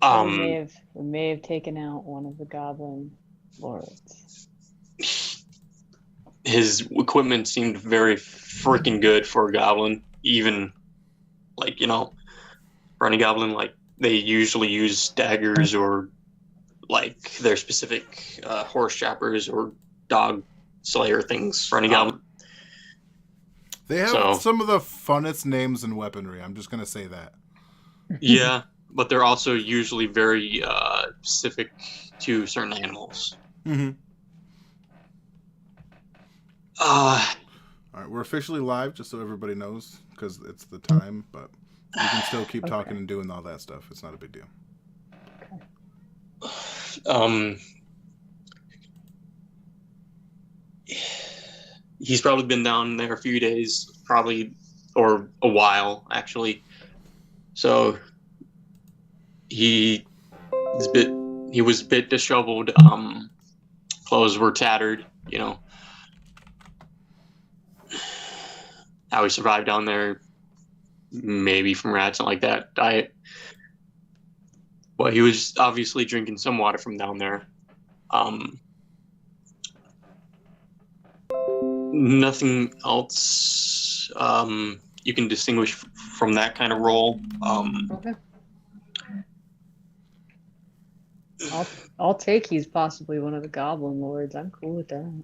So Um, we may have taken out one of the goblin lords. his equipment seemed very freaking good for a goblin. Even like for any goblin, like they usually use daggers or like their specific horse choppers or dog slayer things for any goblin. They have So some of the funnest names and weaponry. I'm just gonna say that. yeah, but they're also usually very specific to certain animals. Mm-hmm. Uh, All right, we're officially live, just so everybody knows, because it's the time. But you can still keep talking and doing all that stuff. It's not a big deal. He's probably been down there a few days, probably, or a while actually. So he was a bit disheveled. Clothes were tattered. How he survived down there, maybe from rats and like that diet. But he was obviously drinking some water from down there. Nothing else you can distinguish from that kind of role. Okay. I'll take he's possibly one of the goblin lords. I'm cool with that.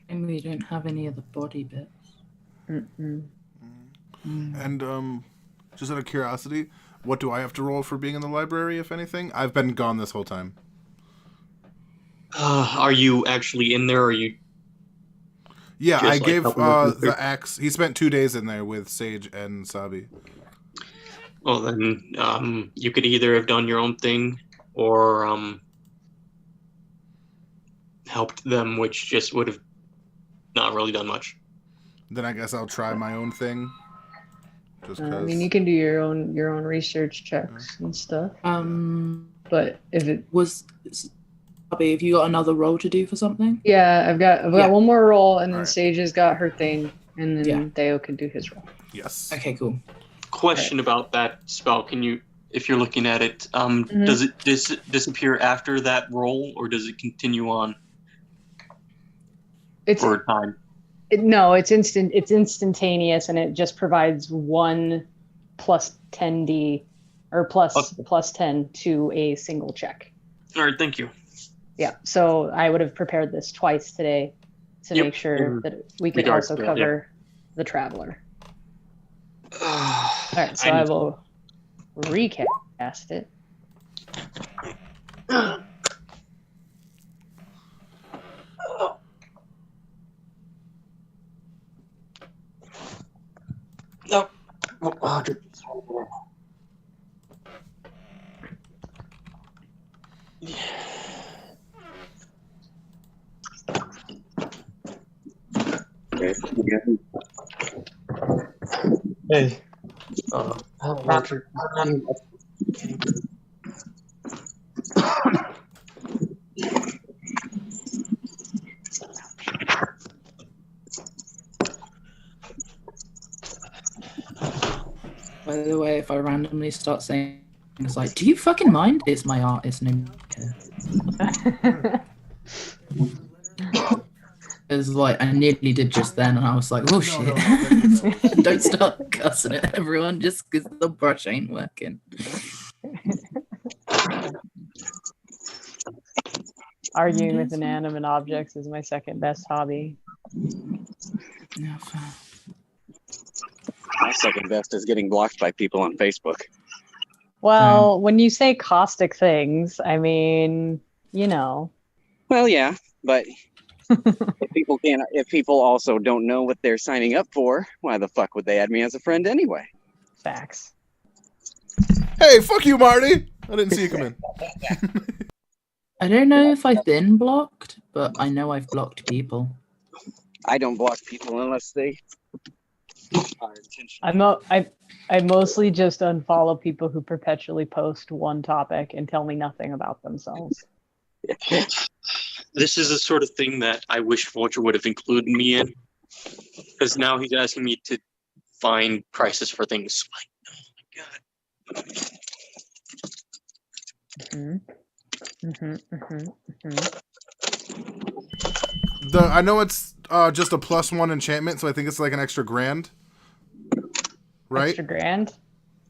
And we don't have any of the body bits. Mm-mm. And just out of curiosity, what do I have to roll for being in the library, if anything? I've been gone this whole time. Are you actually in there, or are you? Yeah, I gave helping the axe. He spent 2 days in there with Sage and Sabi. Well, then you could either have done your own thing or helped them, which just would have not really done much. Then I guess I'll try my own thing. Just I mean, you can do your own research checks and stuff. But if it was, Bobby, have you got another role to do for something? Yeah, I've got one more roll, and then right. Sage has got her thing, and then Theo can do his roll. Yes. Okay, cool. Question about that spell: can you, if you're looking at it, does it disappear after that roll, or does it continue on for a time? No, it's instant. It's instantaneous, and it just provides 1 plus 10d or plus 10 to a single check. All right, thank you. Yeah, so I would have prepared this twice today to make sure that we could also cover the traveler. All right, so I will recast it. Nope. 100. Hey. Roger. By the way, if I randomly start saying things like, "Do you fucking mind?" It's my artist name. It's like I nearly did just then, and I was like, "Oh shit!" Don't start cussing at everyone just because the brush ain't working. Arguing with inanimate objects is my second best hobby. No, my second best is getting blocked by people on Facebook. Well, when you say caustic things, I mean, Well, yeah, but if people also don't know what they're signing up for, why the fuck would they add me as a friend anyway? Facts. Hey, fuck you, Marty! I didn't see you come in. I don't know if I've been blocked, but I know I've blocked people. I don't block people unless they are intentional. I mostly just unfollow people who perpetually post one topic and tell me nothing about themselves. This is the sort of thing that I wish Vulture would have included me in, because now he's asking me to find prices for things. Like, oh my god. I know it's just a +1 enchantment, so I think it's like an extra grand. Right? Extra grand?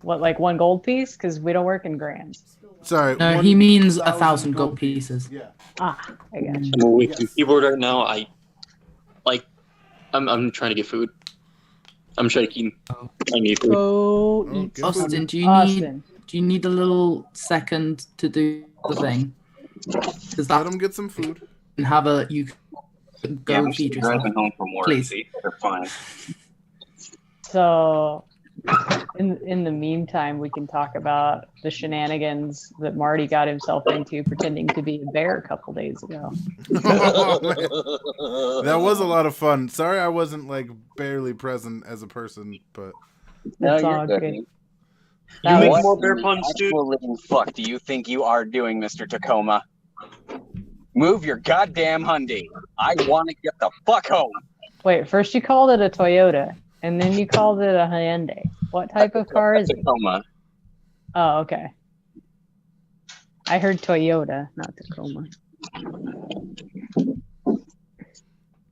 What, like 1 gold piece? Because we don't work in grands. Sorry. No, he means 1,000 gold pieces. Yeah. Ah, I got you. I'm away from keyboard right now. I'm trying to get food. I'm shaking. I need food. Go eat. Austin, do you need a little second to do the thing? Because Let him get some food. And you can go feed yourself. Driving home from work. Please. See, they're fine. So, in the meantime, we can talk about the shenanigans that Marty got himself into pretending to be a bear a couple days ago. That was a lot of fun. Sorry I wasn't like barely present as a person, but That's all good. You make more bear puns, dude. What living fuck do you think you are doing, Mr. Tacoma? Move your goddamn Hyundai. I want to get the fuck home. Wait, first you called it a Toyota, and then you called it a Hyundai. What type of car is it? Tacoma. Oh, okay. I heard Toyota, not Tacoma.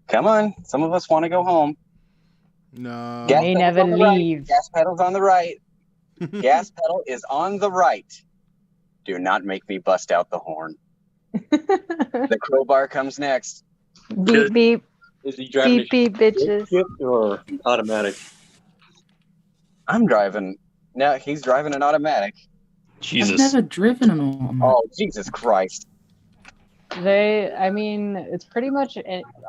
Come on, some of us want to go home. no. They never leave. Right. Gas pedal's on the right. Gas pedal is on the right. Do not make me bust out the horn. The crowbar comes next. Beep beep. Is he driving Beep beep, bitches. or automatic? I'm driving. No, he's driving an automatic. Jesus. I've never driven an automatic. Oh, Jesus Christ. It's pretty much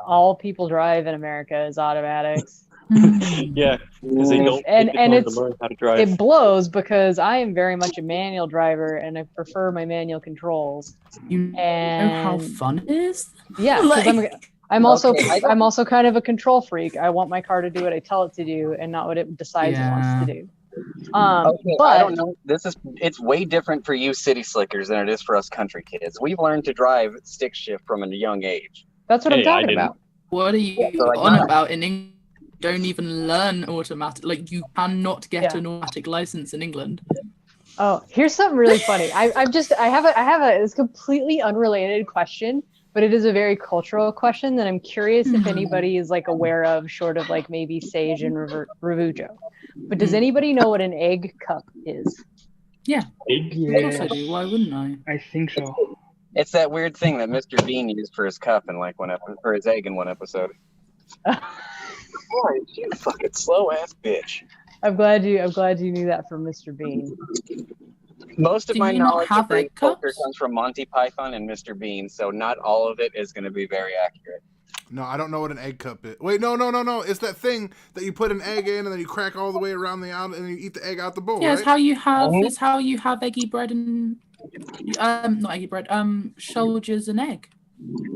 all people drive in America is automatics. Yeah, because they don't And take the time it's- to learn how to drive. It blows because I am very much a manual driver and I prefer my manual controls. You know And how fun it is? yeah, because I'm also Okay, I'm also kind of a control freak. I want my car to do what I tell it to do and not what it decides it wants to do. Okay, but I don't know. It's way different for you city slickers than it is for us country kids. We've learned to drive stick shift from a young age. that's what I'm Hey, I talking didn't. about. What are you on about in England? Don't even learn automatic. Like, you cannot get an automatic license in England. Oh, here's something really funny. I have a it's a completely unrelated question, but it is a very cultural question that I'm curious if anybody is like aware of, short of like maybe Sage and Ravujo. But does anybody know what an egg cup is? Yeah, Yeah, of course I do. Why wouldn't I? I think so. It's that weird thing that Mr. Bean used for his cup in like for his egg in one episode. Boy, you fucking slow ass bitch. I'm glad you knew that from Mr. Bean. Most of Do my you not knowledge have of Greek egg culture cups? comes from Monty Python and Mr. Bean, so not all of it is going to be very accurate. No, I don't know what an egg cup is. Wait, no. It's that thing that you put an egg in and then you crack all the way around the out and then you eat the egg out the bowl, Yeah, right? it's how you have. It's how you have eggy bread and not eggy bread. Soldiers and egg.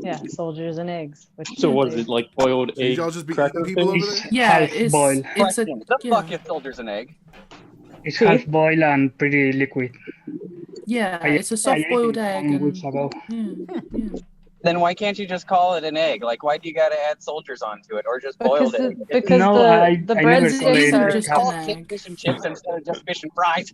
Yeah, soldiers and eggs. So was it like boiled So egg y'all just be cracker eating people thing? over there? Yeah, Half it's boiled. it's a The fuck is soldiers and egg? It's half boiled and pretty liquid. yeah, I- it's a soft I ate boiled it egg. some And, weeks ago. yeah. Then why can't you just call it an egg? Like, why do you got to add soldiers onto it, or just boiled egg? Because No, the I breadsticks never played are it. Just call an it egg. fish and chips instead of just fish and fries.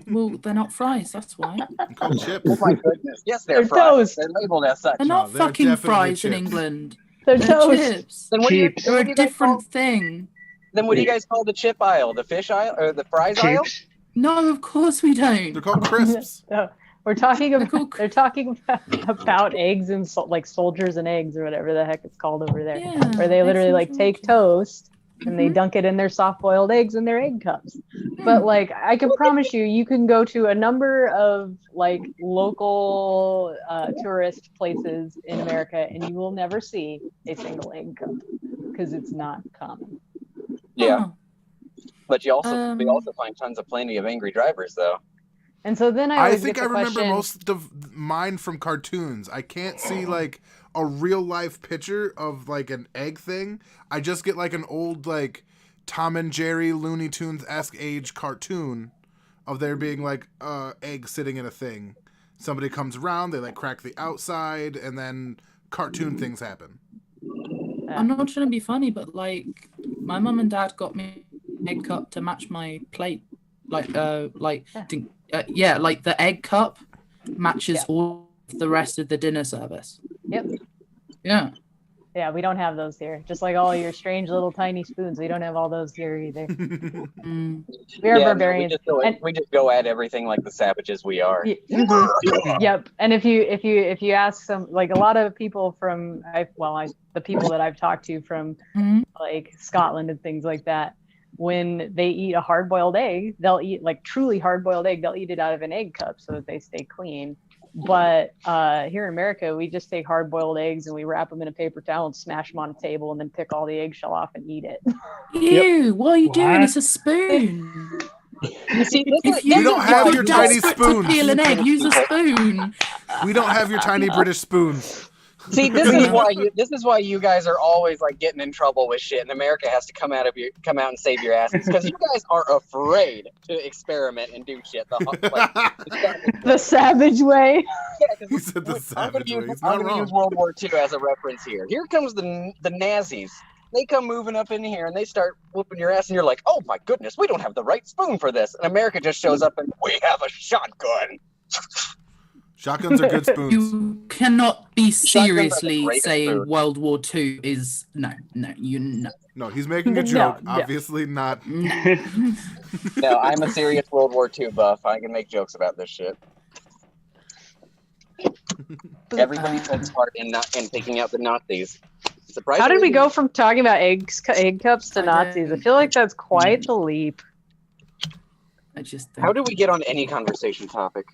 Well, they're not fries. That's why. Called chips. Oh my goodness! Yes, they're They're fries. toast. They're labeled as such. They're not they're fucking definitely fries in chips. England. they're They're toast. chips. Then what do you? Chips. They're Then a what do you guys different call? thing. Then what do you guys call the chip aisle? The fish aisle or the fries aisle? Chips. No, of course we They're don't. called crisps. No, we're talking about cool. they're talking about eggs and like soldiers and eggs or whatever the heck it's called over there, Yeah, where they literally eggs like and take soldiers. toast and they dunk it in their soft-boiled eggs in their egg cups. But like I can promise you can go to a number of like local tourist places in America and you will never see a single egg cup because it's not common. Yeah, Huh. but we also find tons of plenty of angry drivers though. And so then I I always think get I the remember question, most of mine from cartoons. I can't see like a real life picture of like an egg thing. I just get like an old like Tom and Jerry Looney Tunes-esque age cartoon of there being like egg sitting in a thing. Somebody comes around, they like crack the outside, and then cartoon things happen. I'm not trying to be funny, but like my mum and dad got me an egg cup to match my plate, like like the egg cup matches all the rest of the dinner service. Yep. Yeah. Yeah, we don't have those here. Just like all your strange little tiny spoons, we don't have all those here either. We are barbarians. We just go at everything like the savages we are. Yep. And if you ask some, like a lot of people from the people that I've talked to from like Scotland and things like that, when they eat a hard-boiled egg, they'll eat like truly hard-boiled egg. They'll eat it out of an egg cup so that they stay clean. But here in America, we just take hard-boiled eggs and we wrap them in a paper towel and smash them on a table and then pick all the eggshell off and eat it. Ew, what are you doing? It's a spoon. If you don't have your tiny spoons. To peel an egg, use a spoon. We don't have your tiny British spoons. See, this is why you guys are always like getting in trouble with shit, and America has to come out and save your asses because you guys are afraid to experiment and do shit. The savage way. Yeah, He said the savage way. I'm going to use World War II as a reference here. Here comes the Nazis. They come moving up in here and they start whooping your ass, and you're like, "Oh my goodness, we don't have the right spoon for this." And America just shows up and we have a shotgun. Shotguns are good spoons. You cannot be seriously saying World War II is no. No, he's making a joke. No. Obviously not. No, I'm a serious World War II buff. I can make jokes about this shit. Everybody takes part in picking out the Nazis. How did we go from talking about egg cups to Nazis? I feel like that's quite the leap. How do we get on any conversation topic?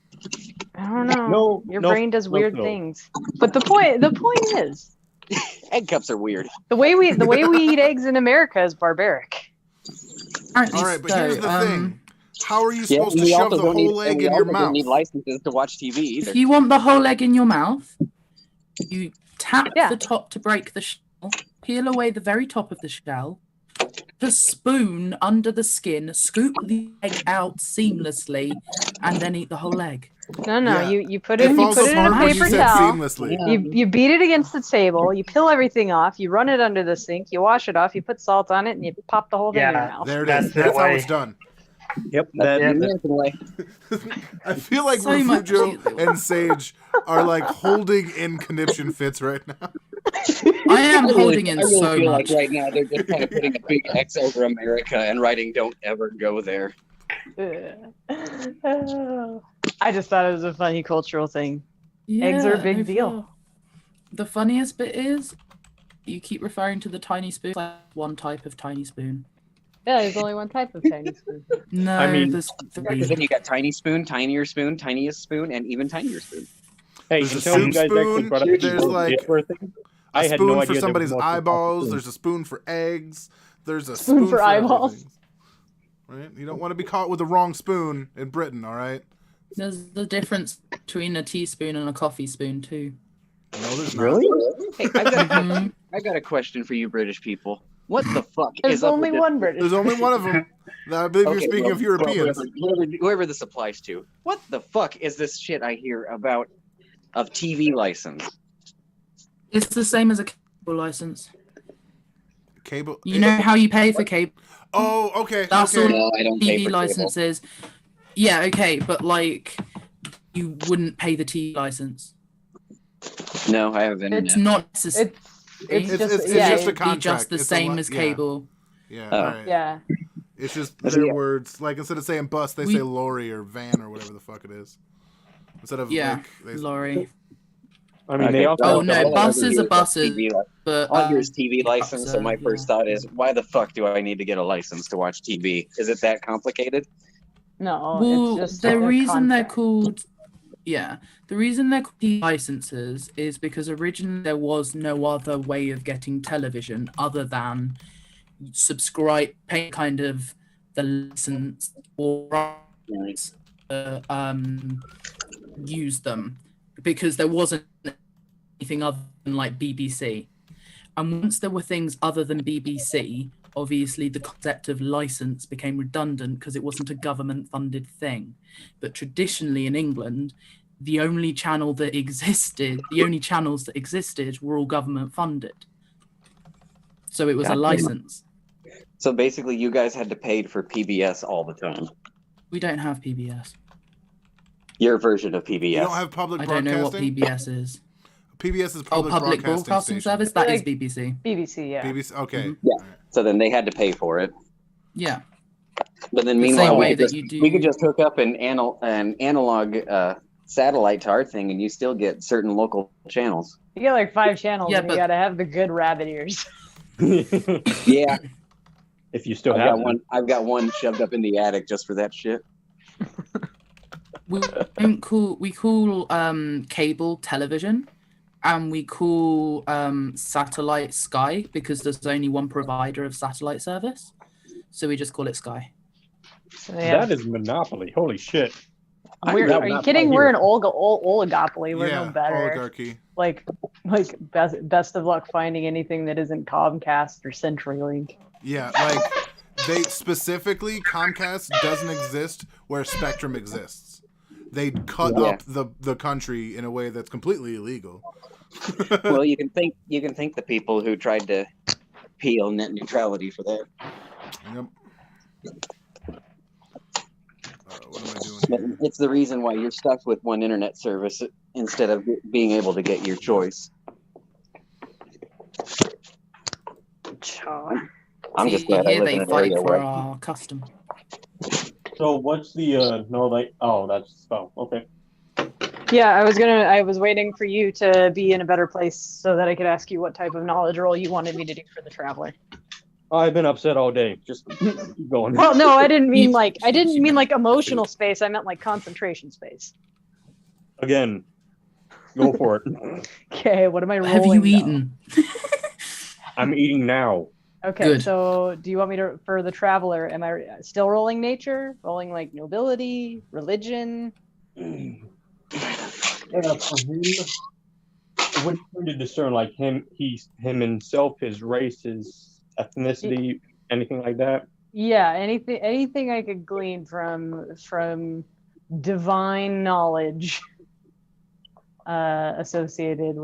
I don't know. Your brain does weird things. But the point is, egg cups are weird. The way we eat eggs in America is barbaric. All right, but here's the thing. How are you supposed to shove the whole egg in your mouth? Don't need licenses to watch TV either. If you want the whole egg in your mouth, you tap the top to break the shell, peel away the very top of the shell, put a spoon under the skin, scoop the egg out seamlessly, and then eat the whole egg. No, you put it in a paper towel. You beat it against the table. You peel everything off. You run it under the sink. You wash it off. You put salt on it, and you pop the whole thing in your mouth. There it is. That's how it's done. Yep. I feel like Refugio and Sage are like holding in conniption fits right now. I am holding in so feel much. Like right now they're just kind of putting a big X over America and writing "Don't ever go there." I just thought it was a funny cultural thing. Eggs are a big deal. The funniest bit is you keep referring to the tiny spoon like one type of tiny spoon. Yeah, there's only one type of tiny spoon. No, I mean, there's three. Then you got tiny spoon, tinier spoon, tiniest spoon, and even tinier spoon. Hey, there's a soup spoon. There's like a spoon for somebody's eyeballs. There's a spoon for eggs. There's a spoon for eyeballs. Right? You don't want to be caught with the wrong spoon in Britain, all right? There's the difference between a teaspoon and a coffee spoon too. No, there's not. Really? Hey, I got a question for you, British people. What the fuck? There's only one British. There's only one of them. I believe you're speaking of Europeans. Whoever this applies to. What the fuck is this shit I hear about of TV license? It's the same as a cable license. Cable. You know how you pay for cable? Oh, okay. That's all no, I don't pay TV for licenses. Cable. Yeah, okay, but like you wouldn't pay the TV license. No, I haven't. It's not necessary. It's just a contract. Be just the same as cable. Yeah. All right. Yeah. It's just their words. Like instead of saying bus, they say lorry or van or whatever the fuck it is. Instead of lorry. I mean, they also. Oh no, buses are buses. But all yours TV license. So my first thought is, why the fuck do I need to get a license to watch TV? Is it that complicated? No. Well, it's just the reason contract. they're called. Yeah, the reason they're called licenses is because originally there was no other way of getting television other than paying kind of the license or rights use them, because there wasn't anything other than like BBC. And once there were things other than BBC, obviously the concept of license became redundant because it wasn't a government-funded thing. But traditionally in England, the only channels that existed were all government-funded. So it was a license. So basically you guys had to pay for PBS all the time. We don't have PBS. Your version of PBS. You don't have public I don't know what broadcasting? PBS is. PBS is Public broadcasting station. service? That is BBC. BBC, yeah. BBC, okay. Mhm. Yeah. So then they had to pay for it. Yeah. But then The meanwhile, same we way could, that just, you do- we could just hook up an analog satellite to our thing, and you still get certain local channels. You get like 5 channels, Yeah, and but- you gotta have the good rabbit ears. Yeah, If you still have one. I've got one shoved up in the attic just for that shit. We call cable television, and we call satellite Sky because there's only one provider of satellite service, so we just call it Sky. So they have- That is monopoly. Holy shit. are you kidding? We're an oligopoly. We're no better. Oligarchy. Like best of luck finding anything that isn't Comcast or CenturyLink. Yeah, like they specifically, Comcast doesn't exist where Spectrum exists. They cut up the country in a way that's completely illegal. Well, you can thank the people who tried to peel net neutrality for that. Yep. What am I doing But here? it's the reason why you're stuck with one internet service instead of being able to get your choice. I'm just glad I Here live they in an fight area for where our custom. So what's the that's spell. Okay. Yeah, I was waiting for you to be in a better place so that I could ask you what type of knowledge roll you wanted me to do for the Traveler. I've been upset all day. Just keep going. Well, no, I didn't mean You- like emotional space. I meant like concentration space. Again. Go for it. Okay, what am I rolling? Have you now? eaten? I'm eating now. Okay, Good. so do you want me to, for the Traveler, am I still rolling nature? Rolling like nobility, religion? Yeah, for him, what are you trying to discern? Like him himself, his race, his ethnicity, anything like that? Yeah, anything I could glean from divine knowledge associated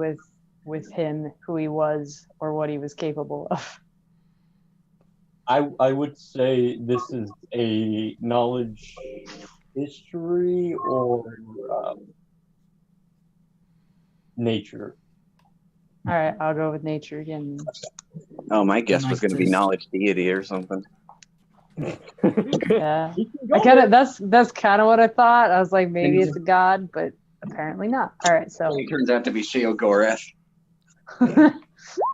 with him, who he was or what he was capable of. I would say this is a knowledge history or nature. All right, I'll go with nature again. oh, my guess was going to be Nicest. knowledge deity or something. Yeah, that's kind of what I thought. I was like, maybe it's a god, but apparently not. All right, so It turns out to be Sheogorath. all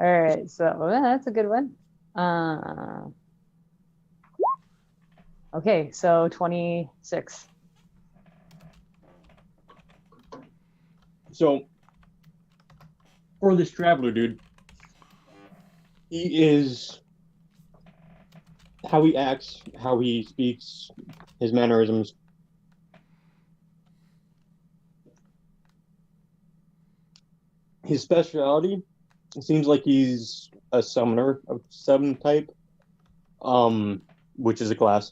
right, so well, that's a good one. Okay, so 26. So, for this traveler, dude, he is how he acts, how he speaks, his mannerisms. His speciality, it seems like he's a summoner of some type, which is a class.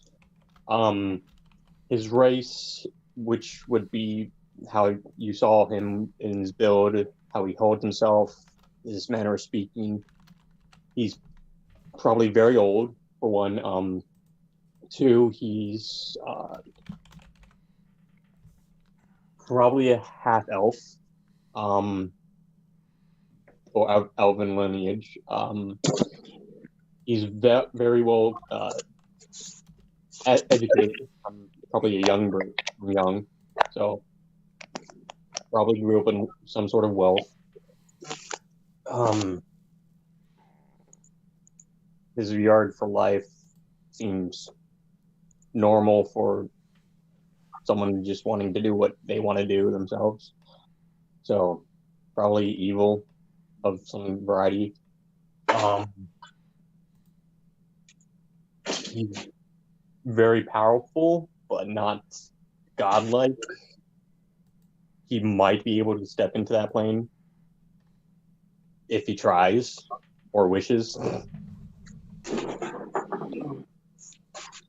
His race, which would be how you saw him in his build, how he holds himself, his manner of speaking. He's probably very old, for one. Two, he's probably a half elf, or elven lineage. He's very well educated. Probably a young, so probably grew up in some sort of wealth. His yard for life seems normal for someone just wanting to do what they want to do themselves. So probably evil of some variety. He's very powerful, but not godlike. He might be able to step into that plane if he tries or wishes.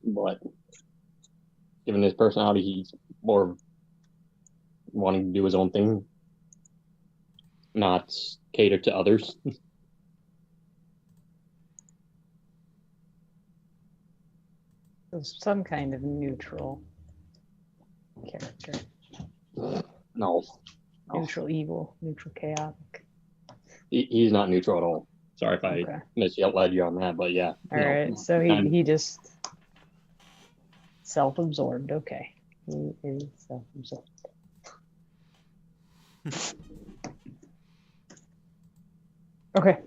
But given his personality, he's more wanting to do his own thing, not cater to others. So some kind of neutral character. No. Neutral evil, neutral chaotic. He's not neutral at all. Sorry if I Okay. misled you on that, but yeah. All right. So he just self-absorbed. Okay. He is self-absorbed. Okay.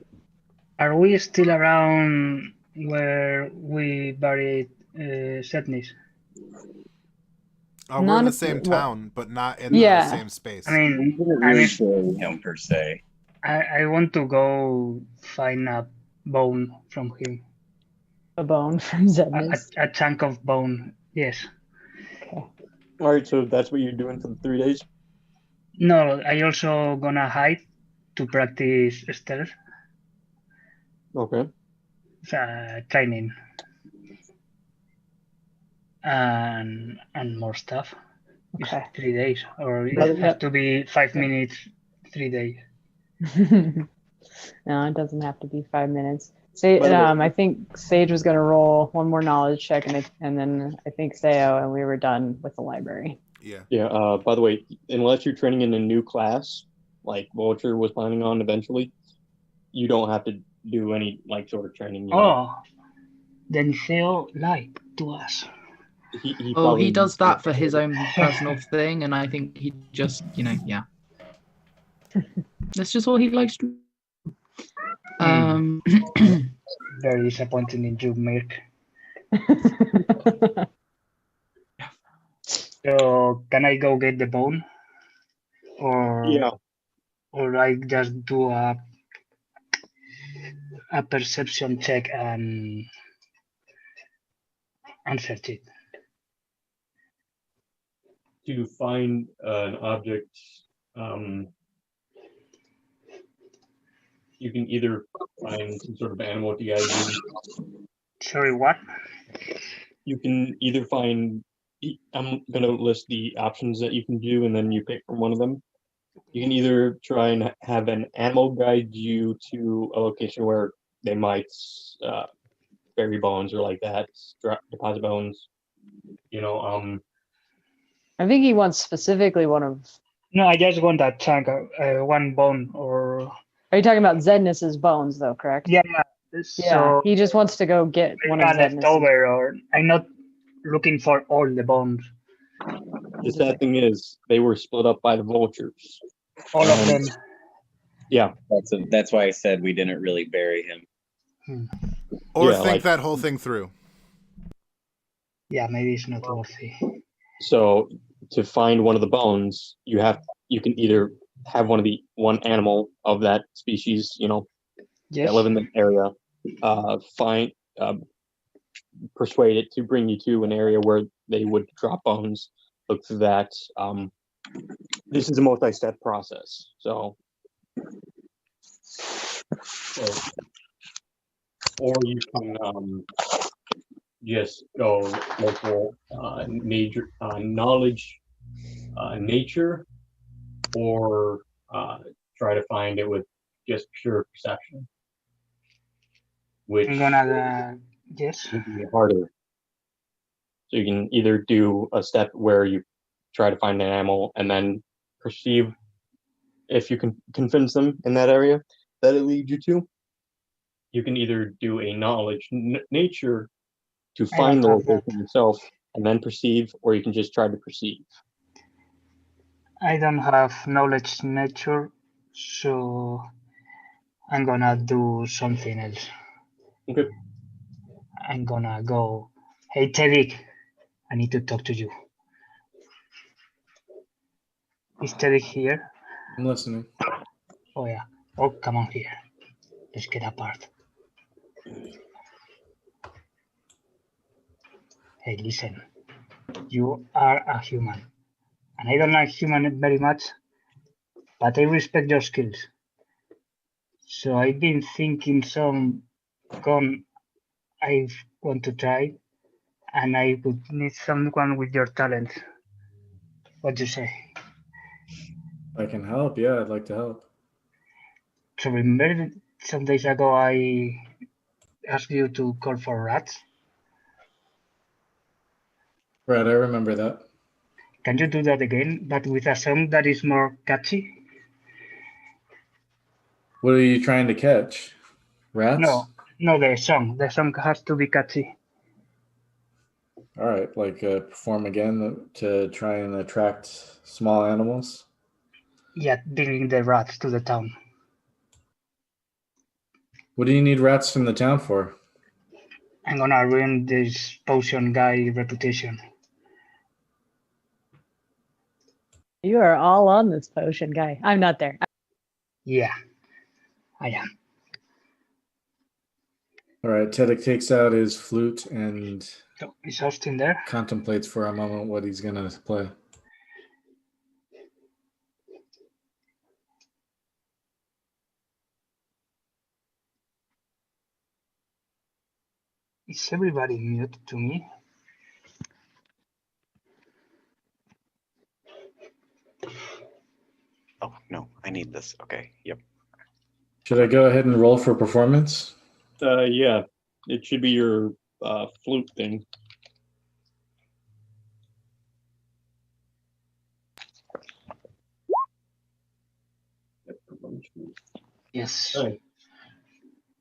Are we still around where we buried Setnis? We're in the same town, but not in the same space. I mean, bury him per se. I want to go find a bone from him. A bone from Zednis? A chunk of bone, yes. Okay. All right, so that's what you're doing for the 3 days? No, I also gonna hide to practice stealth. Okay. Training. And more stuff. Okay. It's 3 days, or it has to be 5 minutes, 3 days. No, it doesn't have to be 5 minutes. I think Sage was going to roll one more knowledge check, and then I think Sayo, and we were done with the library. Yeah. Yeah. By the way, unless you're training in a new class, like Vulture was planning on eventually, you don't have to do any sort of training. Then Theo lied to us. He does that for his own personal thing, and I think he just, yeah. That's just what he likes to do. Very disappointing in you, Mirk. So can I go get the bone? Or I just do a perception check and search it? To find an object, you can either find some sort of animal to guide you. Sorry, what? You can either find, I'm going to list the options that you can do, and then you pick from one of them. You can either try and have an animal guide you to a location where they might bury bones or like that, deposit bones. I think he wants specifically one of... No, I just want that chunk, one bone, or... Are you talking about Zednis's bones, though, correct? Yeah. So he just wants to go get one of Zednis's. Over, or I'm not looking for all the bones. The sad thing is, they were split up by the vultures. All of them. Yeah. That's why I said we didn't really bury him. Or think that whole thing through. Yeah, maybe it's not worthy. So to find one of the bones, you can either have one animal of that species, that live in the area, persuade it to bring you to an area where they would drop bones. Look through that. This is a multi-step process. So or you can just go local nature, nature, or try to find it with just pure perception, which I'm gonna yes would be harder. So you can either do a step where you try to find an animal and then perceive if you can convince them in that area that it leads you to. You can either do a knowledge nature to find the location yourself and then perceive, or you can just try to perceive. I don't have knowledge nature, so I'm gonna do something else. Okay. I'm gonna go, hey Teddy, I need to talk to you. Is Teddy here? I'm listening. Oh yeah. Oh, come on here. Let's get apart. Hey, listen. You are a human. And I don't like human very much, but I respect your skills. So I've been thinking some gun I want to try, and I would need someone with your talent. What do you say? I can help. Yeah, I'd like to help. So remember some days ago I asked you to call for rats? Right, I remember that. Can you do that again, but with a song that is more catchy? What are you trying to catch? Rats? No, the song. The song has to be catchy. All right, like perform again to try and attract small animals. Yeah, bringing the rats to the town. What do you need rats from the town for? I'm gonna ruin this potion guy reputation. You are all on this potion guy. I'm not there. Yeah, I am. All right, Tedek takes out his flute and So is Austin there? contemplates for a moment what he's gonna play. Is everybody mute to me? Oh no, I need this. Okay, yep. Should I go ahead and roll for performance? Yeah, it should be your flute thing. Yes. Right.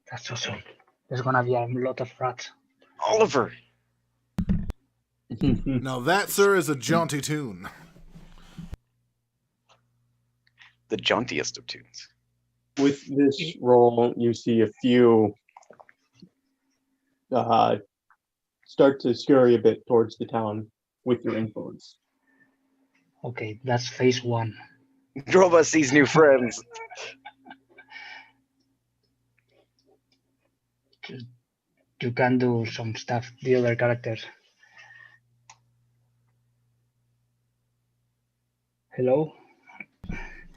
That's awesome. There's gonna be a lot of rats. Oliver. Now that, sir, is a jaunty tune. The jauntiest of tunes. With this roll, you see a few start to scurry a bit towards the town with your influence. Okay, that's phase 1. Drove us these new friends. You can do some stuff, the other characters. Hello?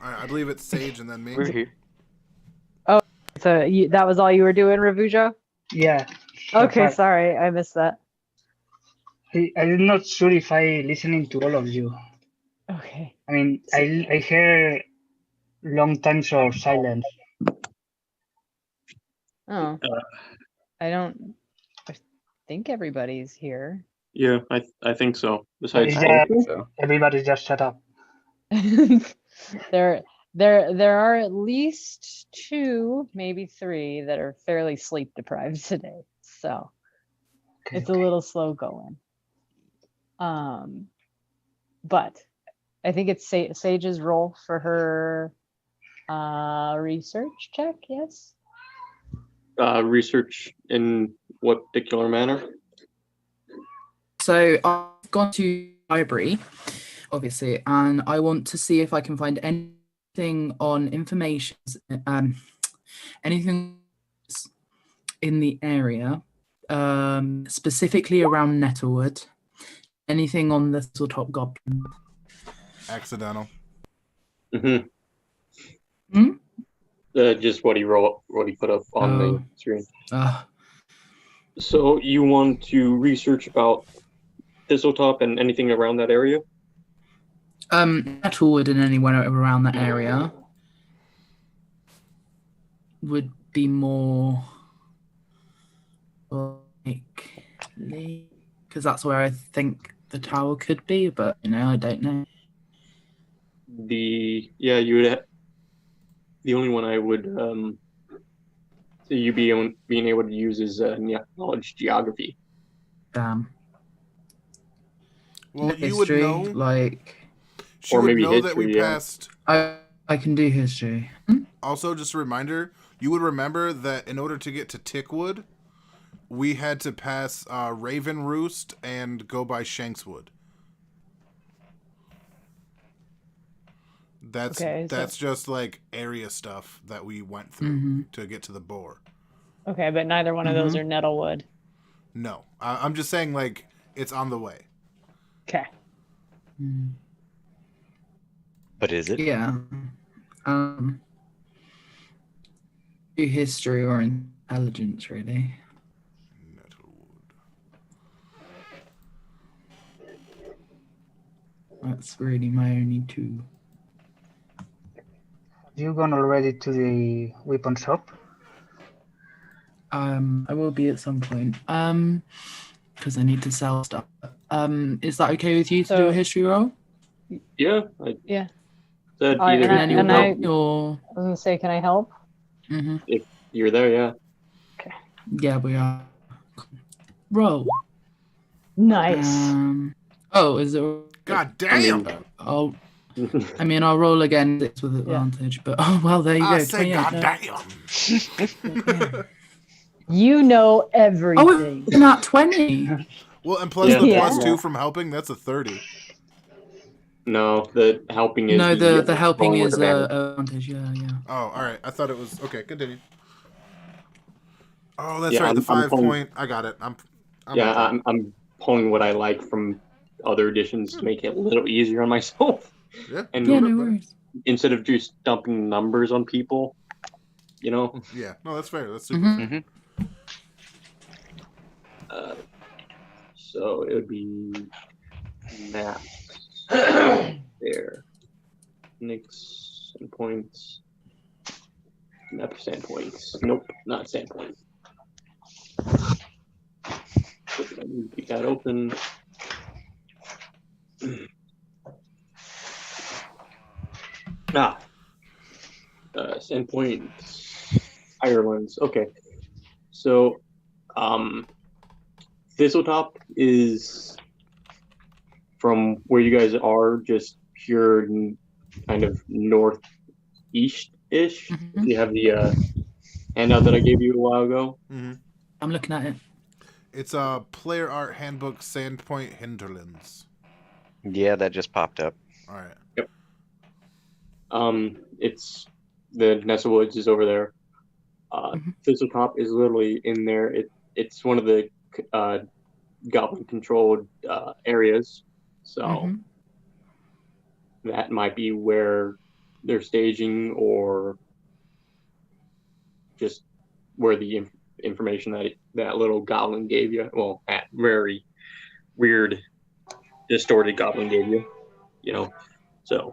I believe it's Sage and then me. We're here. So that was all you were doing, Ravuja? Yeah. so Okay, far. sorry, I missed that. I'm not sure if I listening to all of you. Okay. I mean, I hear long times of silence. Oh, I think everybody's here. Yeah, I think so. Besides, Everybody just shut up. There are at least 2, maybe 3 that are fairly sleep deprived today. So Okay, it's a little slow going. But I think it's Sage's role for her research check, yes? research in what particular manner? So I've gone to the library, obviously, and I want to see if I can find anything on information, anything in the area, specifically around Nettlewood, anything on the Thistletop Goblin. Accidental. Just what he put up on the screen. Uh, So you want to research about Thistletop and anything around that area? Nettlewood and anywhere around that area would be more likely, because that's where I think the tower could be, but I don't know. You would. The only one I would see you being able to use is knowledge geography. Damn. Well, you History, would know. like, She or would maybe know that we history, yeah. passed. I can do history. Also, just a reminder, you would remember that in order to get to Tickwood, we had to pass Raven Roost and go by Shankswood. That's just like area stuff that we went through to get to the boar. Okay, but neither one of those are Nettlewood. No, I'm just saying like it's on the way. Okay. But is it? Yeah. Do history or intelligence, really. That's really my only 2. Have you gone already to the weapon shop? I will be at some point. Because I need to sell stuff. Is that okay with you to do a history roll? Yeah. Yeah. Said All right, either and I was Or gonna say, can I help? if you're there, yeah. yeah, we are. Roll. Nice. Is it? God damn! I'll roll again with advantage. But well, there you I go. say, 28. God damn! You know everything. Oh, not 20. Well, and plus Yeah. the Yeah. +2 from helping, that's a 30. No, the helping is No, the helping rolling with is advantage. advantage. Yeah. Oh, all right. I thought it was okay. Continue. Oh, that's Yeah, right. The I'm 5 pulling- point. I got it. I'm I'm pulling what I like from other editions to make it a little easier on myself. Yeah. And Yeah, no worries. instead of just dumping numbers on people, you know. Yeah. No, that's fair. That's super fair. So it would be map there. Next Sandpoints. Map of Sandpoints. Nope, not Sandpoint. Keep that open. Sandpoint, Ireland's. Okay. So, Thistletop is from where you guys are, just pure kind of northeast-ish. You have the handout that I gave you a while ago. I'm looking at it. It's a player art handbook, Sandpoint Hinterlands. Yeah, that just popped up. All right. Yep. It's the Nessa Woods is over there. Thistletop is literally in there. It's one of the goblin-controlled areas, so that might be where they're staging, or just where the information that little goblin gave you. Well, that very weird, distorted goblin gave you. You know, so.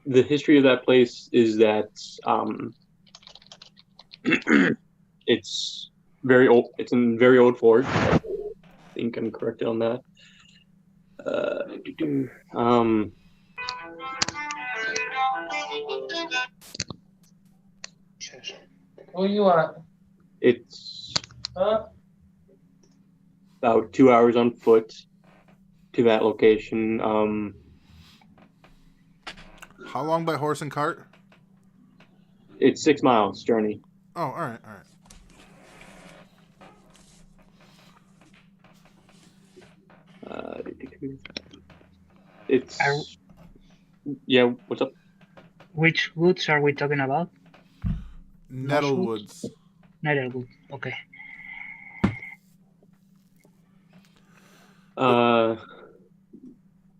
The history of that place is that it's very old. It's in very old fort. I think I'm correct on that. What do you want? It's about 2 hours on foot to that location. How long by horse and cart? It's 6 miles journey. Oh, all right, all right. It's yeah. What's up? Which woods are we talking about? Nettlewoods. Nettlewood. Okay.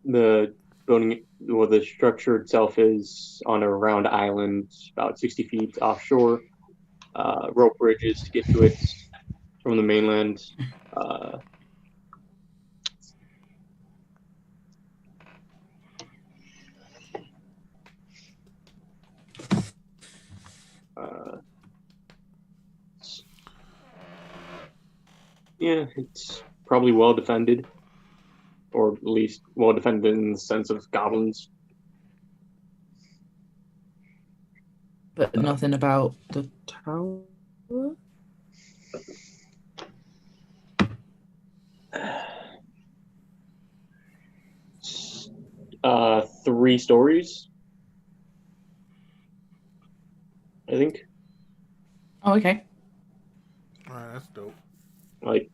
The building, well, the structure itself is on a round island, about 60 feet offshore. Rope bridges to get to it from the mainland. Yeah, it's probably well defended, or at least well defended in the sense of goblins. But nothing about the tower? 3 stories, I think. Oh, okay. All right, that's dope. Like,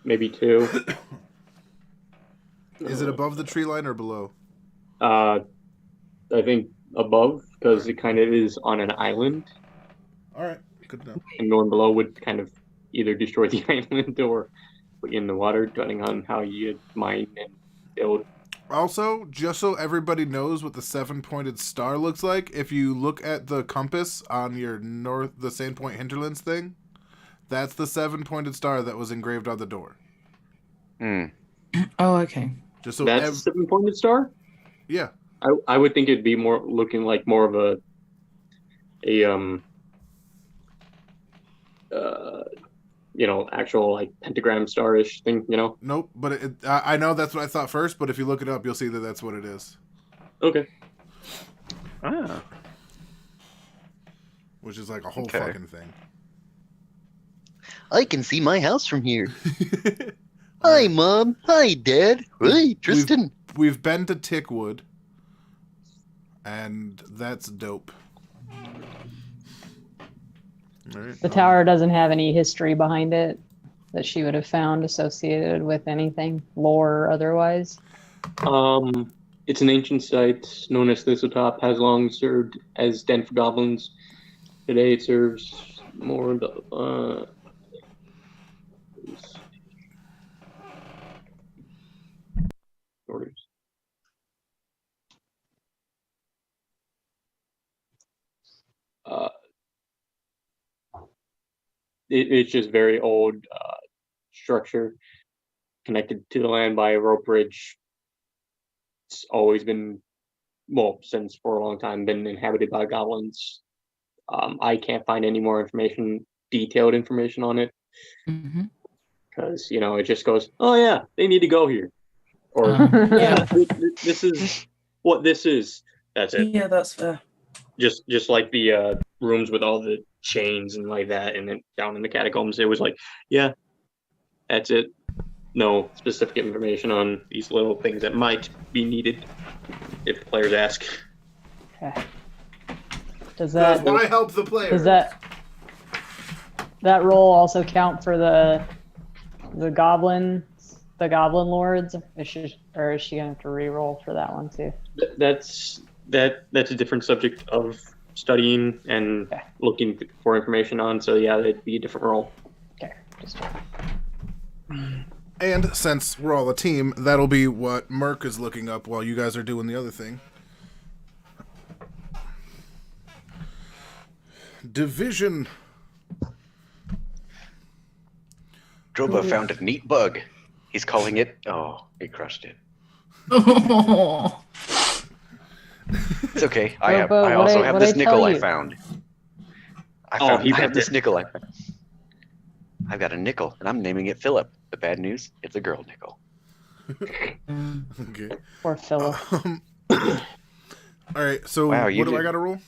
maybe 2. Is it above the tree line or below? I think above, because it kind of is on an island. All right, good enough. And going below would kind of either destroy the island or put you in the water, depending on how you mine and build. Also, just so everybody knows what the 7-pointed star looks like, if you look at the compass on your the Sandpoint Hinterlands thing, that's the 7-pointed star that was engraved on the door. Oh, okay. Just so that's a 7-pointed star? Yeah. I would think it'd be looking like more of a actual like pentagram starish thing, Nope, but I know that's what I thought first, but if you look it up, you'll see that that's what it is. Okay. Ah. Which is like a whole fucking thing. I can see my house from here. Hi, Mom. Hi, Dad. Hey, Tristan. We've been to Tickwood, and that's dope. Right, the tower doesn't have any history behind it that she would have found associated with anything, lore or otherwise. It's an ancient site known as Thistletop. Has long served as den for goblins. Today it serves more of the orders. It's just very old structure connected to the land by a rope bridge. It's always been, since for a long time, been inhabited by goblins. I can't find any more detailed information on it. Because, it just goes, oh yeah, they need to go here. Or, yeah, this is what this is. That's it. Yeah, that's fair. Just like the rooms with all the chains and like that, and then down in the catacombs, it was like, yeah, that's it. No specific information on these little things that might be needed if the players ask. Okay. Does that why help the players? Does that roll also count for the goblin lords? Or is she gonna have to re-roll for that one too? That's a different subject of studying and looking for information on. So yeah, it'd be a different roll. Okay, just. And since we're all a team, that'll be what Merc is looking up while you guys are doing the other thing. Division. Droba found a neat bug. He's calling it. Oh, he crushed it. It's okay. I also have this nickel I found. I have this nickel I found. I've got a nickel, and I'm naming it Philip. The bad news, it's a girl nickel. Okay. Poor Philip. All right, so wow, what do I got to roll?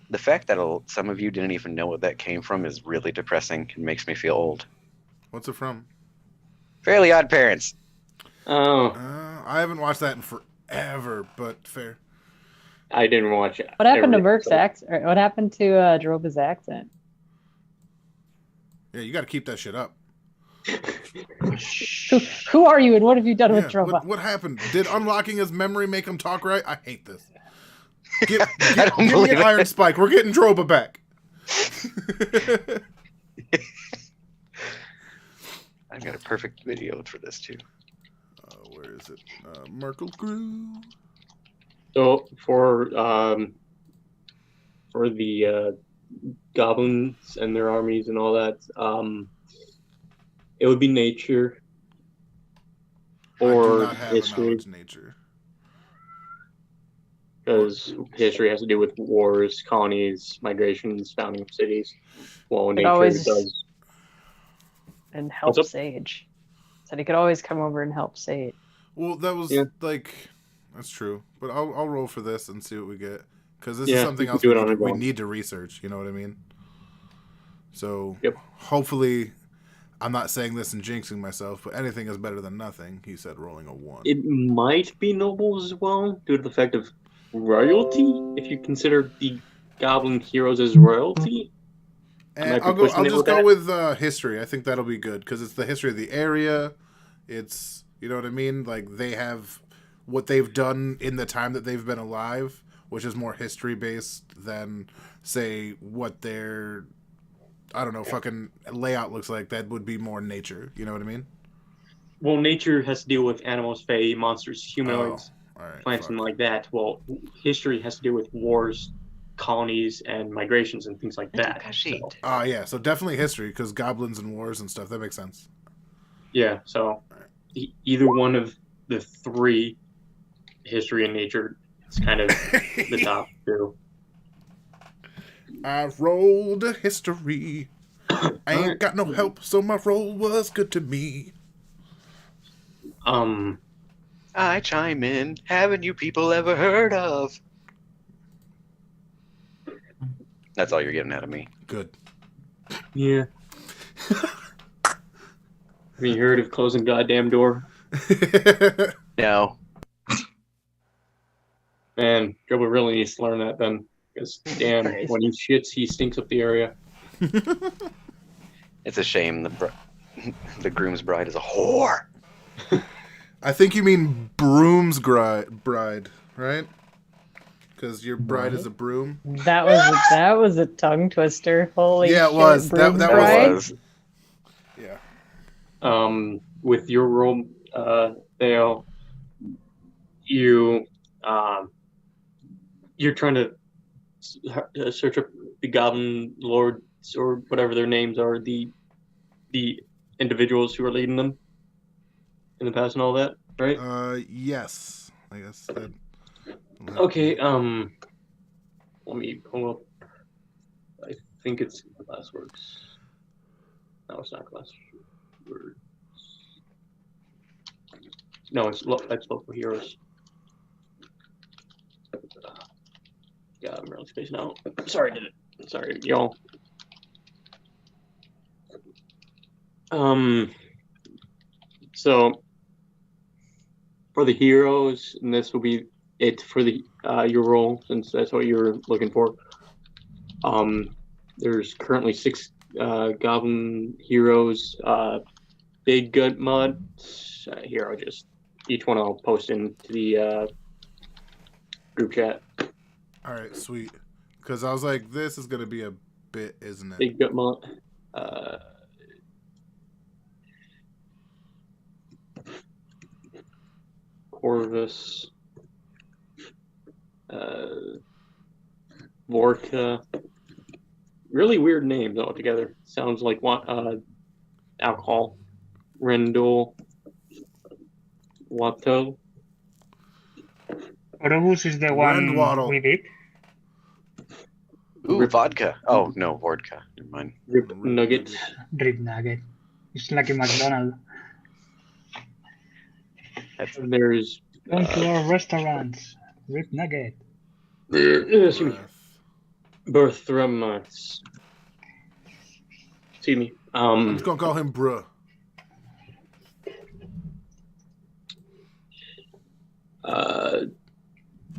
The fact that some of you didn't even know what that came from is really depressing and makes me feel old. What's it from? Fairly Odd Parents. Oh. I haven't watched that in forever, but fair. I didn't watch it. What happened to Merc's accent? What happened to Droba's accent? Yeah, you got to keep that shit up. Who are you and what have you done with Droba? What happened? Did unlocking his memory make him talk right? I hate this. Give me an iron spike. We're getting Droba back. I've got a perfect video for this too. Where is it? Merkle Crew. So for the goblins and their armies and all that, it would be nature or history. Nature. Because history has to do with wars, colonies, migrations, founding of cities. While nature does. And help Sage. Said he could always come over and help Sage. Well, that was that's true. But I'll roll for this and see what we get. Because this is something else we need to research. You know what I mean? So hopefully, I'm not saying this and jinxing myself, but anything is better than nothing. He said rolling a 1. It might be nobles as well, due to the fact of royalty. If you consider the goblin heroes as royalty. And I'll just go with history. I think that'll be good because it's the history of the area. It's, you know what I mean? Like they have what they've done in the time that they've been alive, which is more history based than say what their, I don't know, fucking layout looks like. That would be more nature. You know what I mean? Well, nature has to deal with animals, fae, monsters, humanoids, plants, and like that. Well, history has to do with wars, colonies, and migrations and things like that. So definitely history because goblins and wars and stuff. That makes sense. Yeah, so either one of the three, history and nature, is kind of the top two. I rolled history. I ain't got no help, so my role was good to me. I chime in. Haven't you people ever heard of? That's all you're getting out of me. Good. Yeah. Have you heard of closing goddamn door? No. Man, Joe really needs to learn that then. Because, damn, when he shits, he stinks up the area. It's a shame the groom's bride is a whore. I think you mean broom's bride, right? Because your bride is a broom. That was a tongue twister. Holy yeah, it shit, was. That was. Yeah. With your role, Theo, you're trying to search up the Goblin Lords or whatever their names are, the individuals who are leading them in the past and all that, right? Yes. I guess that. Okay. Let me pull up. I think it's Glassworks. No, it's not Glassworks. No, it's Local Heroes. Yeah, I'm really spacing out. Sorry, Sorry, y'all. So for the heroes, and this will be it for the your role, since that's what you're looking for. There's currently 6 goblin heroes. Big Gut Mud. Here, each one I'll post into the group chat. All right, sweet. Because I was like, this is gonna be a bit, isn't it? Big Gut Mud. Corvus. Vorka. Really weird names altogether. Sounds like alcohol. Rendell. Watto. Orobus is the one we did. Ooh, vodka. Oh, no, vodka. Never mind. Rib Nugget. Rib Nugget. It's like a McDonald's. There's... Come to our restaurants. Rib Nugget. Bertram. Excuse me. I'm just gonna call him bruh.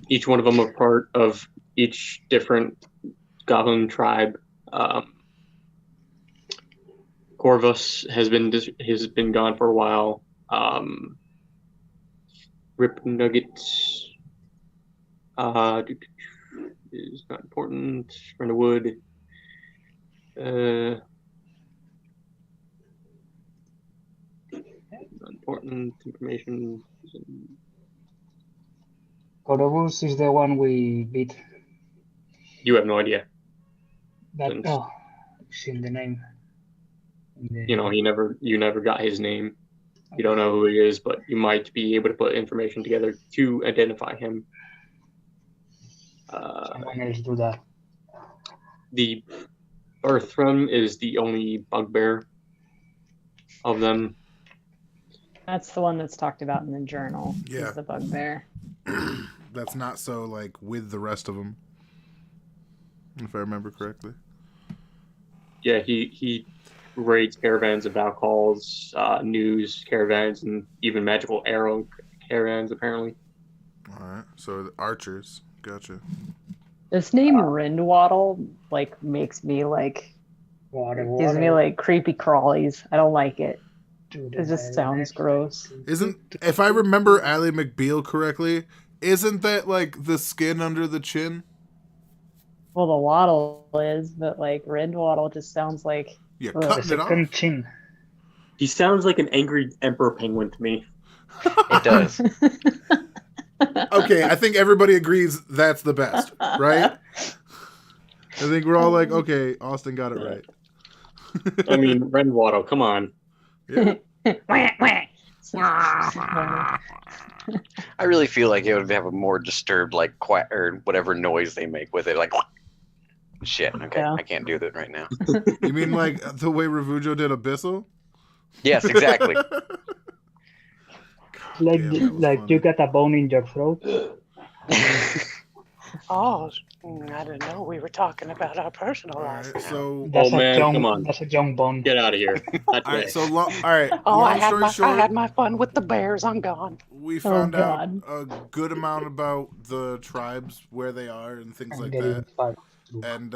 Each one of them are part of each different goblin tribe. Corvus has been gone for a while. Rip Nugget is not important. Friend of Wood. Not important information. Orobus is the one we beat. You have no idea. It's in the name. You never got his name. You don't know who he is, but you might be able to put information together to identify him. Someone else do that. The Bertram is the only bugbear of them. That's the one that's talked about in the journal. Yeah. Is the bugbear. That's not so like with the rest of them, if I remember correctly. Yeah, he raids caravans of alcohols, news caravans, and even magical arrow caravans, apparently. All right, so the archers. Gotcha. This name Rindwaddle makes me gives me creepy crawlies. I don't like it. It just sounds gross. If I remember Ally McBeal correctly, isn't that like the skin under the chin? Well, the waddle is, but Rindwaddle just sounds like cutting it off. Chin. He sounds like an angry emperor penguin to me. It does. Okay, I think everybody agrees that's the best, right? I think we're all like, okay, Austin got it right. I mean, Rindwaddle, come on. Yeah. I really feel like it would have a more disturbed, quiet or whatever noise they make with it, Shit. Okay, Yeah. I can't do that right now. You mean like the way Ravujo did Abyssal? Yes, exactly. Like, Damn, that was like funny. you got a bone in your throat. Oh, I didn't know we were talking about our personal All lives. right, so That's Oh, man, a young, come on. That's a young bone. Get out of here. Not all right, today. so all right. Oh, Long story I short, had my fun with the bears. I'm gone. we Oh, found out God. a good amount about the tribes, where they are, and things I'm like getting that. fired. And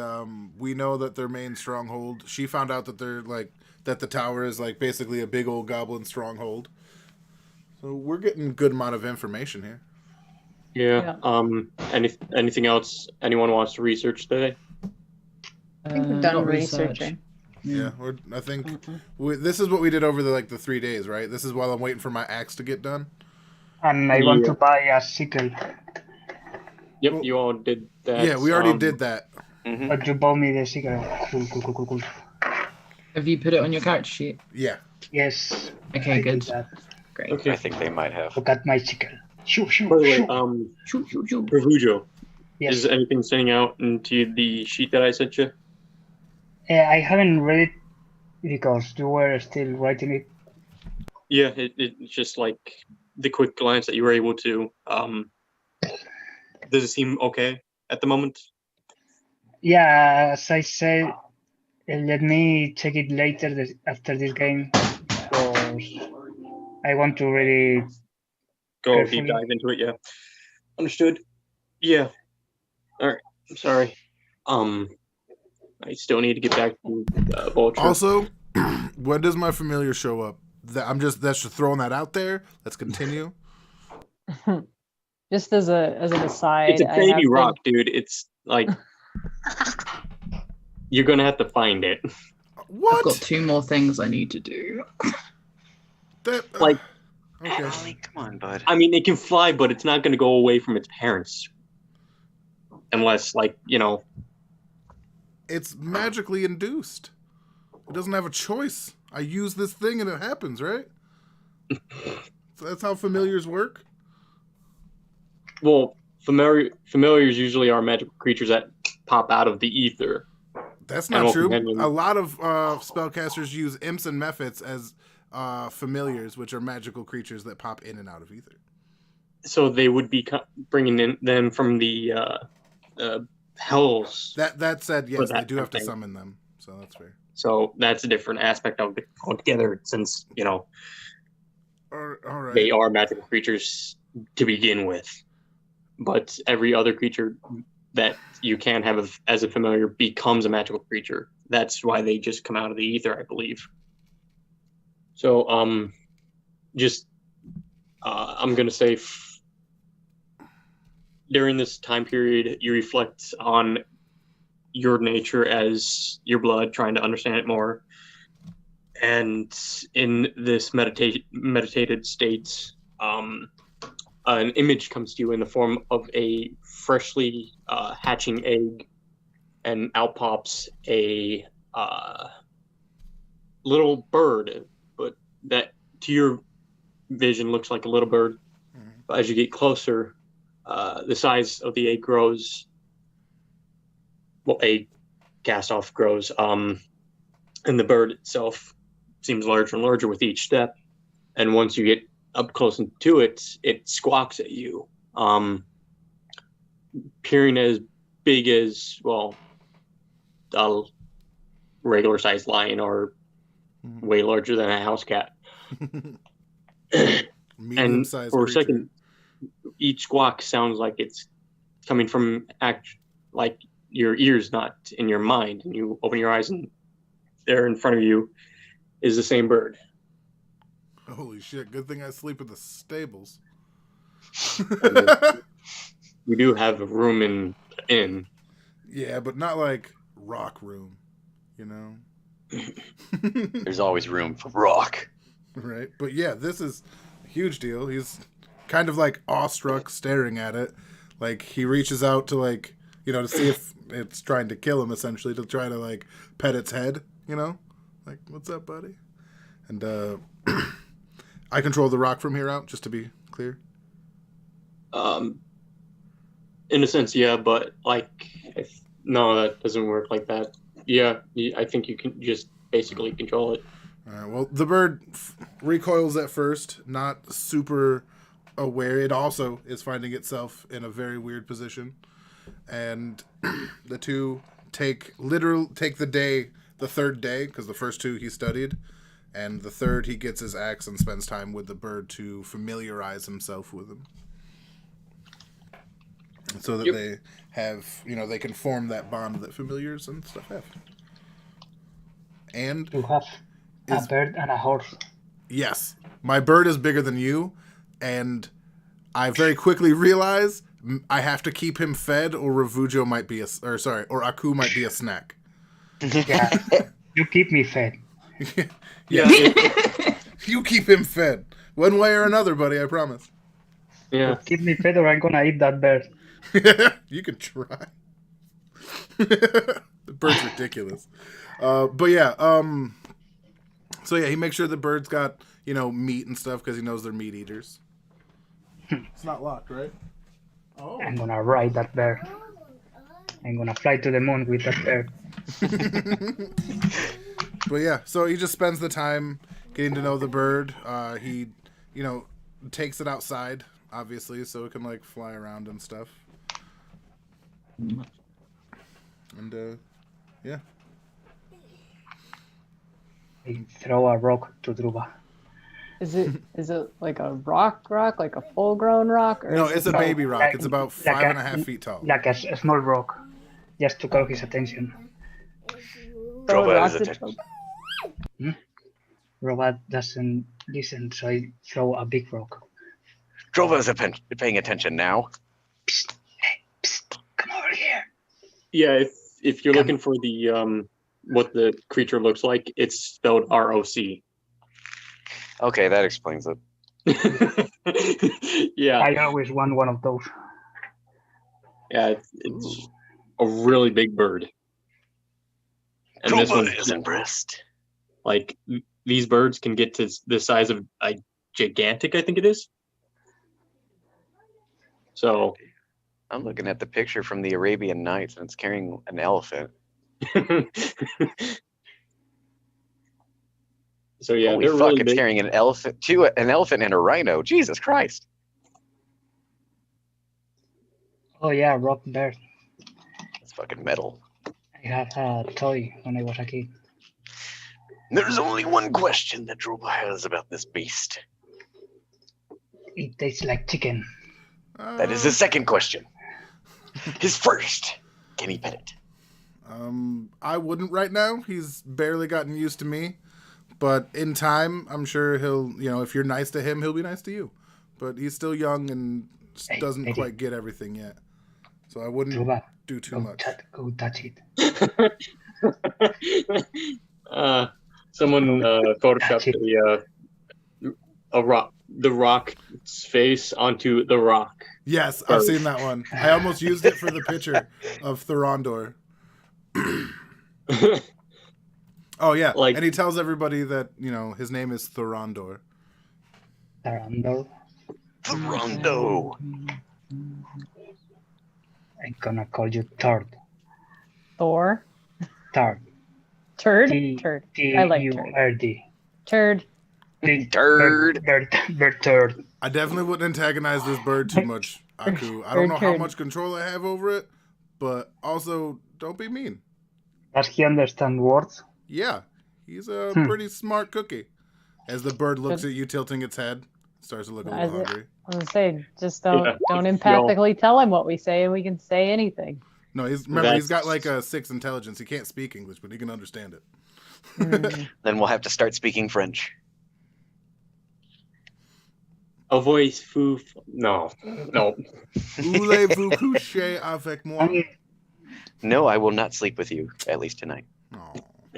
we know that their main stronghold. She found out that they're like that the tower is like basically a big old goblin stronghold. So we're getting a good amount of information here. Yeah. Anything else anyone wants to research today? I think we've done Not researching. Yeah, I think this is what we did over the 3 days, right? This is while I'm waiting for my axe to get done. And I want to buy a sickle. Yep, you all did that. Yeah, we already did that. Mhm. But you bought me the sickle. Cool. Have you put it on your character sheet? Yeah. Yes. Okay, I did good. that. Great. Okay. I think they might have. Look at my sickle. Shoo. By the way, Shoo. Ravujo, Yes. is anything standing out into the sheet that I sent you? I haven't read it because you were still writing it. Yeah, it's just like the quick glance that you were able to. Does it seem okay at the moment? Yeah, as I said, let me check it later after this game because I want to really Go carefully. deep dive into it. Yeah, understood. Yeah. All right. I'm sorry. I still need to get back to Vulture. Also, when does my familiar show up? That's just throwing that out there. Let's continue. Just as an aside, It's a baby rock, dude. It's like you're gonna have to find it. What? I've got 2 more things I need to do. Like, okay. Ollie, come on, bud. I mean, it can fly, but it's not gonna go away from its parents, unless, like, It's magically induced. It doesn't have a choice. I use this thing and it happens, right? So that's how familiars work. Well, familiars usually are magical creatures that pop out of the ether. That's not true. A lot of spellcasters use imps and mephits as familiars, which are magical creatures that pop in and out of ether. So they would be bringing them from the hells. That said, yes, they do have to summon them. So that's fair. So that's a different aspect of it altogether, since all right. they are magical creatures to begin with. But every other creature that you can have as a familiar becomes a magical creature. That's why they just come out of the ether, I believe. So, I'm gonna say during this time period, you reflect on your nature as your blood, trying to understand it more. And in this meditated state, an image comes to you in the form of a freshly hatching egg, and out pops a little bird, but that to your vision looks like a little bird. Mm-hmm. But as you get closer, the size of the egg grows. Well, a cast-off grows, and the bird itself seems larger and larger with each step. And once you get up close to it, it squawks at you, appearing as big as, well, a regular-sized lion, or way larger than a house cat. And for a second, each squawk sounds like it's coming from like your ears, not in your mind. And you open your eyes, and there in front of you is the same bird. Holy shit, good thing I sleep in the stables. We do have a room in the inn. Yeah, but not like rock room, you know? There's always room for rock. Right, but yeah, this is a huge deal. He's kind of like awestruck, staring at it. Like, he reaches out to, like, to see if it's trying to kill him, essentially, to try to, like, pet its head, Like, what's up, buddy? And, I control the rock from here out, just to be clear. In a sense, yeah, but like No, that doesn't work like that. Yeah, I think you can just basically control it. All right, well, the bird recoils at first, not super aware. It also is finding itself in a very weird position. And the two take the third day, because the first two he studied, and the third he gets his axe and spends time with the bird to familiarize himself with him. So that they have, they can form that bond that familiars and stuff have. And you have a bird and a horse. Yes. My bird is bigger than you, and I very quickly realize I have to keep him fed, or Ravujo might be or Aku might be a snack. Yeah, you keep me fed. Yeah. You keep him fed. One way or another, buddy, I promise. Yeah. You keep me fed or I'm gonna eat that bird. You can try. The bird's ridiculous. But yeah, so yeah, he makes sure the bird's got, meat and stuff because he knows they're meat eaters. It's not locked, right? Oh. I'm gonna ride that bird. I'm gonna fly to the moon with that bird. But yeah, so he just spends the time getting to know the bird. He, takes it outside, obviously, so it can like fly around and stuff. And yeah. I throw a rock to Druba. Is it like a rock, like a full-grown rock? Or no, it's a baby rock. It's about 5.5 feet tall. Like a small rock, just to call his attention. Robot doesn't listen, so I throw a big rock. Drova is paying attention now. Psst, hey, psst, come over here. Yeah, if you're looking for the what the creature looks like, it's spelled ROC. Okay, that explains it. Yeah. I always want one of those. Yeah, it's a really big bird. And this one is impressed. Like, these birds can get to the size of a gigantic, I think it is. So, I'm looking at the picture from the Arabian Nights, and it's carrying an elephant. So yeah, holy they're fuck! really It's big. carrying an elephant and a rhino. Jesus Christ! Oh yeah, rock bird. It's fucking metal. I had a toy when I was a kid. There's only one question that Droba has about this beast. It tastes like chicken. That is his second question. His first. Can he pet it? I wouldn't right now. He's barely gotten used to me. But in time, I'm sure he'll, if you're nice to him, he'll be nice to you. But he's still young and doesn't quite get everything yet. So I wouldn't do too much. Go touch it. Someone photoshopped the rock's face onto the rock. Yes, I've seen that one. I almost used it for the picture of Thorondor. Oh yeah, and he tells everybody that his name is Thorondor. Thorondor. I'm gonna call you Turd. Thor. Turd. Turd. Turd. I like turd. Turd. Bird turd. I definitely wouldn't antagonize this bird too much, Aku. I don't know how much control I have over it, but also don't be mean. Does he understand words? Yeah, he's a pretty smart cookie. As the bird looks at you, tilting its head, starts to look a little hungry. I was gonna say, just don't empathically tell him what we say, and we can say anything. No, he's got like a 6 intelligence. He can't speak English, but he can understand it. Then we'll have to start speaking French. A voice fou. No. Voulez-vous coucher avec moi? No, I will not sleep with you, at least tonight. Oh.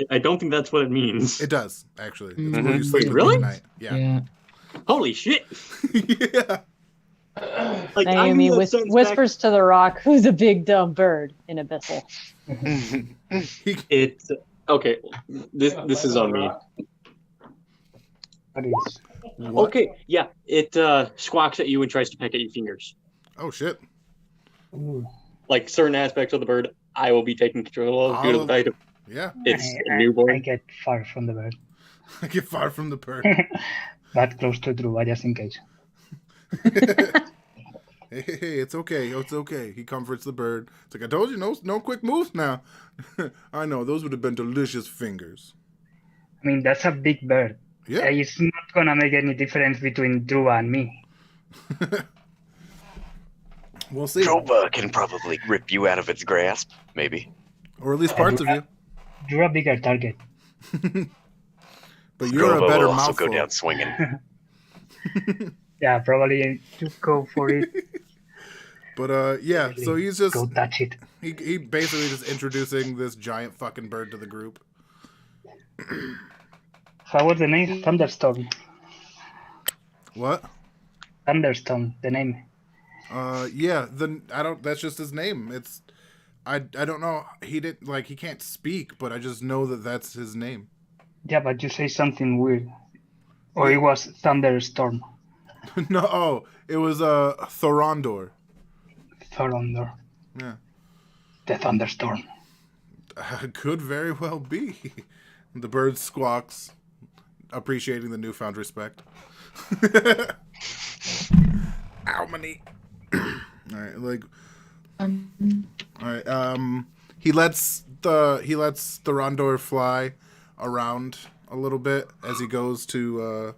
I don't think that's what it means. It does, actually. It's where you sleep really? at night. Yeah. Holy shit. Yeah. Like, Naomi whispers to the rock, "Who's a big dumb bird in Abyssal?" It's okay. This is on me. What? Okay, yeah. It squawks at you and tries to peck at your fingers. Oh shit. Ooh. Like certain aspects of the bird I will be taking control of the item. Yeah. It's a newborn. I get far from the bird. I get far from the bird. But close to Druva, just in case. Hey, it's okay. It's okay. He comforts the bird. It's like, I told you, no quick moves now. I know, those would have been delicious fingers. I mean, that's a big bird. Yeah. It's not going to make any difference between Druva and me. We'll see. Druva can probably rip you out of its grasp, maybe. Or at least parts of you. You're a bigger target. But you're Druva a better will also mouthful. go down swinging. Yeah, probably just go for it. But yeah, so he's just go touch it. He basically just introducing this giant fucking bird to the group. How was the name? Thunderstorm. What? Thunderstorm, the name. Yeah, that's just his name. It's I don't know. He can't speak, but I just know that that's his name. Yeah, but you say something weird. Or it was Thunderstorm. No, it was Thorondor. Thorondor. Yeah. The thunderstorm. Could very well be. The bird squawks, appreciating the newfound respect. Ow, my knee. Alright, Alright, he lets Thorondor fly around a little bit as he goes to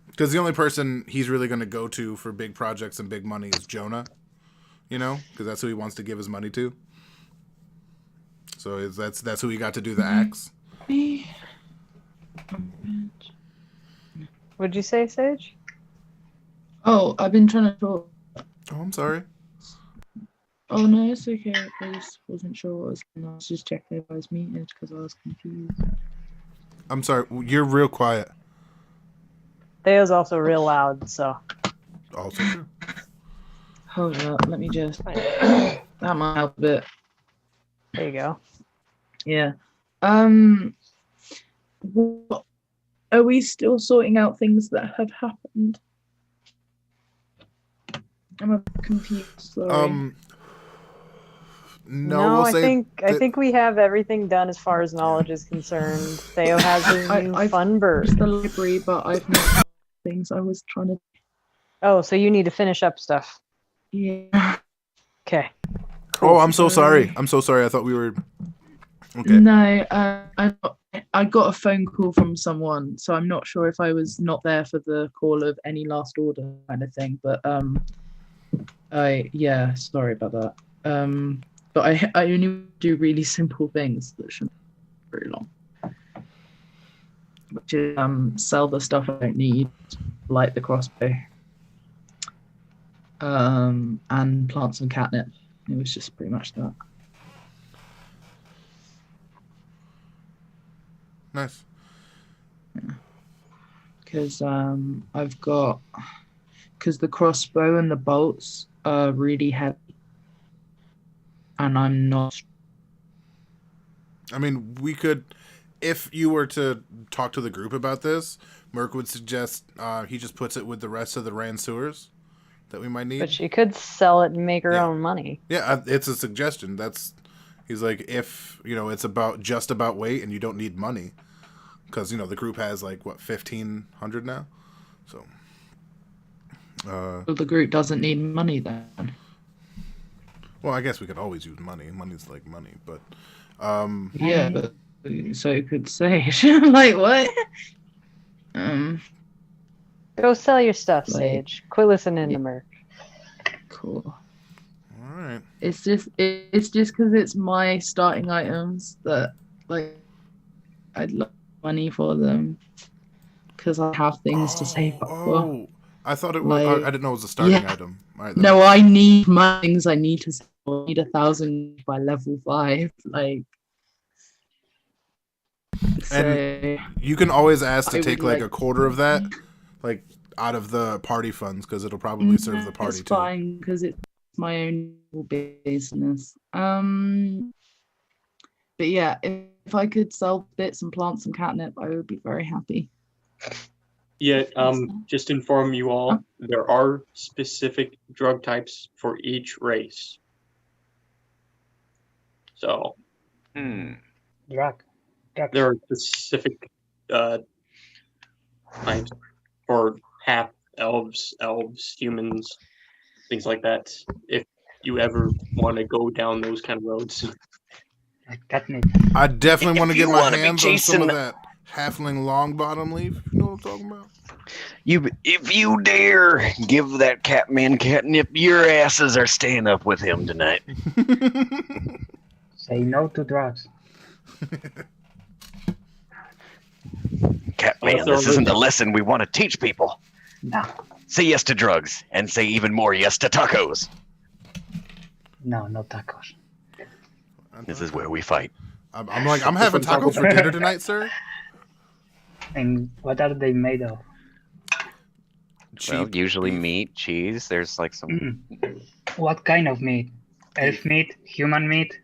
because the only person he's really going to go to for big projects and big money is Jonah, because that's who he wants to give his money to. So that's who he got to do the axe. What'd you say, Sage? Oh, I've been trying to talk. Oh, I'm sorry. Oh no, it's okay. I just wasn't sure what was going on. I was just checking if I was muted because I was confused. I'm sorry. You're real quiet. Theo's also real loud, so. Also true. Hold up, let me just. That might help a bit. There you go. Yeah. What, are we still sorting out things that have happened? I'm a bit confused. Sorry. No, I think we have everything done as far as knowledge is concerned. Theo has his new fun bird. The library, but I've not things I was trying to. Oh, so you need to finish up stuff. Yeah. Okay. Cool. Oh, I'm so sorry. I'm so sorry. I thought we were. Okay. No, I got a phone call from someone, so I'm not sure if I was not there for the call of any last order kind of thing. But sorry about that. But I only do really simple things that shouldn't be very long. Which is sell the stuff I don't need, like the crossbow. And plant some catnip. It was just pretty much that. Nice. Because I've got, because the crossbow and the bolts are really heavy, and I'm not. I mean, we could, if you were to talk to the group about this, Merc would suggest he just puts it with the rest of the Ranseurs that we might need. But she could sell it and make her own money. Yeah, it's a suggestion. He's like, if it's just about weight and you don't need money, because the group has 1,500 now, so. Well, the group doesn't need money then. Well, I guess we could always use money. Money's like money, but. Yeah, but so you could say like what? Go sell your stuff, Sage. Quit listening to Merc. Cool. All right. It's just because it's my starting items that I'd love money for them because I have things to save up for. Oh, I thought it was. I didn't know it was a starting item. All right, no, I need my things. I need to save. I need 1,000 by level 5. And you can always ask to take a quarter of that, out of the party funds, because it'll probably serve the party too. It's fine because it's my own business. But yeah, if I could sell bits and plant some catnip, I would be very happy. Yeah, just to inform you all, there are specific drug types for each race. So Drag. there are specific types for half elves, humans, things like that. If you ever want to go down those kind of roads. Catnip. I definitely want to get my wanna be hands on some of chasing- that halfling long bottom leaf. You know what I'm talking about? If you dare give that Catman catnip, your asses are staying up with him tonight. Say no to drugs. Catman, this isn't the lesson we want to teach people. No. Say yes to drugs, and say even more yes to tacos. No, no tacos. This is where we fight. I'm having tacos for dinner tonight, sir. And what are they made of? Well, usually meat, cheese. There's like some. What kind of meat? Elf meat? Human meat?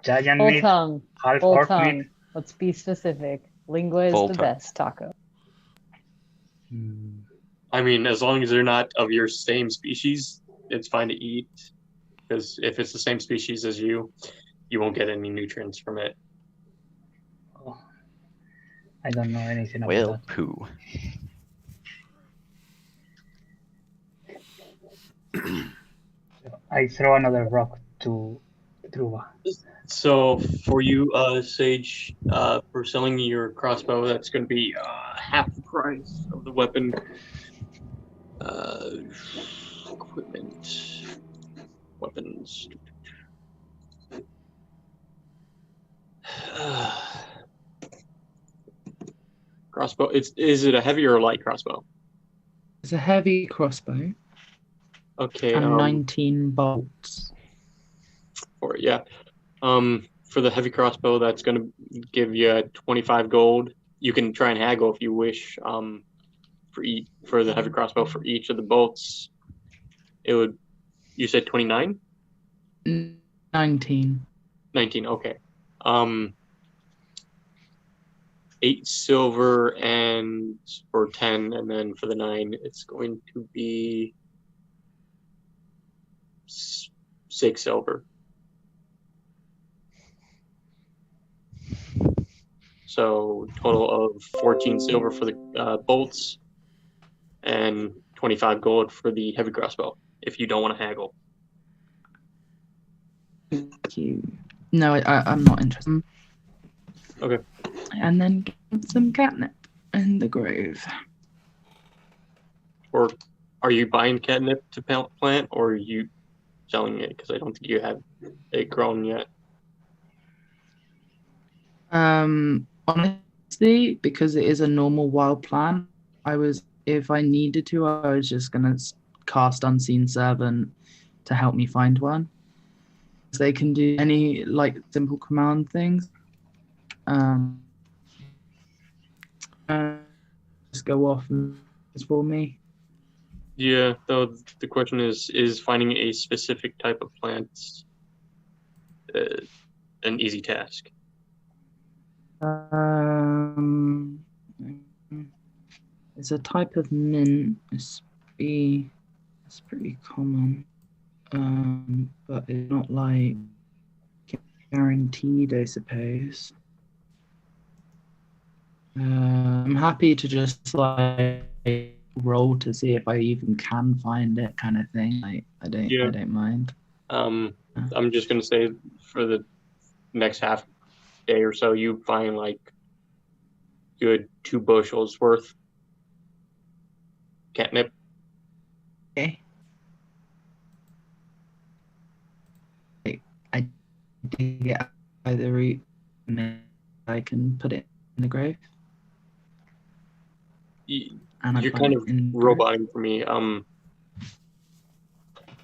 Giant Full meat? tongue. Half Full orc tongue. meat? Let's be specific. Lingua is Full the tongue. best taco. I mean, as long as they're not of your same species, it's fine to eat. Because if it's the same species as you won't get any nutrients from it. Oh, I don't know anything about Well, that. poo. I throw another rock to Druva. So for you, Sage, for selling your crossbow, that's going to be half the price of the weapon. Equipment, weapons. Crossbow. Is it a heavy or a light crossbow? It's a heavy crossbow. Okay. And 19 bolts. For the heavy crossbow, that's going to give you 25 gold. You can try and haggle if you wish. For the heavy crossbow for each of the bolts, it would. You said 29? 19. 19. Okay. 8 silver and for 10, and then for the 9, it's going to be 6 silver. So total of 14 silver for the bolts and 25 gold for the heavy crossbow. If you don't want to haggle. Thank you. No, I'm not interested. Okay. And then get some catnip in the grove. Or are you buying catnip to plant, or are you selling it? Because I don't think you have it grown yet. Honestly, because it is a normal wild plant, if I needed to, I was just gonna cast Unseen Servant to help me find one. They can do any simple command things. Just go off and for me. Yeah, though the question is finding a specific type of plant an easy task? It's a type of mint. It's pretty common. But it's not guaranteed, I suppose. I'm happy to just roll to see if I even can find it, kind of thing. I don't mind. I'm just gonna say for the next half day or so, you find good 2 bushels worth catnip. Okay. I dig it out by the root, and then I can put it in the grave. You're kind of roboting for me.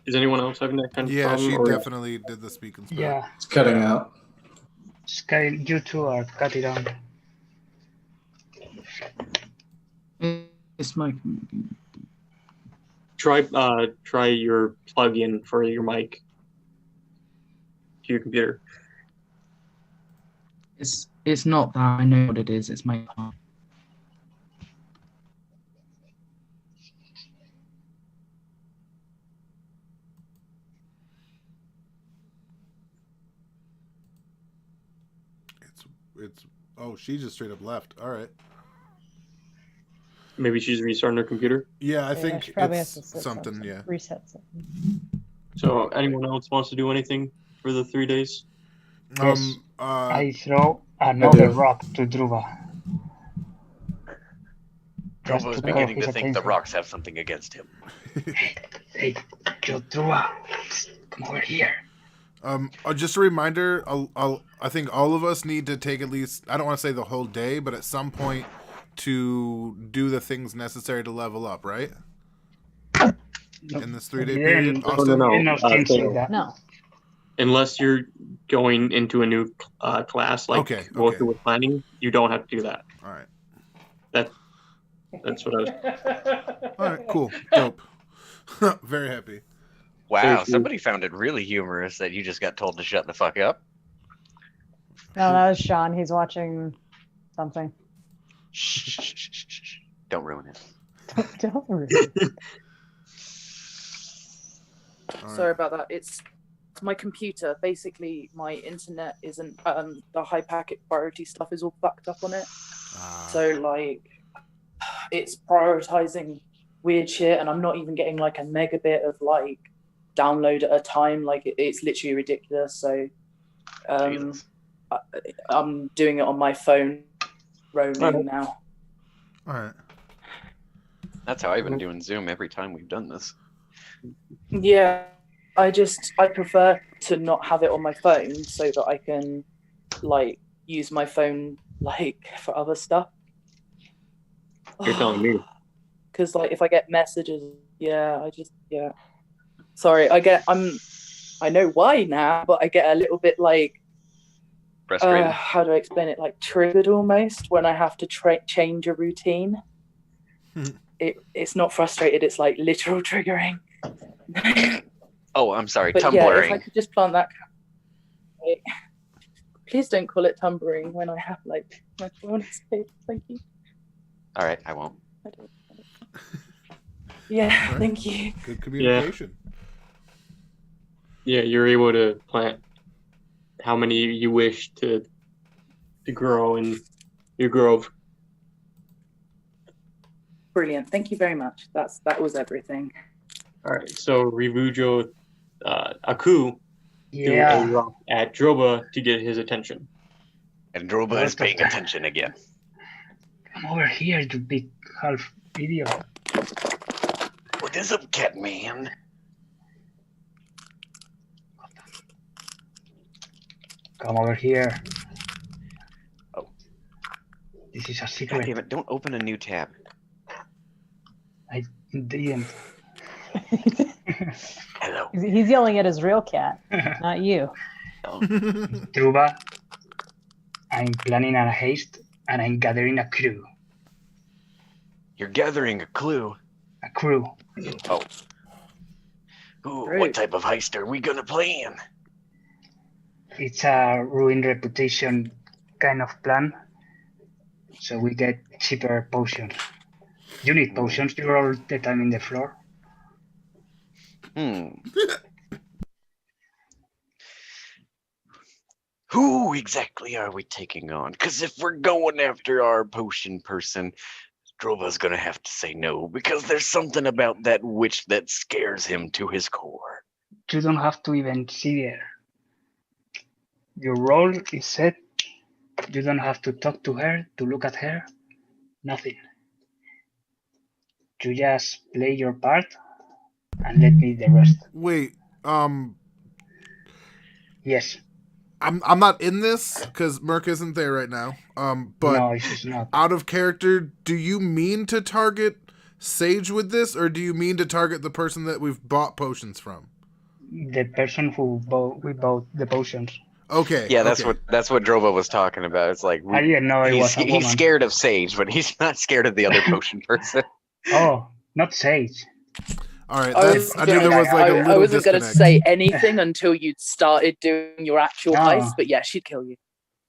Is anyone else having that kind of problem? Yeah, she definitely did the speak and spell. Yeah. It's cutting out. Sky, you two are cut it on. It's my. Try your plug-in for your mic to your computer. It's not that. I know what it is. It's my part. It's. Oh, she just straight up left. All right. Maybe she's restarting her computer. Yeah, I think she probably it's has to something. Yeah. Reset something. So, anyone else wants to do anything for the 3 days? Yes. I throw another rock to Druva. Drobo's beginning to think the rocks have something against him. Hey, Druva, come over here. Just a reminder. I think all of us need to take at least. I don't want to say the whole day, but at some point to do the things necessary to level up. Right? In this 3-day period, Austin? No. Unless you're going into a new class, like Walter was planning, you don't have to do that. All right. That's what I was. All right, cool, dope. Very happy. Wow, somebody found it really humorous that you just got told to shut the fuck up. No, that was Sean. He's watching something. Shh. Don't ruin it. Don't ruin it. Sorry about that. It's my computer. Basically, my internet isn't. The high packet priority stuff is all fucked up on it. So like, it's prioritizing weird shit, and I'm not even getting like a megabit of like download at a time. Like it's literally ridiculous. So, I'm doing it on my phone, roaming now. All right. That's how I've been doing Zoom every time we've done this. Yeah, I prefer to not have it on my phone so that I can like use my phone like for other stuff. You're telling me. Because like if I get messages, sorry, I know why now, but I get a little bit like frustrated. How do I explain it? Like triggered almost when I have to change a routine. It's not frustrated, it's like literal triggering. Oh, I'm sorry, but tumbling. Yeah, if I could just plant that. Please don't call it tumbling when I have like my phone space. Thank you. All right, I won't. Yeah, right. Thank you. Good communication. Yeah, you're able to plant how many you wish to grow in your grove. Brilliant. Thank you very much. That was everything. All right. So Rivujo Aku threw a rock at Droba to get his attention. And Droba is paying attention again. Come over here, you big half idiot. What is up, Catman? Come over here. Oh. This is a secret. God damn it, don't open a new tab. I didn't. Hello. He's yelling at his real cat, not you. Oh. Druba, I'm planning a haste and I'm gathering a crew. You're gathering a clue? A crew. Oh. Ooh, what type of heist are we gonna plan? It's a ruin reputation kind of plan. So we get cheaper potions. You need potions, you're all the time in the floor. Who exactly are we taking on? Because if we're going after our potion person, Droba's gonna have to say no, because there's something about that witch that scares him to his core. You don't have to even see her. Your role is set. You don't have to talk to her, to look at her. Nothing. You just play your part and let me the rest. Wait, Yes. I'm not in this because Merc isn't there right now. But no, she's not. Out of character, do you mean to target Sage with this, or do you mean to target the person that we've bought potions from? The person who we bought the potions. Okay. Yeah, that's what Droba was talking about. It's like I didn't know it was a woman. He's scared of Sage, but he's not scared of the other potion person. Oh, not Sage. All right, I knew there was like a little I wasn't going to say anything until you'd started doing your actual heist, but yeah, she'd kill you.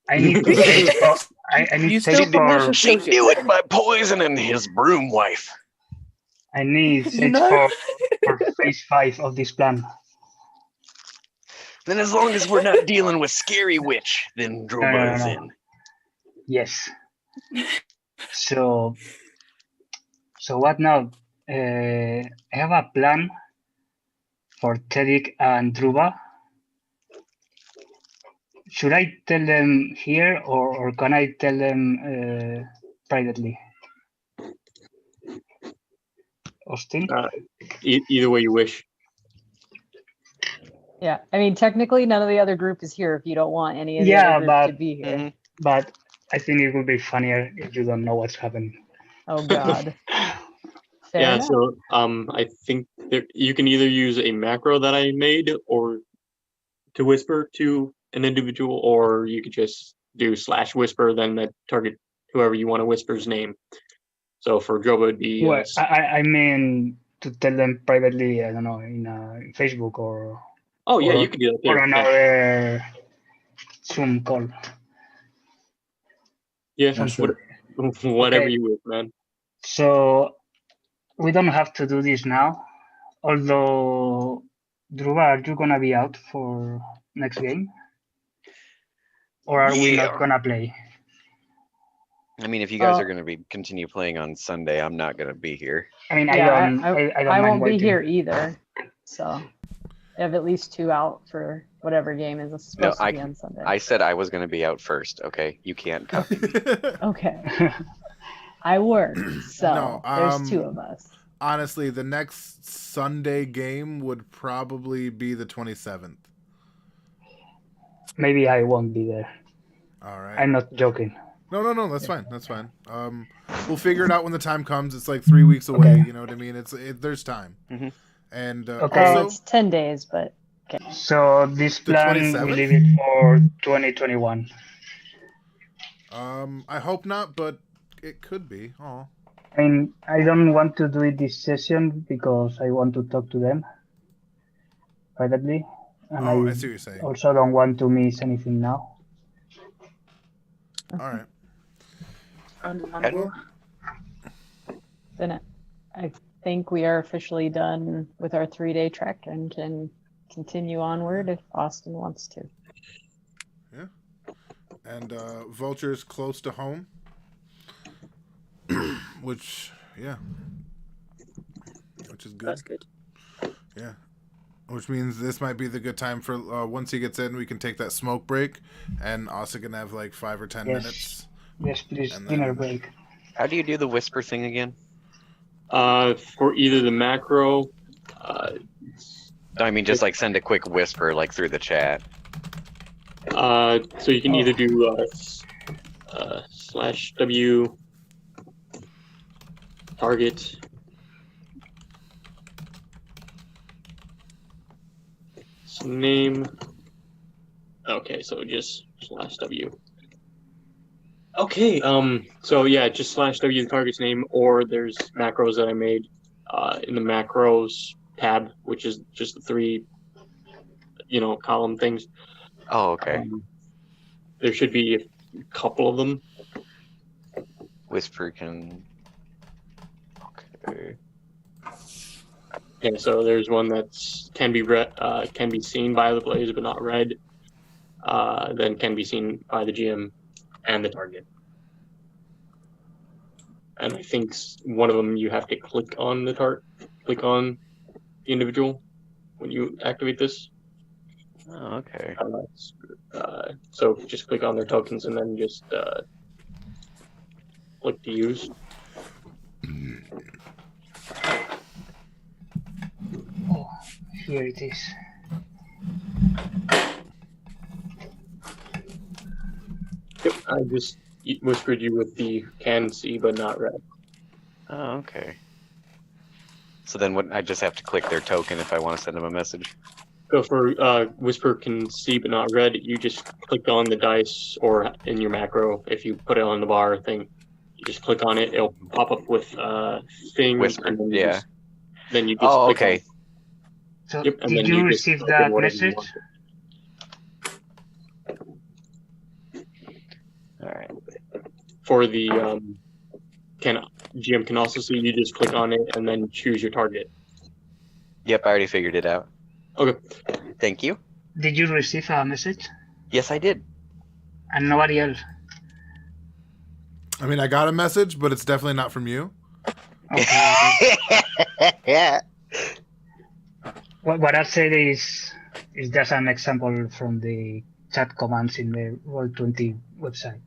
I need to Sage for... I need Sage for... She knew it by poisoning his broom wife. I need Sage for phase 5 of this plan. Then as long as we're not dealing with Scary Witch, then Droba is in. Yes. So what now? I have a plan for Tedic and Druba. Should I tell them here, or can I tell them privately? Austin? Either way you wish. Yeah, I mean, technically, none of the other group is here if you don't want any of the other group to be here. But I think it would be funnier if you don't know what's happening. Oh, God. Fair Yeah, enough. so I think you can either use a macro that I made or to whisper to an individual, or you could just do /whisper, then that target whoever you want to whisper's name. So for Droba, it'd be. Well, I mean to tell them privately. I don't know, in Facebook or. Oh yeah, you can do that too. Or another Zoom call. Yeah, whatever you wish, man. So we don't have to do this now. Although, Druba, are you gonna be out for next game? Or are we not gonna play? I mean, if you guys are going to continue playing on Sunday, I'm not going to be here. I mean, I won't be here either. So I have at least 2 out for whatever game is supposed to be on Sunday. I said I was going to be out first. Okay, you can't copy me. Okay. I work, so there's 2 of us. Honestly, the next Sunday game would probably be the 27th. Maybe I won't be there. All right. I'm not joking. No, that's fine. That's fine. We'll figure it out when the time comes. It's like 3 weeks away. Okay. You know what I mean? There's time. Mm-hmm. And also, it's 10 days, but okay. So this plan we leave it for 2021. I hope not, but it could be. Oh. I mean, I don't want to do it this session because I want to talk to them privately, and I see what you're saying. Also don't want to miss anything now. All right. Then I think we are officially done with our 3-day trek and can continue onward if Austin wants to. Yeah. And Vulture's close to home. Which is good. That's good. Yeah. Which means this might be the good time for once he gets in, we can take that smoke break, and Austin can have like 5 or 10 minutes. Yes, please. Dinner break. How do you do the whisper thing again? For either the macro. I mean, just like send a quick whisper like through the chat. So you can either do /W target. Name. Okay, so just /W. Okay, so yeah, just /W the target's name, or there's macros that I made in the macros tab, which is just the 3, column things. Oh, okay. There should be a couple of them. Whisper can. Okay. Yeah, so there's one that's can be seen by the players but not read. Then can be seen by the GM and the target. And I think one of them you have to click on the click on the individual when you activate this. Oh, okay. So just click on their tokens and then just click to use. Oh, here it is. Yep, I just whispered you with the can see but not read. Oh, okay. So then what? I just have to click their token if I want to send them a message. So for whisper can see but not read, you just click on the dice, or in your macro, if you put it on the bar thing, you just click on it. It'll pop up with thing. Whisper, and then yeah. Then you just oh, click okay. On. So Yep, and did then you just receive open that whatever you message? want. All right. For the GM can also see, you just click on it and then choose your target. Yep, I already figured it out. Okay. Thank you. Did you receive a message? Yes, I did. And nobody else? I mean, I got a message, but it's definitely not from you. Yeah. What I said is just an example from the chat commands in the Roll20 website.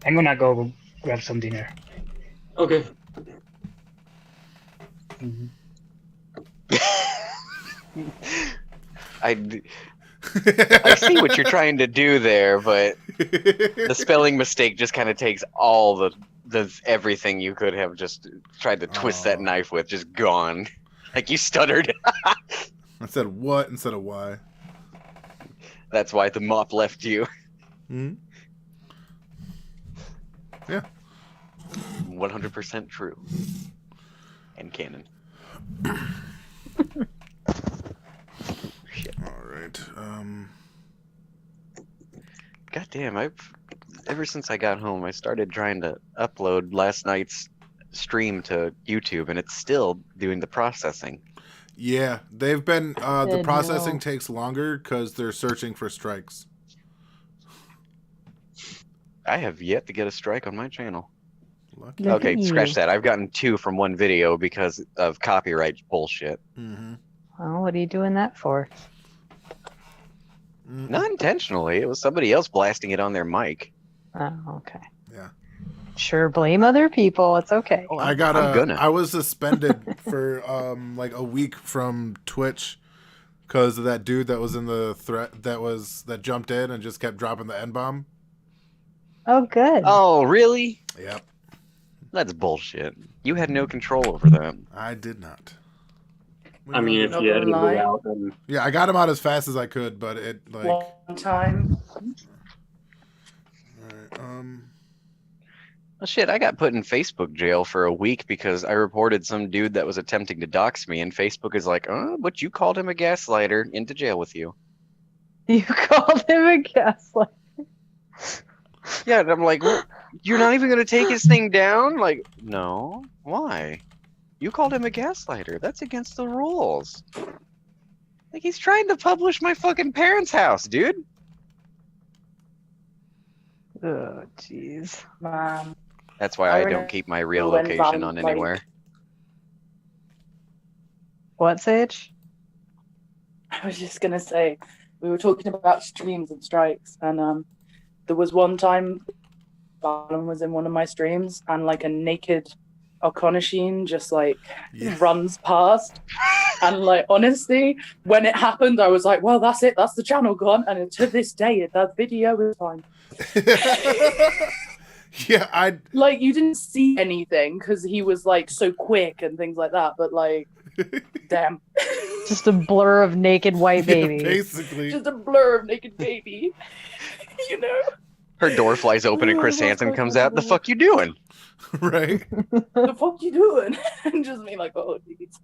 I'm gonna go grab some dinner. Okay. I see what you're trying to do there, but the spelling mistake just kind of takes all the everything you could have just tried to twist that knife with, just gone. Like you stuttered. I said what instead of why. That's why the mop left you. Hmm? Yeah. 100% true. And canon. Shit. All right. Goddamn, ever since I got home, I started trying to upload last night's stream to YouTube, and it's still doing the processing. Yeah, they've been. The processing takes longer because they're searching for strikes. I have yet to get a strike on my channel. Lucky. Okay, scratch that. I've gotten 2 from one video because of copyright bullshit. Mm-hmm. Well, what are you doing that for? Not intentionally. It was somebody else blasting it on their mic. Oh, okay. Yeah. Sure, blame other people. It's okay. Oh, I was suspended for like a week from Twitch because of that dude that was in the threat that jumped in and just kept dropping the N-bomb. Oh, good. Oh, really? Yep. That's bullshit. You had no control over them. I did not. I mean, if you had to go out, then yeah, I got him out as fast as I could, but it like one time. All right, Well, shit, I got put in Facebook jail for a week because I reported some dude that was attempting to dox me, and Facebook is like, "Oh, but you called him a gaslighter. Into jail with you." You called him a gaslighter. Yeah, and I'm like, well, you're not even gonna take his thing down? Like, no. Why? You called him a gaslighter. That's against the rules. Like, he's trying to publish my fucking parents' house, dude. Oh, jeez. Man. That's why I don't keep my real location on anywhere. What, Sage? I was just gonna say, we were talking about streams and strikes, and there was one time Barnum was in one of my streams, and like a naked Okonoshin just like runs past, and like honestly, when it happened, I was like, well, that's it, that's the channel gone, and to this day, that video is fine. Yeah, I like you didn't see anything because he was like so quick and things like that, but like, damn, just a blur of naked white baby. Yeah, basically, just a blur of naked baby. You know. Her door flies open and Chris Hansen comes out. The fuck you doing? Right. The fuck you doing? And just me like, oh, geez.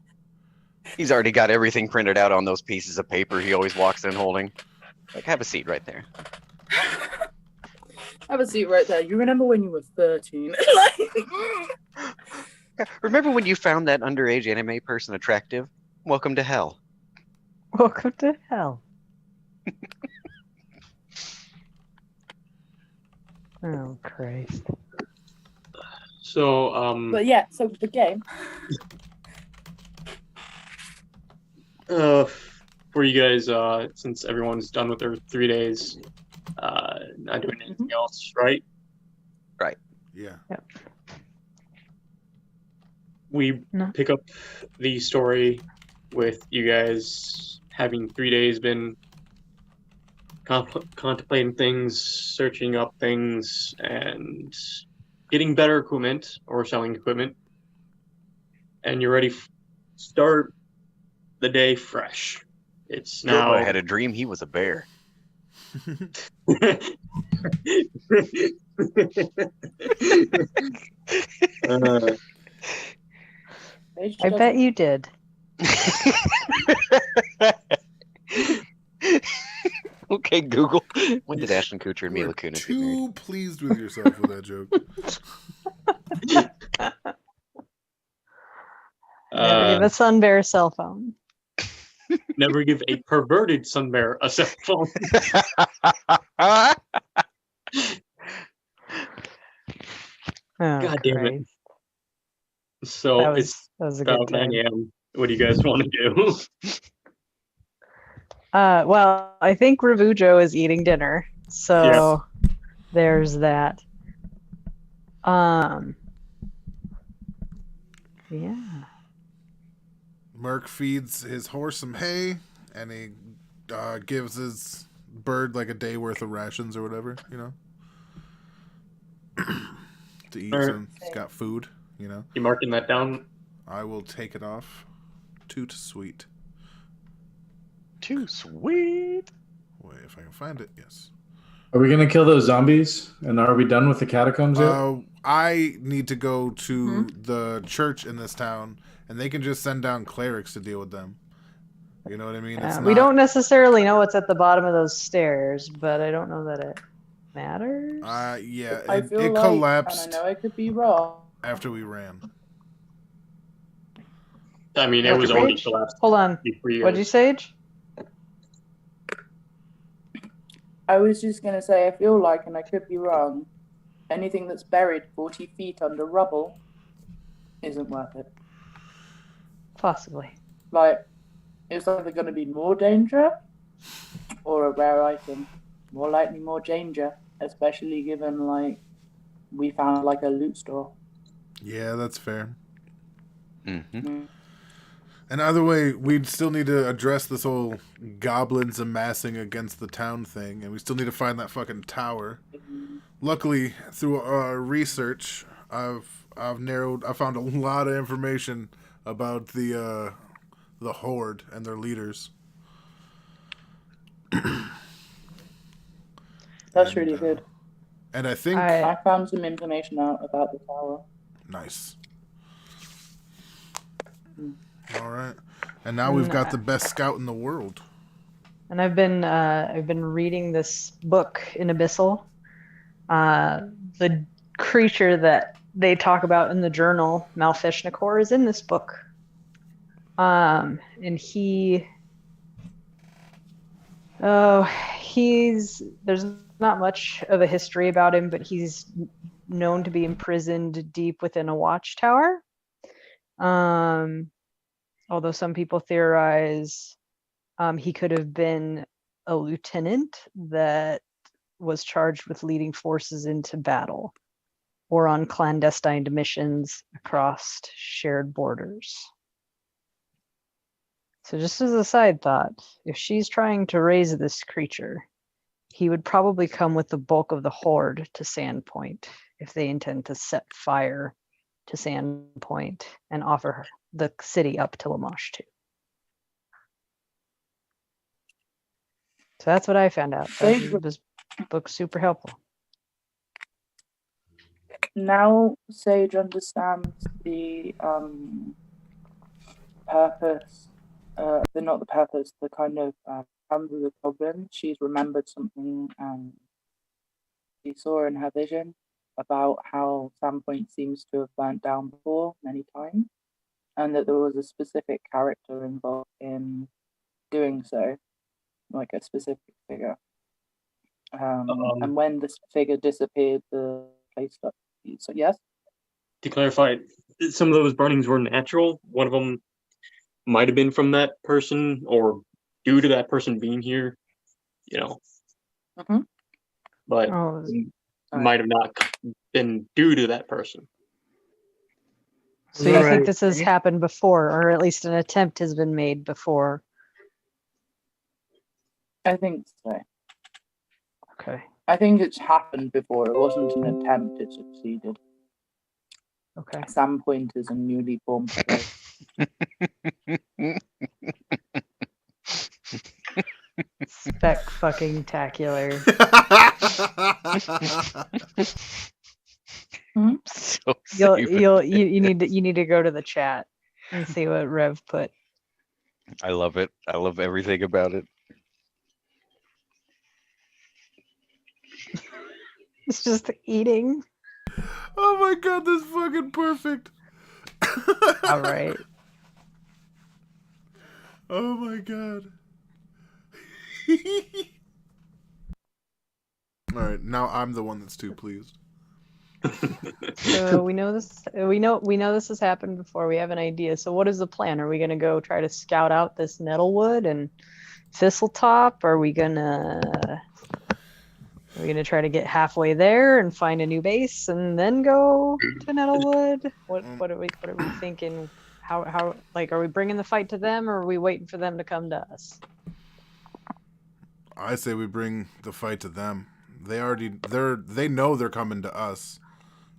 He's already got everything printed out on those pieces of paper he always walks in holding. Like, have a seat right there. Have a seat right there. You remember when you were 13? Remember when you found that underage anime person attractive? Welcome to hell. Welcome to hell. Oh, Christ. So, But yeah, so the game. For you guys, since everyone's done with their 3 days, not doing anything else, right? Right. Yeah. Yep. We pick up the story with you guys having 3 days been contemplating things, searching up things, and getting better equipment or selling equipment. And you're ready to start the day fresh. It's now. I had a dream he was a bear. I bet you did. Okay, Google. When did Ashton Kutcher and Mila Kunis get married? Too pleased with yourself with that joke. Never give a sun bear a cell phone. Never give a perverted sun bear a cell phone. God damn it. So it's about 9 a.m. What do you guys want to do? Well, I think Ravujo is eating dinner, so there's that. Yeah. Merc feeds his horse some hay, and he gives his bird like a day worth of rations or whatever, to eat. So he's got food, You marking that down? I will take it off. Too sweet. Too sweet. Wait, if I can find it, yes. Are we gonna kill those zombies? And are we done with the catacombs yet? I need to go to the church in this town, and they can just send down clerics to deal with them. You know what I mean? We don't necessarily know what's at the bottom of those stairs, but I don't know that it matters. Yeah, it like, collapsed. And I know I could be wrong. After we ran. I mean, it was already collapsed. Hold on. What'd you say, Sage? I was just going to say, I feel like, and I could be wrong, anything that's buried 40 feet under rubble isn't worth it. Possibly. Like, it's either going to be more danger or a rare item. More likely more danger, especially given, like, we found, like, a loot store. Yeah, that's fair. Mm-hmm. And either way, we'd still need to address this whole goblins amassing against the town thing, and we still need to find that fucking tower. Luckily, through our research, I've found a lot of information about the Horde and their leaders. That's really good. And I think I found some information out about the tower. Nice. All right, and now we've got the best scout in the world. And I've been reading this book in Abyssal. The creature that they talk about in the journal, Malfishnikor, is in this book. And there's not much of a history about him, but he's known to be imprisoned deep within a watchtower. Although some people theorize he could have been a lieutenant that was charged with leading forces into battle or on clandestine missions across shared borders. So just as a side thought, if she's trying to raise this creature, he would probably come with the bulk of the horde to Sandpoint if they intend to set fire to Sandpoint and offer the city up to Lamash too. So that's what I found out. This book's super helpful. Now Sage understands the purpose, the kind of of the problem. She's remembered something she saw in her vision about how Sandpoint seems to have burnt down before many times, and that there was a specific character involved in doing so, like a specific figure. And when this figure disappeared, the place stopped. So yes? To clarify, some of those burnings were natural. One of them might have been from that person or due to that person being here, but might have not been due to that person. So you think this has happened before, or at least an attempt has been made before? I think so. Okay. I think it's happened before. It wasn't an attempt, it succeeded. Okay. Sandpoint is a newly formed place. Spec-fucking-tacular. So you need to go to the chat and see what Rev put. I love it. I love everything about it. It's just eating. Oh my god, this is fucking perfect. All right. Oh my god. All right, now I'm the one that's too pleased. So we know this. We know this has happened before. We have an idea. So what is the plan? Are we gonna go try to scout out this Nettlewood and Thistletop? Are we gonna try to get halfway there and find a new base and then go to Nettlewood? What are we thinking? How like, are we bringing the fight to them, or are we waiting for them to come to us? I say we bring the fight to them. They know they're coming to us.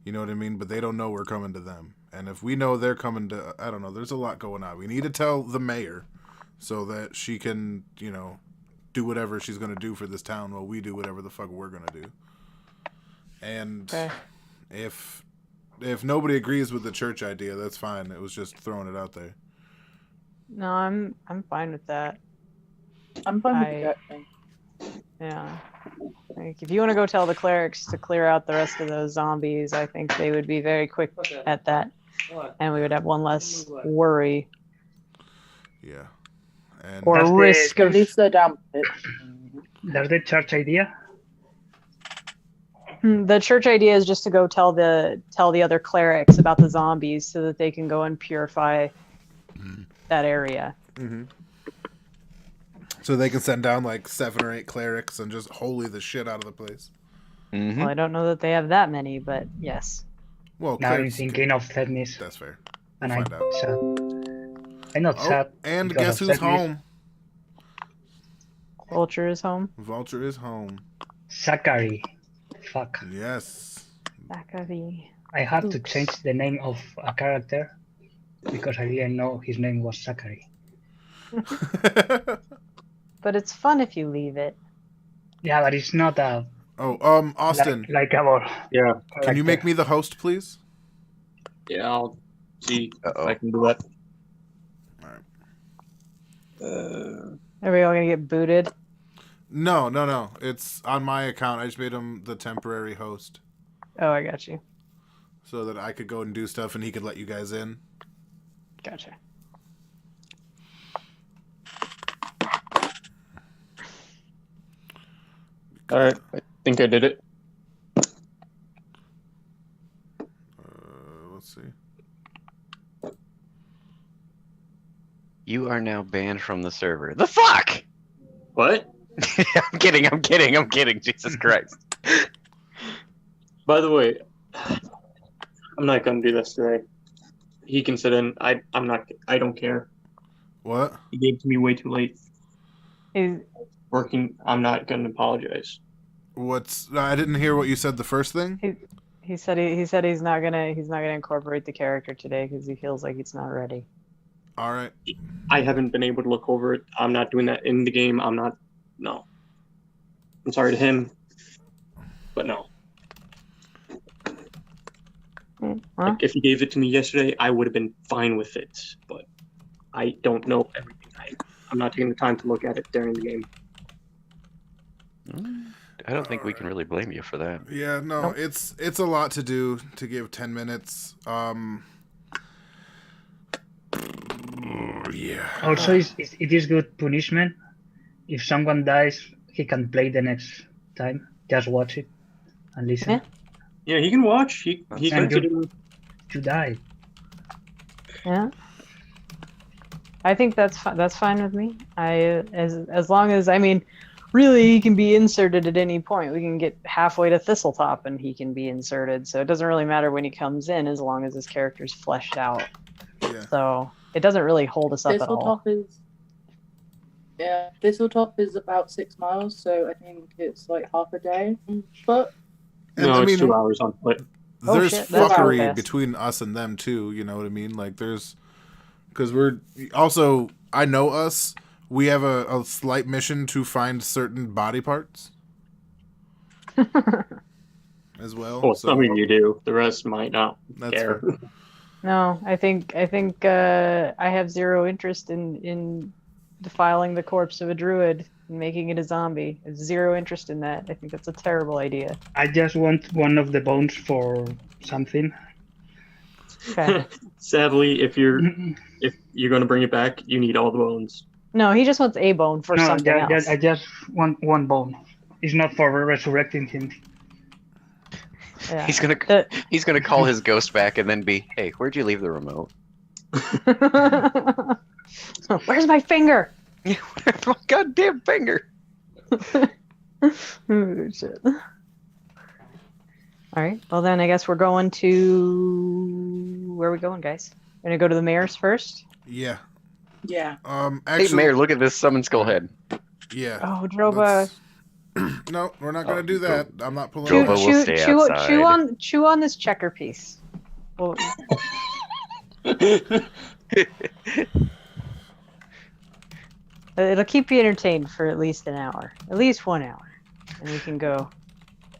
You know what I mean? But they don't know we're coming to them. And if we know they're coming to, I don't know, there's a lot going on. We need to tell the mayor so that she can, you know, do whatever she's going to do for this town while we do whatever the fuck we're going to do. And if nobody agrees with the church idea, that's fine. It was just throwing it out there. No, I'm fine with that. I'm fine with that thing. Yeah. Like, if you want to go tell the clerics to clear out the rest of those zombies, I think they would be very quick at that. And we would have one less worry. Yeah. And or risk of... At least they're down. That's the church idea? The church idea is just to go tell the other clerics about the zombies so that they can go and purify that area. Mm-hmm. So they can send down like 7 or 8 clerics and just holy the shit out of the place. Mm-hmm. Well, I don't know that they have that many, but yes. Well, now I'm thinking of sadness. That's fair. And we'll find out. Sad. I'm not sad. And guess who's home? Vulture is home. Vulture is home. Zachary. Fuck. Yes. Zachary. I had to change the name of a character because I didn't know his name was Zachary. But it's fun if you leave it. Yeah, but it's not a... Oh, Austin. Like our... Yeah. Can you make me the host, please? Yeah, I'll see if I can do that. Alright. Are we all gonna get booted? No. It's on my account. I just made him the temporary host. Oh, I got you. So that I could go and do stuff and he could let you guys in. Gotcha. Alright, I think I did it. Let's see. You are now banned from the server. The fuck? What? I'm kidding. Jesus Christ. By the way, I'm not gonna do this today. He can sit in. I don't care. What? He gave it to me way too late. Is working. I'm not gonna apologize. I didn't hear what you said the first thing. He said he's not gonna incorporate the character today because he feels like it's not ready. All right. I haven't been able to look over it. I'm not doing that in the game. No. I'm sorry to him, but no. Like, if he gave it to me yesterday, I would have been fine with it, but I don't know everything. I'm not taking the time to look at it during the game. I don't think we can really blame you for that. Yeah, no, it's a lot to do to give 10 minutes. Yeah. Also, it is good punishment. If someone dies, he can play the next time. Just watch it and listen. Yeah, he can watch. He can you die. Yeah. I think that's fine with me. As long as, I mean, really, he can be inserted at any point. We can get halfway to Thistletop and he can be inserted. So it doesn't really matter when he comes in as long as his character's fleshed out. Yeah. So it doesn't really hold us up at all. Thistletop is about 6 miles, so I think it's like half a day. But it's 2 hours on foot. There's fuckery between us and them too. You know what I mean? Like because we're also, I know us. We have a slight mission to find certain body parts as well. Well, some of you do. The rest might not care. Fair. No, I think I have zero interest in defiling the corpse of a druid and making it a zombie. I have zero interest in that. I think that's a terrible idea. I just want one of the bones for something. Okay. Sadly, if you're going to bring it back, you need all the bones. No, he just wants a bone for something else. I just want one bone. It's not for resurrecting him. Yeah. He's gonna call his ghost back and then be, hey, where'd you leave the remote? Where's my finger? Where's my goddamn finger? Oh, shit. All right. Well, then I guess we're going to where are we going, guys? We're gonna go to the mayor's first. Yeah. Yeah. Actually, hey, Mayor, look at this summon skull head. Yeah. Oh, Droba. No, we're not gonna do that. I'm not pulling. Droba will stay outside. Chew on this checker piece. Well, it'll keep you entertained for at least an hour, at least 1 hour, and we can go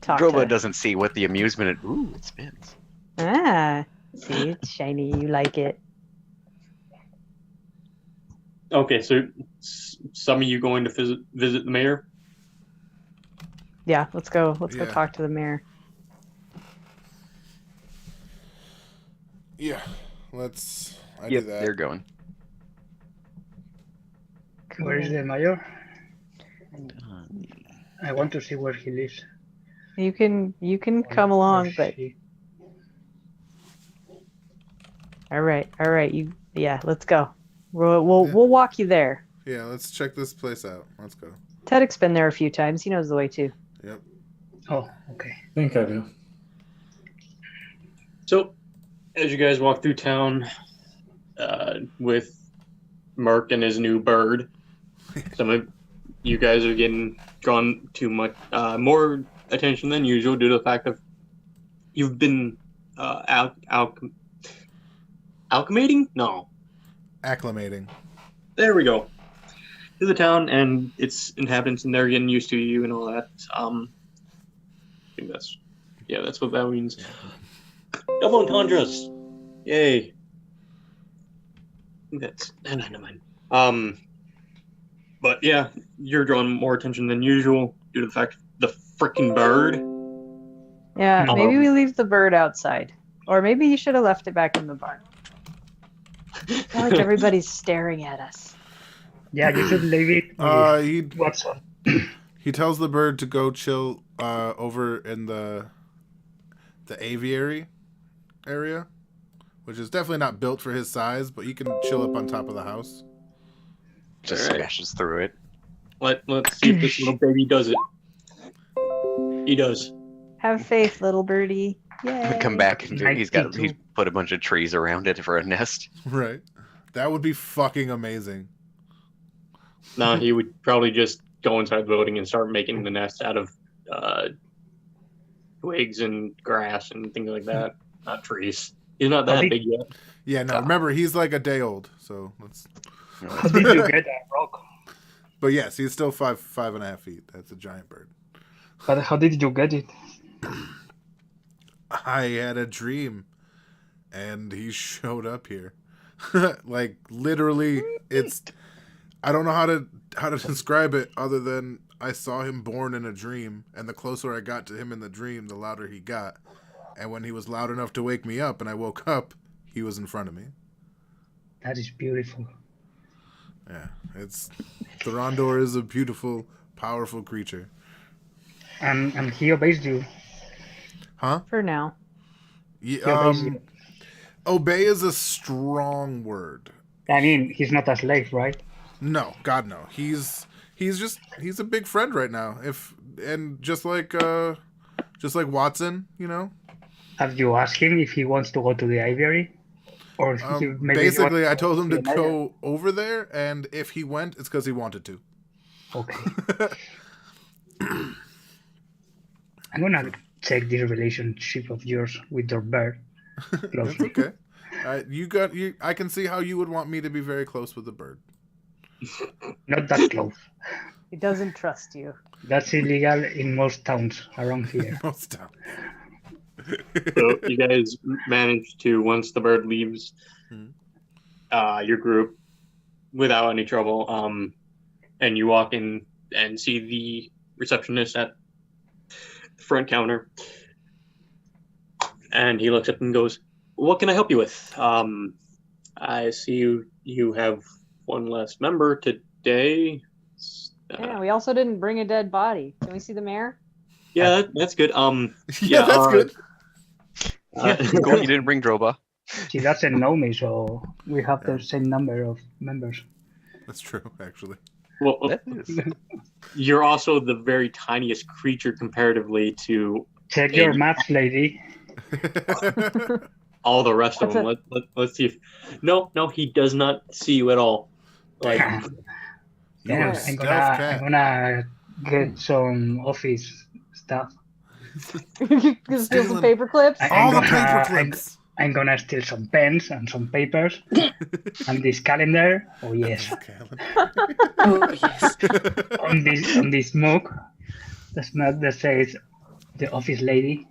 talk. Droba doesn't see what the amusement. Ooh, it spins. Ah, see, it's shiny. You like it. Okay, so some of you going to visit the mayor? Yeah, let's go. Let's go talk to the mayor. Yeah, let's. I Yep, do that. they're going. Where is the mayor? I want to see where he lives. You can come along, but all right. Let's go. We'll walk you there. Yeah, let's check this place out. Let's go. Tedrick's been there a few times. He knows the way too. Yep. Oh, okay. I think I do. So, as you guys walk through town with Merc and his new bird, some of you guys are getting drawn to much more attention than usual due to the fact that you've been acclimating? No. Acclimating. There we go. To the town and its inhabitants, and they're getting used to you and all that. I think that's what that means. Double entendres. Yay. Never mind. But yeah, you're drawing more attention than usual due to the fact the freaking bird. Yeah, maybe we leave the bird outside, or maybe you should have left it back in the barn. I feel like everybody's staring at us. Yeah, you should leave it. Watson. He tells the bird to go chill over in the aviary area, which is definitely not built for his size, but he can chill up on top of the house. Just smashes through it. Let's see if this little baby does it. He does. Have faith, little birdie. Yay. We come back and he's put a bunch of trees around it for a nest. Right. That would be fucking amazing. No, he would probably just go inside the building and start making the nest out of twigs and grass and things like that. Not trees. He's not that big yet. Yeah, no. Remember, he's like a day old, so let's. How did you get that rock? But yes, he's still 5.5 feet. That's a giant bird. But how did you get it? I had a dream, and he showed up here. Like literally, it's. I don't know how to describe it other than I saw him born in a dream, and the closer I got to him in the dream, the louder he got. And when he was loud enough to wake me up, and I woke up, he was in front of me. That is beautiful. Yeah, Thorondor is a beautiful, powerful creature. And he obeys you. Huh? For now. Yeah, obey is a strong word. I mean, he's not a slave, right? No, God no. He's a big friend right now. Just like Watson, you know. Have you asked him if he wants to go to the aviary? Or basically, I told him to go over there, and if he went, it's because he wanted to. Okay. I'm gonna check this relationship of yours with your bird. That's okay. I can see how you would want me to be very close with the bird. Not that close. He doesn't trust you. That's illegal in most towns around here. Most towns. So you guys managed to, once the bird leaves your group without any trouble, and you walk in and see the receptionist at the front counter, and he looks up and goes, "What can I help you with? I see you have one less member to day. Yeah, we also didn't bring a dead body. Can we see the mayor? Yeah, that's good. Yeah, that's good. Cool, you didn't bring Droba. She doesn't know me, so we have the same number of members. That's true, actually. Well, you're also the very tiniest creature comparatively to. Check your maths, lady. All the rest of them. Let's see if. No, he does not see you at all. Like. Yeah, I'm gonna get some office stuff. You can steal some paper clips. All the paper clips. I'm gonna steal some pens and some papers and this calendar. Oh yes. Oh yes. on this mug, the mug that says the office lady.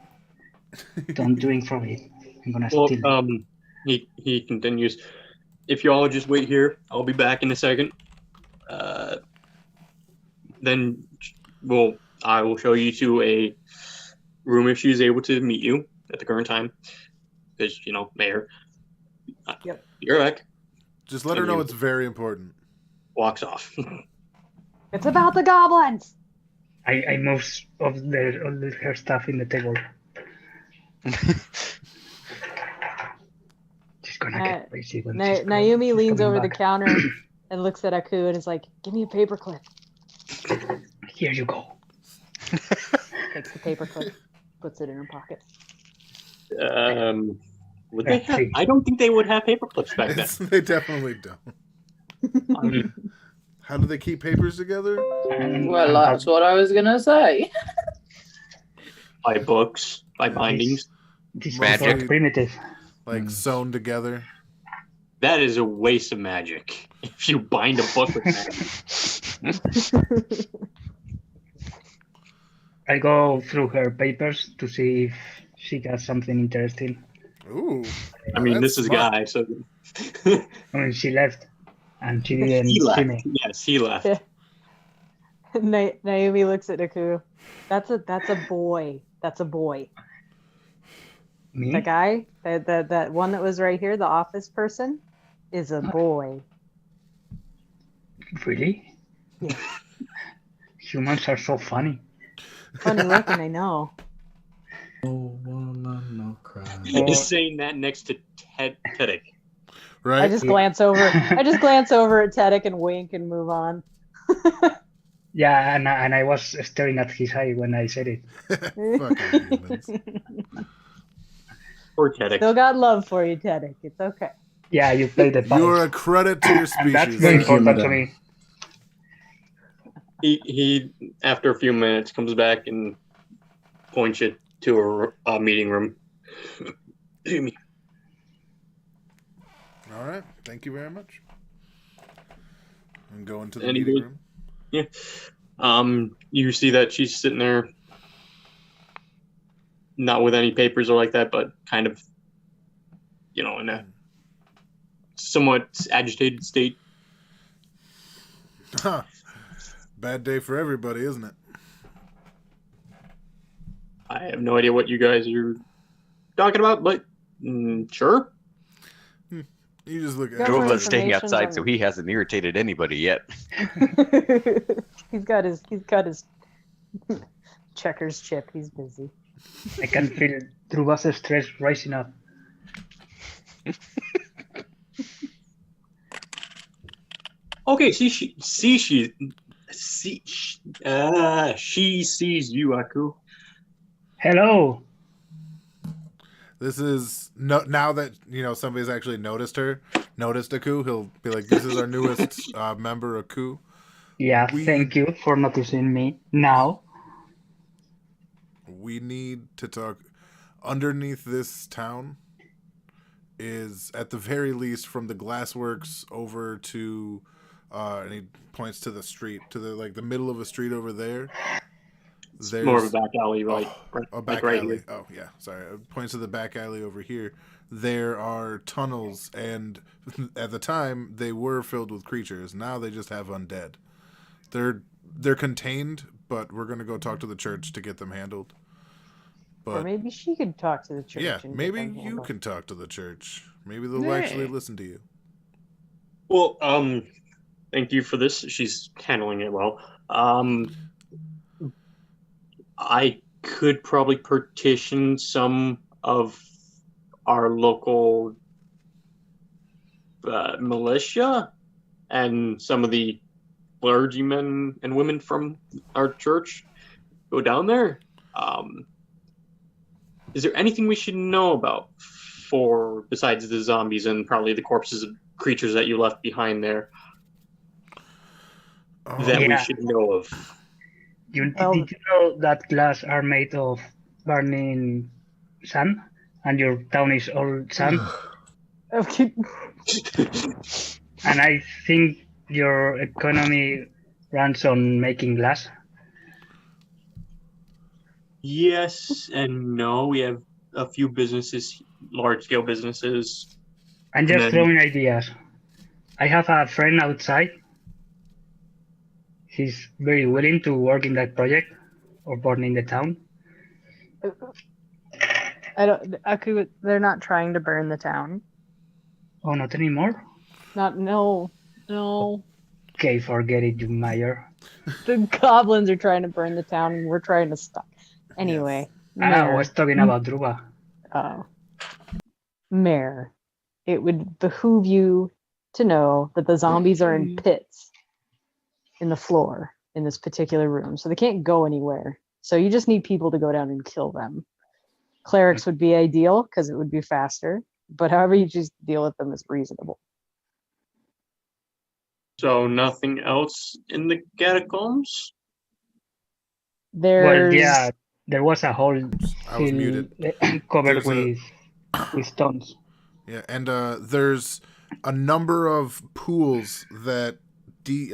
Don't drink from it. I'm gonna steal it. He continues. If you all just wait here, I'll be back in a second. Then I will show you to a room if she's able to meet you at the current time. Because, mayor. Yep. You're back. Just let her know it's very important. Walks off. It's about the goblins. I move all her stuff in the table. She's gonna get crazy when Naomi leans over the counter and looks at Aku and is like, "Give me a paperclip." Here you go. Takes the paperclip, puts it in her pocket. Would they have? I don't think they would have paper clips back then. They definitely don't. How do they keep papers together? Well, that's what I was gonna say. By books, by bindings. This magic, primitive, like sewn together. That is a waste of magic. If you bind a book with magic. I go through her papers to see if she got something interesting. Ooh. I mean, this is smart. Guy, so. I mean, she left, and she didn't see me. Yes, he left. Naomi looks at Naku. That's a boy. That's a boy. Me? The guy, that one that was right here, the office person, is a boy. Really? Yeah. Humans are so funny. Funny looking, I know. Oh, woman, no cry. He's saying that next to Teddick. Right. I just glance over at Teddick and wink and move on. Yeah, and I was staring at his eye when I said it. Fucking humans. Poor Teddick. Still got love for you, Teddick. It's okay. Yeah, you played the part. You're a credit to your species. And that's very important to me. He after a few minutes comes back and points you to a meeting room. Excuse me. All right. Thank you very much. I'm going to the meeting room. Yeah. You see that she's sitting there, not with any papers or like that, but kind of, in a somewhat agitated state. Huh. Bad day for everybody, isn't it? I have no idea what you guys are talking about, but sure. You just look at Drova's staying outside, so he hasn't irritated anybody yet. He's got his checkers chip. He's busy. I can feel Drova's stress rising up. Okay, she sees you, Aku. Hello. This is now that somebody's actually noticed Aku. He'll be like, "This is our newest member, Aku." Yeah, thank you for noticing me. Now we need to talk. Underneath this town is, at the very least, from the glassworks over to, and he points to the street, to the middle of a street over there. There's more of a back alley, right? A back alley. Here. Oh, yeah. Sorry. It points to the back alley over here. There are tunnels, and at the time, they were filled with creatures. Now they just have undead. They're contained, but we're going to go talk to the church to get them handled. But, or maybe she could talk to the church. Yeah, maybe you can talk to the church. Maybe they'll actually listen to you. Well, Thank you for this. She's handling it well. I could probably petition some of our local militia and some of the clergymen and women from our church go down there. Is there anything we should know about besides the zombies and probably the corpses of creatures that you left behind there that we should know of? Did you know that glass are made of burning sand, and your town is all sand? Okay. And I think your economy runs on making glass. Yes and no. We have a few businesses, large-scale businesses. I'm just throwing ideas. I have a friend outside. He's very willing to work in that project or burning the town. They're not trying to burn the town. Oh, not anymore? No. Okay, forget it, you mayor. The goblins are trying to burn the town and we're trying to stop. Anyway. Yes. I was talking about Druba. Oh. Mayor, it would behoove you to know that the zombies are in pits in the floor in this particular room, so they can't go anywhere. So you just need people to go down and kill them. Clerics would be ideal because it would be faster, but however you just deal with them is reasonable. So nothing else in the catacombs? Well, yeah, there was a whole I was muted. covered with stones. Yeah, and there's a number of pools that tasty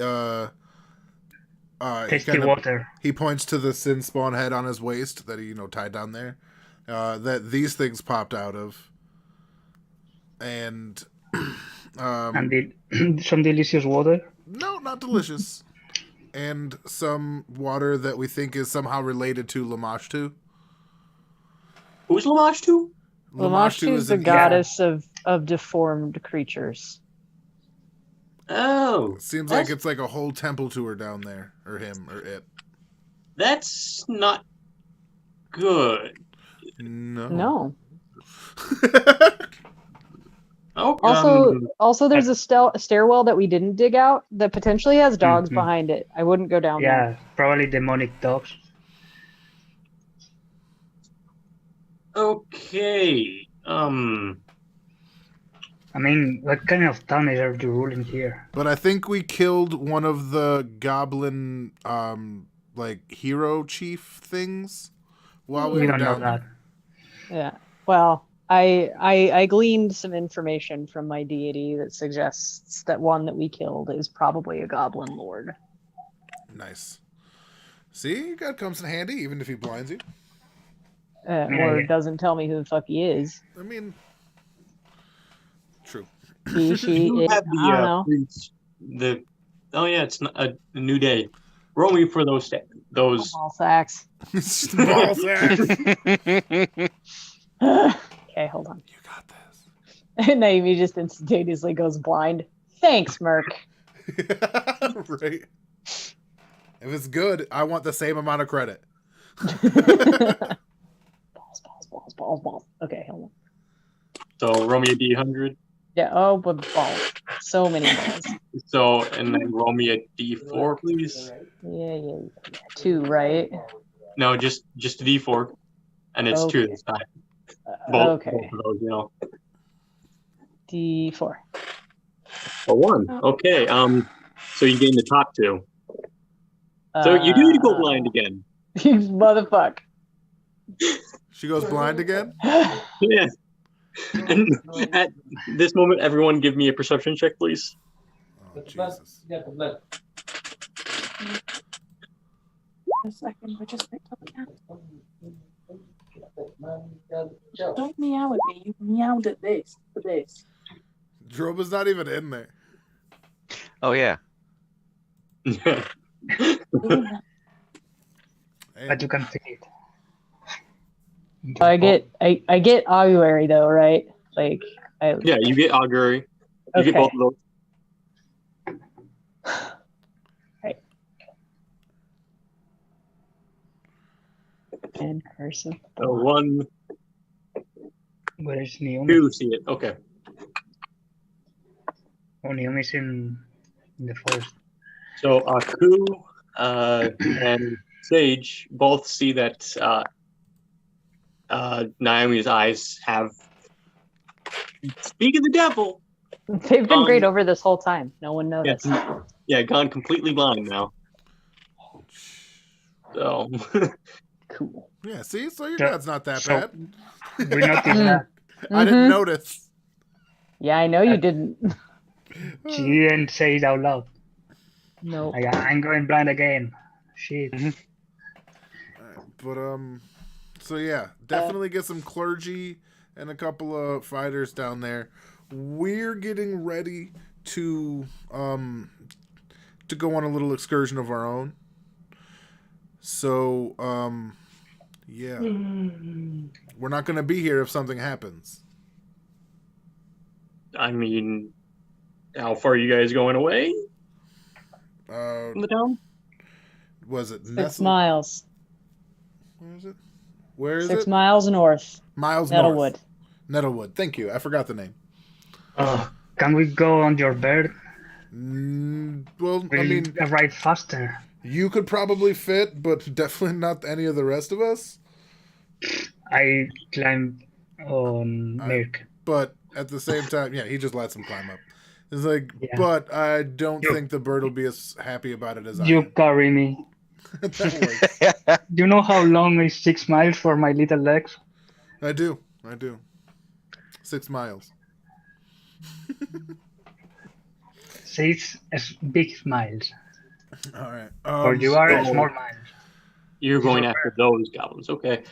water. He points to the sin spawn head on his waist that he tied down there. That these things popped out of, and some delicious water. No, not delicious. And some water that we think is somehow related to Lamashtu. Who's Lamashtu? Lamashtu is the goddess of deformed creatures. Oh. Seems like it's like a whole temple to her down there, or him, or it. That's not good. No. Oh, also, there's a stairwell that we didn't dig out that potentially has dogs behind it. I wouldn't go down there. Yeah, probably demonic dogs. Okay. I mean, what kind of town are you ruling here? But I think we killed one of the goblin, hero chief things while we were don't know down that. Yeah. Well, I gleaned some information from my deity that suggests that one that we killed is probably a goblin lord. Nice. See, God comes in handy, even if he blinds you. Or doesn't tell me who the fuck he is. I mean, true. She, it, I don't know. It's not a new day. Roll me for those. Ball sacks. Ball sacks. Okay, hold on. You got this. And Naomi just instantaneously goes blind. Thanks, Merc. Right. If it's good, I want the same amount of credit. Balls. Okay, hold on. So roll me a D100. Yeah, but balls. So many balls. So, and then roll me a D4, please. Yeah. 2, right? No, just a D4. And it's 2 this time. Both of those, D4. A 1. Okay. So you gain the top 2. So you do go blind again. You motherfucker. She goes blind again? Yeah. And at this moment, everyone give me a perception check, please. Oh, Jesus. A second, we just picked up a cat. Don't meow at me. You meowed at this for this. Droba's not even in there. Oh yeah. But you can see it. I get augury though, right? Yeah, you get augury. You get both of those. Right. And cursive. So 1, Where is Naomi? 2 see it. Okay. Oh, Naomi's in the forest. So Aku and Sage both see that Naomi's eyes have, speak of the devil. They've been great over this whole time. No one noticed. Yeah, gone completely blind now. So cool. Yeah, see? So your god's not that bad. We noticed that. I didn't notice. Yeah, I know you didn't. She didn't say it out loud. No. Like, I'm going blind again. Shit. But so yeah, definitely get some clergy and a couple of fighters down there. We're getting ready to go on a little excursion of our own. So yeah, we're not gonna be here if something happens. I mean, how far are you guys going away from the town? Was it 6 miles? Where is it? Where is 6 it? miles north. Miles Nettlewood. north. Nettlewood. Thank you. I forgot the name. Can we go on your bird? Well, I We'll mean, arrive faster. you could probably fit, but definitely not any of the rest of us. I climb on Merc. But at the same time, yeah, he just lets him climb up. It's like, Yeah. but I don't think the bird will be as happy about it as I You am. carry me. That works. You know how long is 6 miles for my little legs? I do. 6 miles. 6 big miles. All right. Or you are so small miles. You're going after those goblins, okay?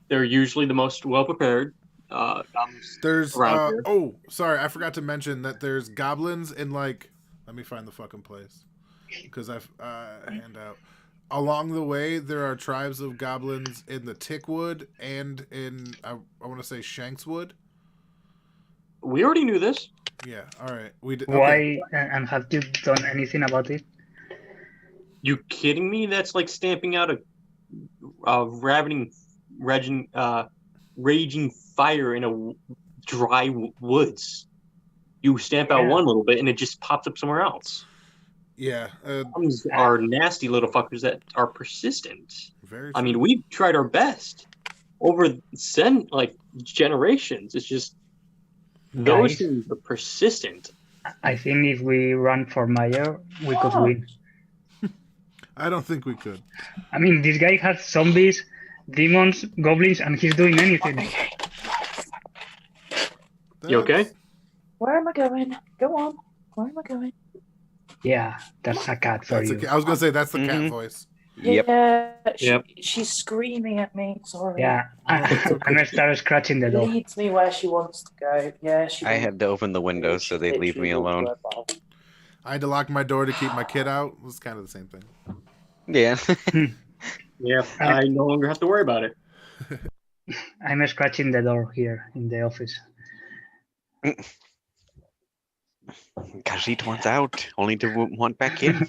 They're usually the most well prepared. There's around here. oh, sorry, I forgot to mention that there's goblins in like. Let me find the fucking place because I've hand out. Along the way, there are tribes of goblins in the Tickwood and in I want to say Shankswood. We already knew this. Yeah. All right. We did. Why? And have you done anything about it? You kidding me? That's like stamping out a raging fire in a dry woods. You stamp out one little bit and it just pops up somewhere else. Yeah. These are nasty little fuckers that are persistent. Very. I mean, we've tried our best over generations. It's just those things are persistent. I think if we run for mayor, we could win. I don't think we could. I mean, this guy has zombies, demons, goblins, and he's doing anything. You okay? Where am I going? Go on. Where am I going? Yeah, that's a cat for you. I was gonna say that's the cat voice. Yeah, she's screaming at me. Sorry. Yeah, I'm gonna start scratching the door. Leads me where she wants to go. Yeah, I had to open the window so they'd leave me alone. I had to lock my door to keep my kid out. It was kind of the same thing. Yeah. Yeah, I no longer have to worry about it. I'm scratching the door here in the office. Khajiit wants out, only to want back in.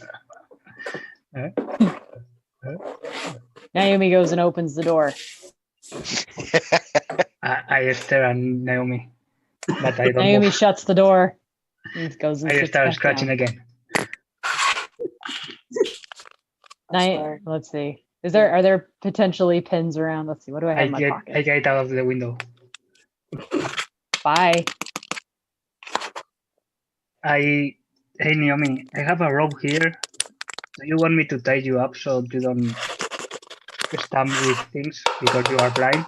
Naomi goes and opens the door. I stare at Naomi, but I don't. Naomi move. shuts the door. And goes and I sits start back scratching down. again. Let's see. Are there potentially pins around? Let's see. What do I have in my pocket? I get out of the window. Bye. Hey Naomi, I have a rope here. Do you want me to tie you up so you don't stumble with things because you are blind?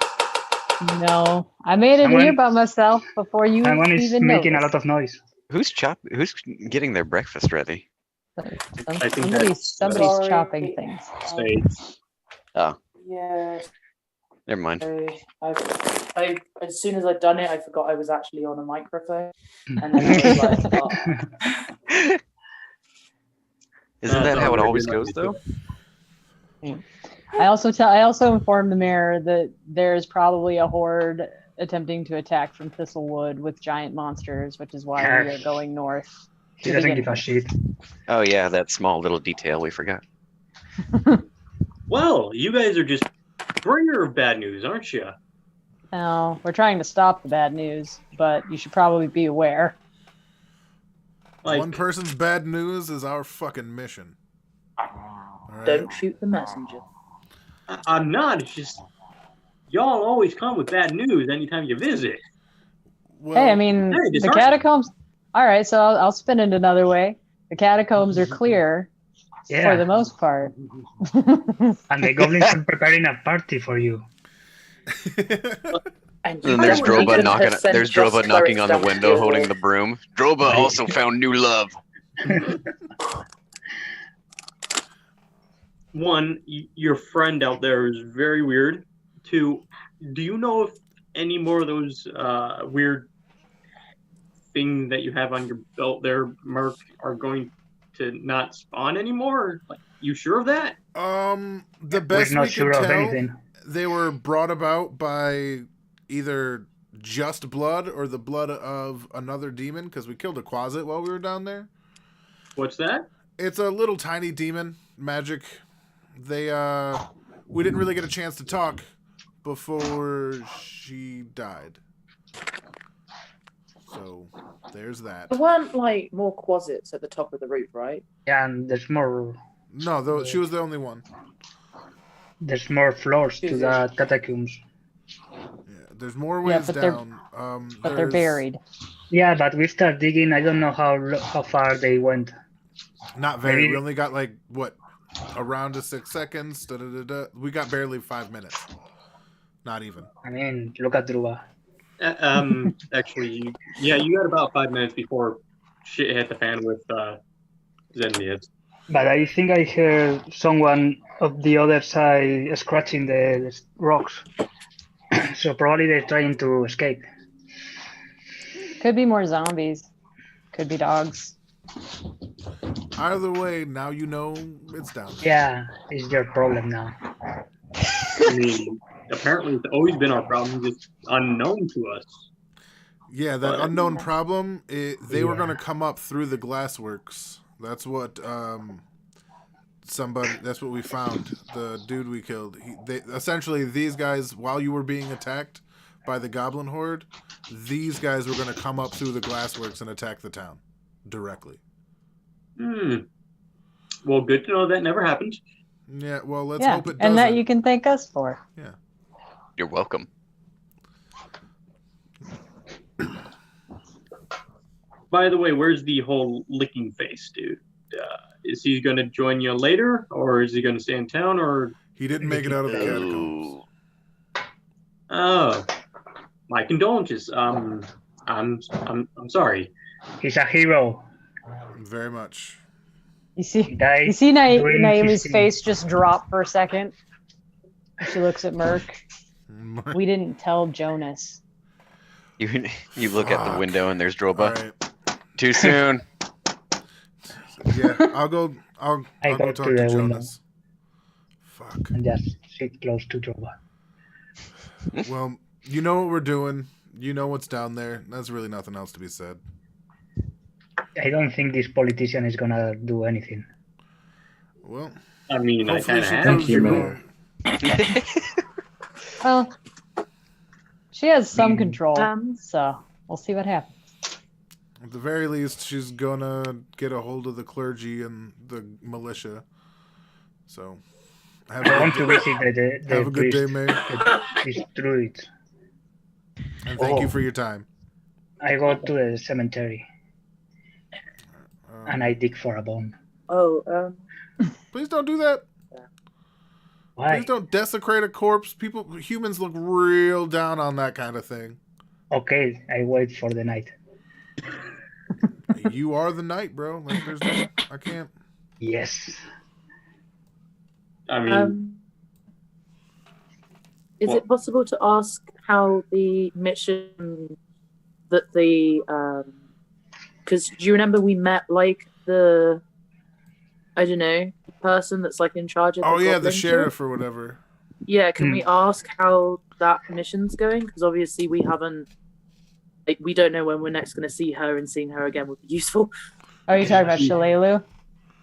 No, I made it here by myself before you Someone is even making noticed. a lot of noise. Who's getting their breakfast ready? I think Somebody's chopping things. Spades. Oh, Yeah. never mind. I as soon as I'd done it, I forgot I was actually on a microphone, and then I was like, oh. Isn't that how it always goes, though? I also informed the mayor that there's probably a horde attempting to attack from Thistlewood with giant monsters, which is why we are going north. He doesn't give a shit. Oh yeah, that small little detail we forgot. Well, you guys are just bringer of bad news, aren't you? No, we're trying to stop the bad news, but you should probably be aware. Like, one person's bad news is our fucking mission. Right. Don't shoot the messenger. I'm not. It's just y'all always come with bad news anytime you visit. Well, hey, I mean, the catacombs. All right, so I'll spin it another way. The catacombs are clear for the most part. And the goblins are preparing a party for you. And there's Droba knocking on the window holding the broom. Droba also found new love. One, your friend out there is very weird. Two, do you know if any more of those weird things that you have on your belt there, Merc, are going to not spawn anymore? Like, you sure of that? The best we can tell, they were brought about by either just blood or the blood of another demon, because we killed a Quasit while we were down there. What's that? It's a little tiny demon, magic. They, we didn't really get a chance to talk before she died. So, there's that. There weren't, like, more Quasits at the top of the roof, right? Yeah, and there's more... No, she was the only one. There's more floors to the catacombs. Yeah, there's more ways down. But they're buried. Yeah, but we start digging. I don't know how far they went. Not very. We only got like what, around to 6 seconds. We got barely 5 minutes. Not even. I mean, look at Druva. Actually, yeah, you got about 5 minutes before shit hit the fan with Zendias. But I think I heard someone of the other side scratching the rocks. So probably they're trying to escape. Could be more zombies. Could be dogs. Either way, now you know it's down there. Yeah, it's your problem now. I mean, apparently it's always been our problem, just unknown to us. Yeah, that unknown problem, they were going to come up through the glassworks. That's what that's what we found. The dude we killed. Essentially, these guys, while you were being attacked by the goblin horde, these guys were going to come up through the glassworks and attack the town directly. Well, good to know that never happened. Yeah, well, let's hope it doesn't. And that you can thank us for. Yeah. You're welcome. By the way, where's the whole licking face dude? Is he going to join you later, or is he going to stay in town, or he didn't make it out of the catacombs? Oh, my condolences. I'm sorry. He's a hero. Very much. You see Naomi's face just drop for a second. She looks at Merc. We didn't tell Jonas. You look at the window and there's Droba. Right. Too soon. Yeah, I'll go talk to Jonas. Fuck. And just sit close to Droba. Well, you know what we're doing. You know what's down there. There's really nothing else to be said. I don't think this politician is gonna do anything. Well, I mean, I kind of have. Well, she has some control, so we'll see what happens. At the very least, she's gonna get a hold of the clergy and the militia. So, I want to visit the have a good day, May. It's druid. And thank you for your time. I go to the cemetery. And I dig for a bone. Please don't do that. Why? Please don't desecrate a corpse. Humans look real down on that kind of thing. Okay, I wait for the night. You are the night, bro. Like, I can't. Yes. I mean, is it possible to ask how the mission that because do you remember we met like the, I don't know, person that's like in charge of the sheriff or whatever. Yeah, can we ask how that mission's going? Because obviously we haven't, we don't know when we're next going to see her, and seeing her again would be useful. Oh, you talking about Shalelu?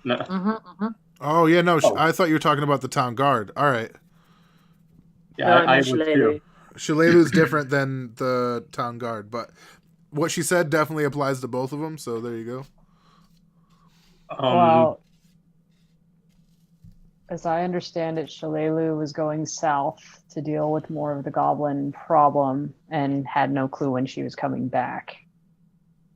No. Oh yeah, no. I thought you were talking about the town guard. All right. Yeah, No, I I'm would Shalelu. too. Shalelu's different than the town guard, but what she said definitely applies to both of them. So there you go. Well, as I understand it, Shalelu was going south to deal with more of the goblin problem and had no clue when she was coming back.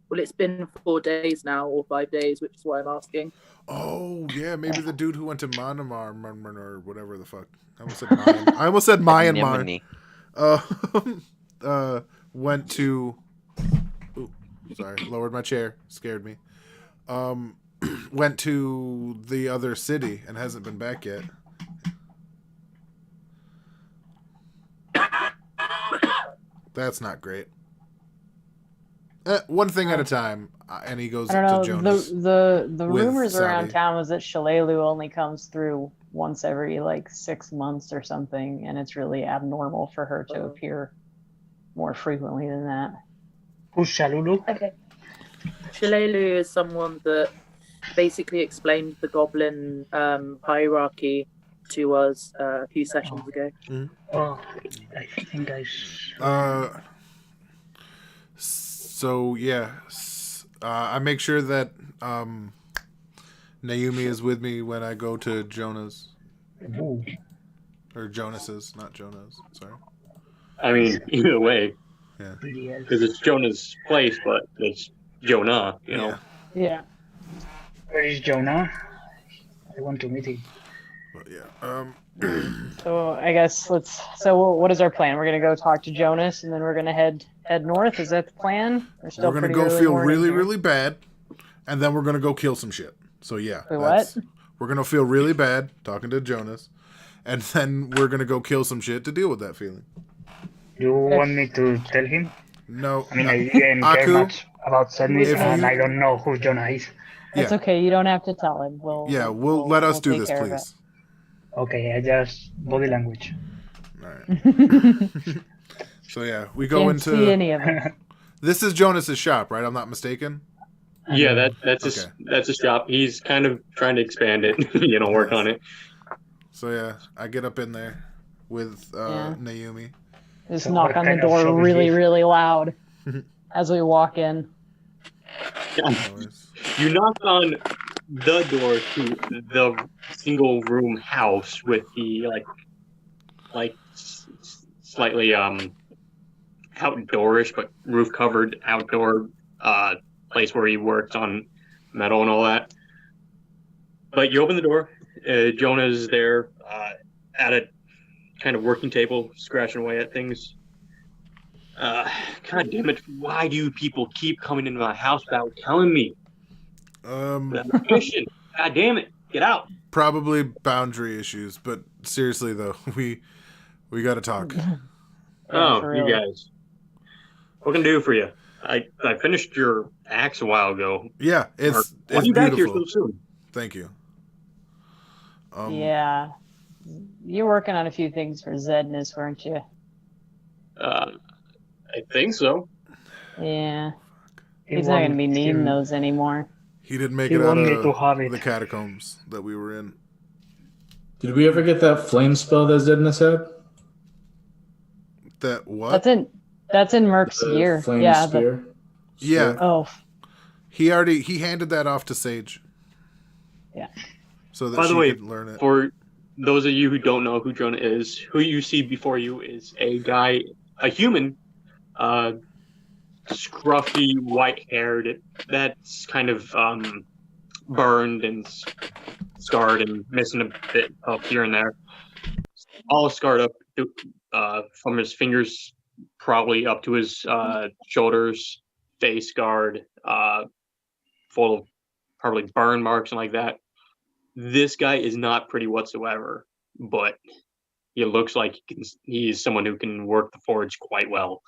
Well, it's been 4 days now, or 5 days, which is why I'm asking. Oh yeah, maybe the dude who went to Myanmar or whatever the fuck. I almost said Myanmar. Went to. Ooh, sorry, lowered my chair. Scared me. Went to the other city and hasn't been back yet. That's not great. One thing at a time, and he goes I don't know. to Jonas. The rumors Saudi. around town was that Shalelu only comes through once every 6 months or something, and it's really abnormal for her to appear more frequently than that. Who's Shalulu? Okay. Shalelu is someone that basically explained the goblin hierarchy to us a few sessions ago. Oh, I think I saw. So yeah, I make sure that Naomi is with me when I go to Jonah's. Ooh. Or Jonas's, not Jonah's. Sorry. I mean, either way. Yeah. Because it's Jonah's place, but it's Jonah, you know. Yeah. Where is Jonah? I want to meet him. But yeah. So I guess So what is our plan? We're gonna go talk to Jonas, and then we're gonna head north. Is that the plan? We're gonna go feel really bad, and then we're gonna go kill some shit. So yeah. Wait, what? We're gonna feel really bad talking to Jonas, and then we're gonna go kill some shit to deal with that feeling. You want me to tell him? No. I mean, I didn't care much about Sadness, and I don't know who Jonah is. It's okay. You don't have to tell him. We'll let us do this, please. Okay, I just body language. All right. So yeah, we go Can't see any of it. This is Jonas's shop, right? I'm not mistaken. Yeah, that's his shop. He's kind of trying to expand it, work on it. So yeah, I get up in there with Naomi. Just knock on the door really, really loud as we walk in. You knock on the door to the single room house with the slightly outdoorish but roof covered outdoor place where he works on metal and all that. But you open the door, Jonah's there at a kind of working table, scratching away at things. God damn it! Why do people keep coming into my house without telling me? Mission. God damn it! Get out. Probably boundary issues, but seriously though, we got to talk. You guys, what can I do for you? I finished your axe a while ago. Yeah, it's beautiful. Back here so soon? Thank you. Yeah, you're working on a few things for Zedness, weren't you? I think so. Yeah. He's not going to be needing those anymore. He didn't make it out of the catacombs that we were in. Did we ever get that flame spell that Zedness had? That what? That's in Merc's gear. Flame yeah. spear. Yeah. Oh. He handed that off to Sage. Yeah. So that By the way, could learn it. For those of you who don't know who Jonah is, who you see before you is a human, scruffy, white-haired, that's kind of burned and scarred and missing a bit up here and there. All scarred up from his fingers, probably up to his shoulders, face scarred, full of probably burn marks and like that. This guy is not pretty whatsoever, but he looks like he's someone who can work the forge quite well.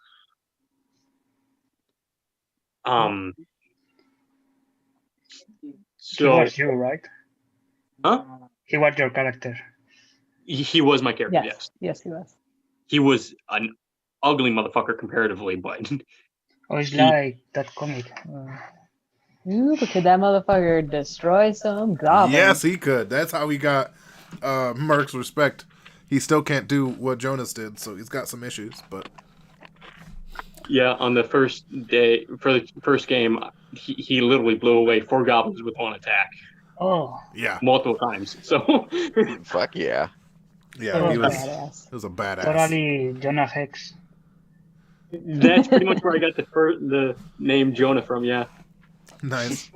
He was you, right? Huh? He was your character. He was my character, yes. Yes, he was. He was an ugly motherfucker comparatively, but... Oh, it's like that comic. Ooh, but could that motherfucker destroy some goblins? Yes, he could. That's how he got Merc's respect. He still can't do what Jonas did, so he's got some issues, but... Yeah, on the first day, for the first game, he literally blew away 4 goblins with 1 attack. Oh. Yeah. Multiple times, so... Fuck yeah. Yeah, he was badass. He was a badass. Totally Jonah Hex. That's pretty much where I got the name Jonah from, yeah. Nice.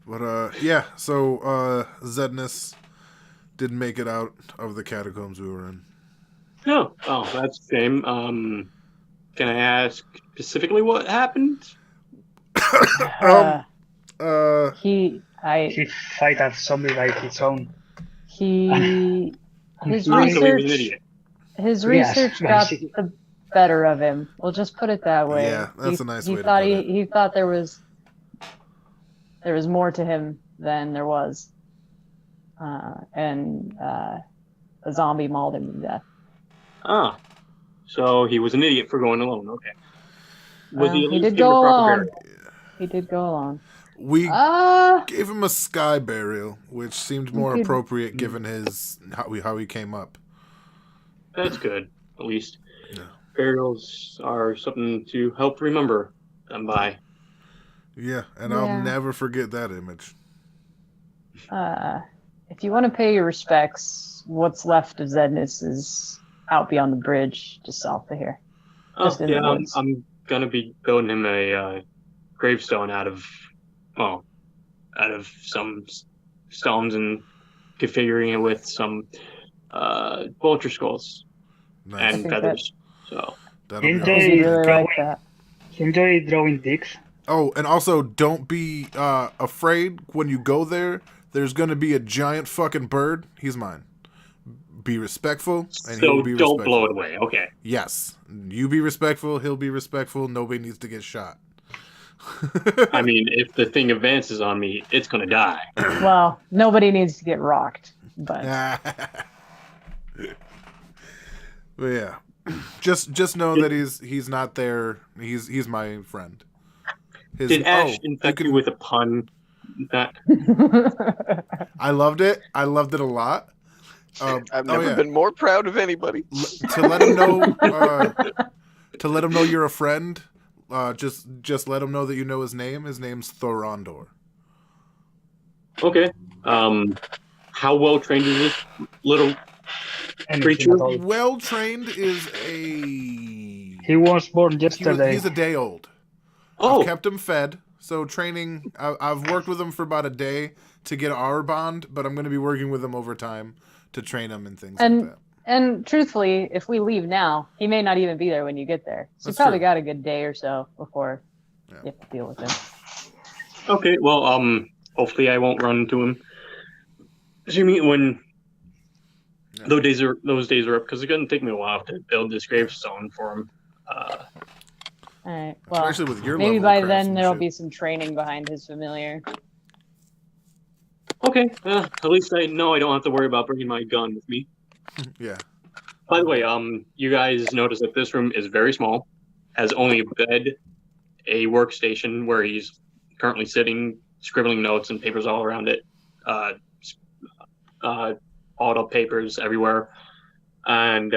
But, yeah, so, Zednus didn't make it out of the catacombs we were in. No. Oh, that's a shame. Can I ask specifically what happened? He fight a zombie by his own. His research got the better of him. We'll just put it that way. Yeah, that's a nice way to thought put it. He thought there was more to him than there was, and a zombie mauled him to death. Ah, so he was an idiot for going alone. Okay. He did go alone. He did go alone. We gave him a sky burial, which seemed more appropriate given how he came up. That's good, at least. Yeah. Burials are something to help remember them by. Yeah, and I'll never forget that image. If you want to pay your respects, what's left of Zednus is out beyond the bridge, just south of here. Just in the woods. I'm gonna be building him a gravestone out of some stones and configuring it with some vulture skulls and feathers. So enjoy drawing dicks. Oh, and also don't be afraid when you go there. There's gonna be a giant fucking bird. He's mine. Be respectful, and he'll be respectful. Don't blow it away. Okay. Yes, you be respectful. He'll be respectful. Nobody needs to get shot. I mean, if the thing advances on me, it's gonna die. Well, nobody needs to get rocked, but. But yeah, just know that he's not there. He's my friend. Did Ash infect you with a pun? I loved it. I loved it a lot. I've never been more proud of anybody. To let him know you're a friend. Just let him know that you know his name. His name's Thorondor. Okay. How well trained is this little creature? Well trained is He was born yesterday. He's a day old. Oh. I've kept him fed. So training. I've worked with him for about a day to get our bond, but I'm going to be working with him over time to train him and things like that. And truthfully, if we leave now, he may not even be there when you get there. So you probably got a good day or so before you have to deal with him. Okay, well, hopefully I won't run into him. You mean when those days are up? Because it's going to take me a while to build this gravestone for him. All right. Well, especially with your maybe by then there'll be some training behind his familiar. Okay. At least I know I don't have to worry about bringing my gun with me. Yeah. By the way, you guys notice that this room is very small, has only a bed, a workstation where he's currently sitting, scribbling notes and papers all around it, balled up papers everywhere, and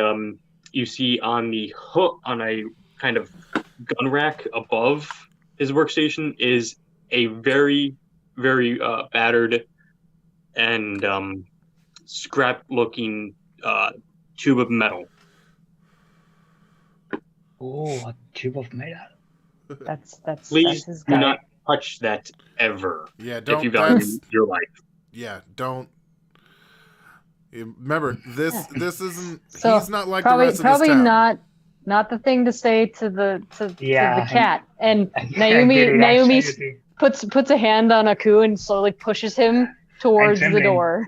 you see on the hook on a kind of gun rack above his workstation is a very, very battered and scrap-looking tube of metal. Oh, a tube of metal. That's Please his do guy. not touch that ever. Yeah, don't. If you value your life. Yeah, don't. Remember, this isn't. So he's not like probably, the rest of this town. not the thing to say to the cat. And Naomi puts a hand on Aku and slowly pushes him towards the door.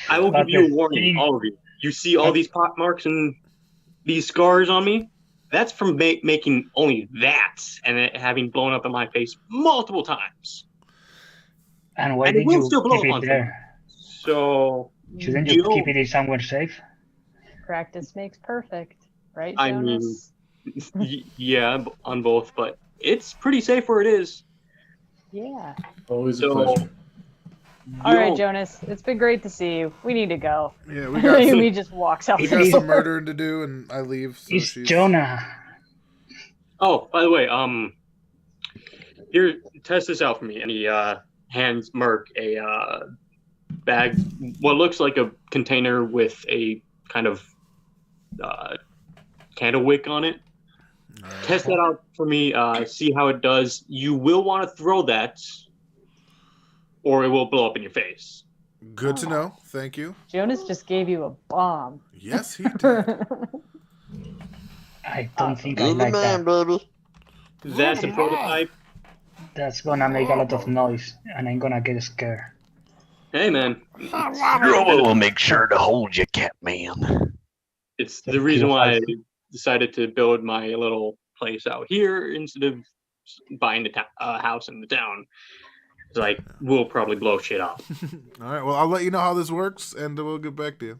I will give you a warning, all of you. You see all these pot marks and these scars on me? That's from making only that and it having blown up in my face multiple times. And why did you keep it there? So shouldn't you keep it somewhere safe? Practice makes perfect, right, I Jonas? mean, yeah, on both, but it's pretty safe where it is. Yeah. Always a pleasure. All right, Jonas. It's been great to see you. We need to go. Yeah, we got. He just walks out. We got some murdering to do, and I leave. So it's Jonah. Oh, by the way, here, test this out for me. And he hands Merc a bag, what looks like a container with a kind of candle wick on it. Test that out for me. See how it does. You will want to throw that, or it will blow up in your face. Good to know. Thank you. Jonas just gave you a bomb. Yes, he did. I don't think I like that. Baby. That's a prototype. That's gonna make a lot of noise, and I'm gonna get scared. Hey, man. Robo will make sure to hold you, Catman. It's the reason why I decided to build my little place out here instead of buying a house in the town. It's like, we'll probably blow shit up. All right. Well, I'll let you know how this works, and we'll get back to you.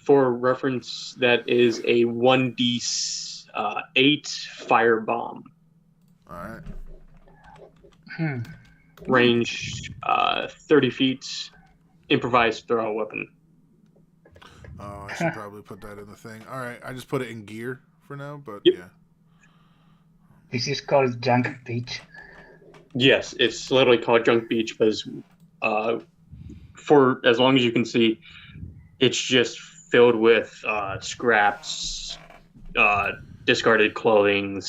For reference, that is a 1d8 fire bomb. All right. Range 30 feet. Improvised throw weapon. Oh, I should probably put that in the thing. All right. I just put it in gear for now, but Yep. yeah. This is called Junk Beach. Yes, it's literally called Junk Beach because for as long as you can see, it's just filled with scraps, discarded clothing,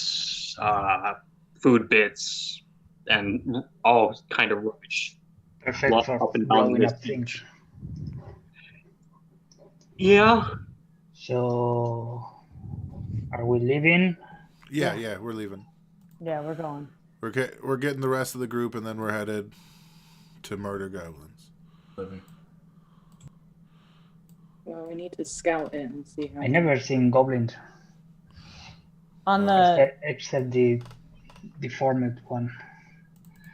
food bits, and all kind of rubbish. Perfect for blowing up things. Yeah. So, are we leaving? Yeah, we're leaving. Yeah, we're going. We're getting the rest of the group, and then we're headed to murder goblins. Living. Well, we need to scout it and see how. I never seen goblins. On the except the deformed one.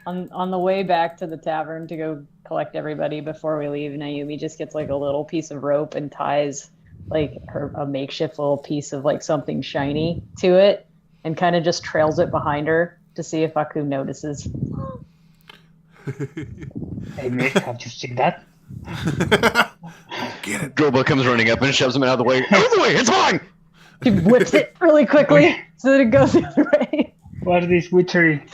on the way back to the tavern to go collect everybody before we leave, Naomi just gets like a little piece of rope and ties like a makeshift little piece of like something shiny to it, and kind of just trails it behind her to see if Aku notices. Hey, mate, have you seen that? Get it. Drobo comes running up and shoves him out of the way. Out of the way, it's mine! She whips it really quickly so that it goes the other way. What's this witchery?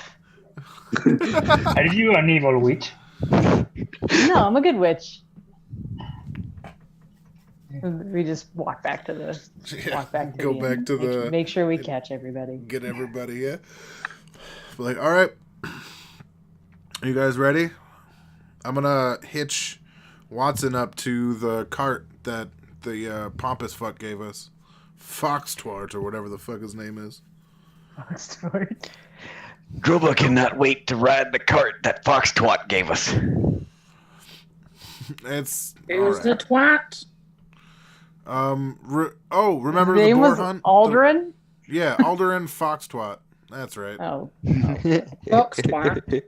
Are you an evil witch? No, I'm a good witch. We just walk back to the. Make sure we catch everybody. Get everybody, yeah. Like, all right, are you guys ready? I'm gonna hitch Watson up to the cart that the pompous fuck gave us, Foxtwart or whatever the fuck his name is. Foxtwart. Drobo cannot wait to ride the cart that Foxtwat gave us. It's Who's the twat? Remember His the name boar was hunt? Aldrin? Yeah, Aldrin Foxtwat. That's right. Oh. Fox twat.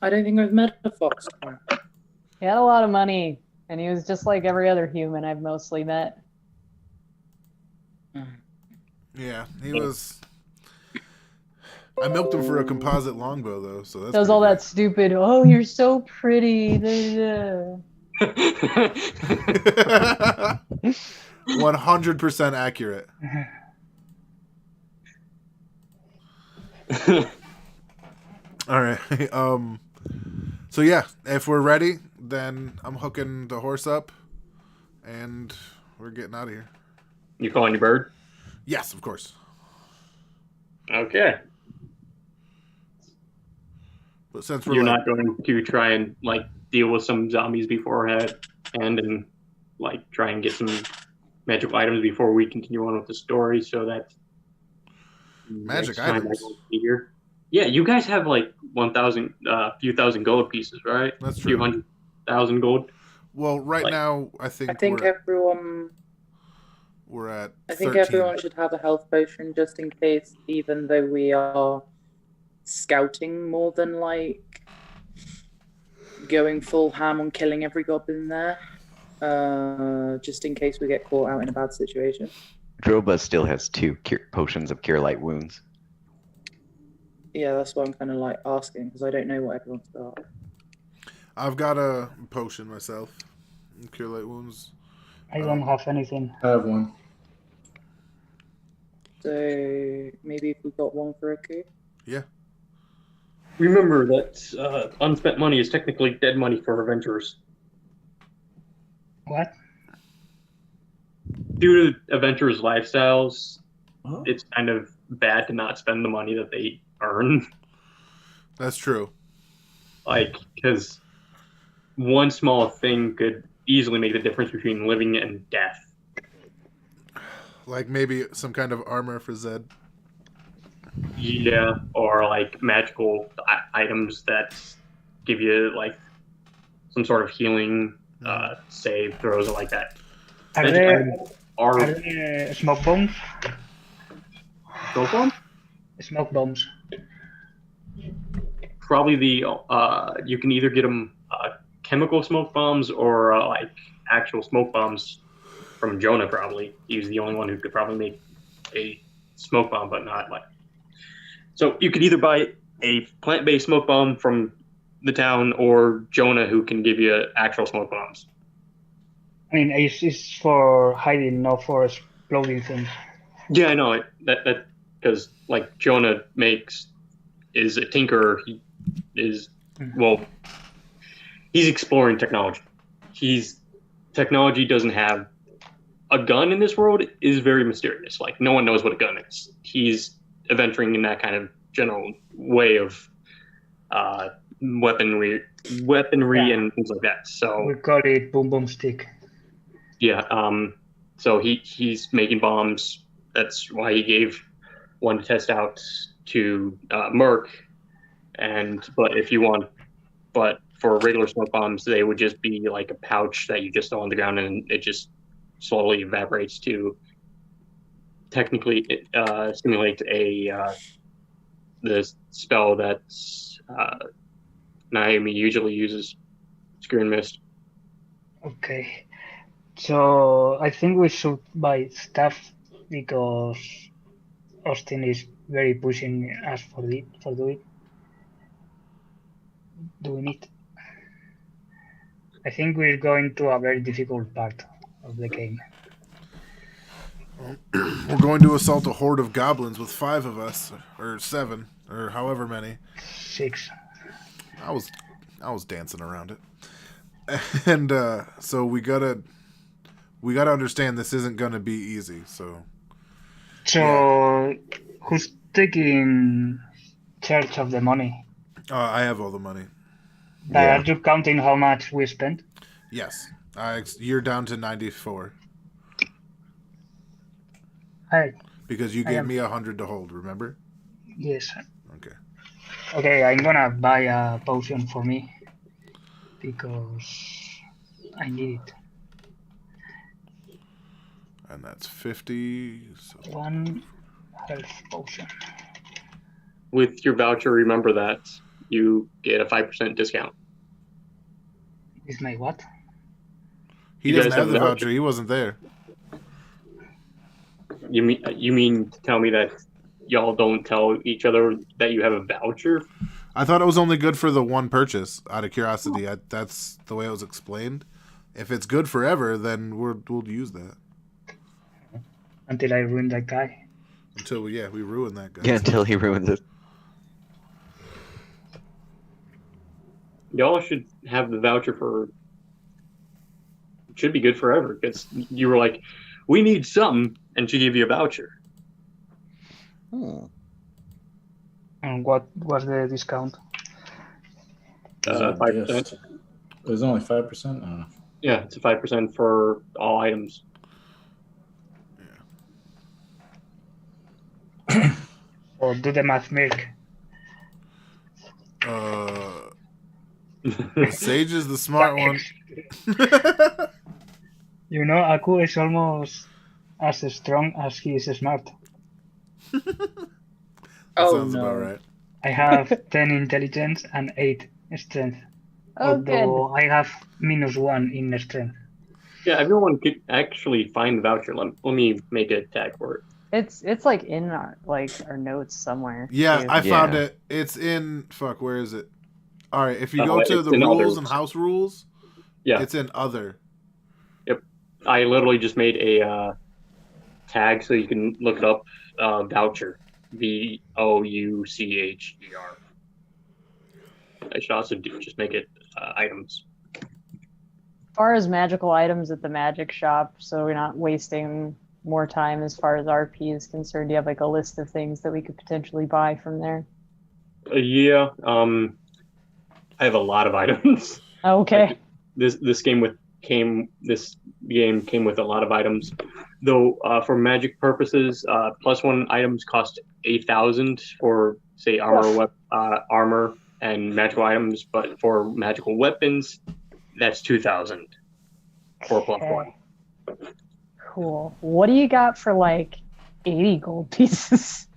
I don't think I've met a fox twat. He had a lot of money, and he was just like every other human I've mostly met. Yeah, he was. I milked him for a composite longbow, though, so that's. Does all that stupid, oh, you're so pretty. 100% accurate. All right. So yeah, if we're ready, then I'm hooking the horse up, and we're getting out of here. You calling your bird? Yes, of course. Okay. But since we're You're not going to try and like deal with some zombies beforehand and like try and get some magical items before we continue on with the story, so that magic next time items. I won't be here. Yeah, you guys have like 1,000, few thousand gold pieces, right? That's few true. 100,000 gold. Well, right now I think everyone. We're at. I think 13. everyone should have a health potion just in case, even though we are scouting more than like going full ham on killing every goblin there. Just in case we get caught out in a bad situation. Droba still has 2 potions of Cure Light Wounds. Yeah, that's why I'm kind of like asking, because I don't know what everyone's got. I've got a potion myself. Cure Light Wounds. I don't have anything. I have one. So maybe if we got one for Aku? Yeah. Remember that unspent money is technically dead money for adventurers. What? Due to adventurers' lifestyles, it's kind of bad to not spend the money that they earn. That's true. Like, because one small thing could easily make the difference between living and death. Like maybe some kind of armor for Zed. Yeah, or like magical items that give you like some sort of healing save throws or like that. Are there smoke bombs? Smoke bombs? Smoke bombs. Probably you can either get them chemical smoke bombs or like actual smoke bombs from Jonah. Probably he's the only one who could probably make a smoke bomb, but not like. So you could either buy a plant-based smoke bomb from the town, or Jonah, who can give you actual smoke bombs. I mean, it's for hiding, not for exploding things. Yeah, I know that because like Jonah is a tinkerer. He is he's exploring technology. Technology doesn't have a gun in this world is very mysterious. Like no one knows what a gun is. He's adventuring in that kind of general way of weaponry and things like that. So we call it boom boom stick. Yeah. So he's making bombs. That's why he gave one to test out to Merc. But for regular smoke bombs, they would just be like a pouch that you just throw on the ground and it just slowly evaporates to technically simulate the spell that Naomi usually uses, Screw and Mist. Okay. So I think we should buy stuff because Austin is very pushing us for doing it. I think we're going to a very difficult part of the game. We're going to assault a horde of goblins with 5 of us, or 7, or however many. 6. I was dancing around it, and so we gotta understand this isn't gonna be easy. So who's taking charge of the money? I have all the money. Are you counting how much we spent? Yes, you're down to 94. Because you gave me 100 to hold. Remember? Yes. Okay. Okay, I'm gonna buy a potion for me because I need it. And that's 50. So 1 health potion. With your voucher, remember that you get a 5% discount. Is my what? He doesn't have the voucher. He wasn't there. You mean to tell me that y'all don't tell each other that you have a voucher? I thought it was only good for the one purchase. Out of curiosity, that's the way it was explained. If it's good forever, then we'll use that. Until I ruin that guy. Until we ruin that guy. Yeah, until he ruins it. Y'all should have the voucher for. It should be good forever because you were like, we need something, and she gave you a voucher. And what was the discount? 5%. It was only 5%. Yeah, it's a 5% for all items. Or do the math, Milk? Sage is the smart one. You know, Aku is almost as strong as he is smart. Sounds about right. I have 10 intelligence and 8 strength. Oh, although I have -1 in strength. Yeah, everyone could actually find the voucher. Let me make a tag for it. It's like in our notes somewhere. Yeah, too. I found it. It's in where is it? All right, if you go to the rules and house rules, yeah, it's in other. Yep, I literally just made a tag so you can look it up. Voucher, VOUCHER. I should also just make it items. As far as magical items at the magic shop, so we're not wasting more time as far as RP is concerned, do you have like a list of things that we could potentially buy from there? Yeah, I have a lot of items. Okay. Like this game came with a lot of items, though. For magic purposes, +1 items cost 8,000 for say armor and magical items, but for magical weapons, that's 2,000 for +1. Cool. What do you got for like 80 gold pieces?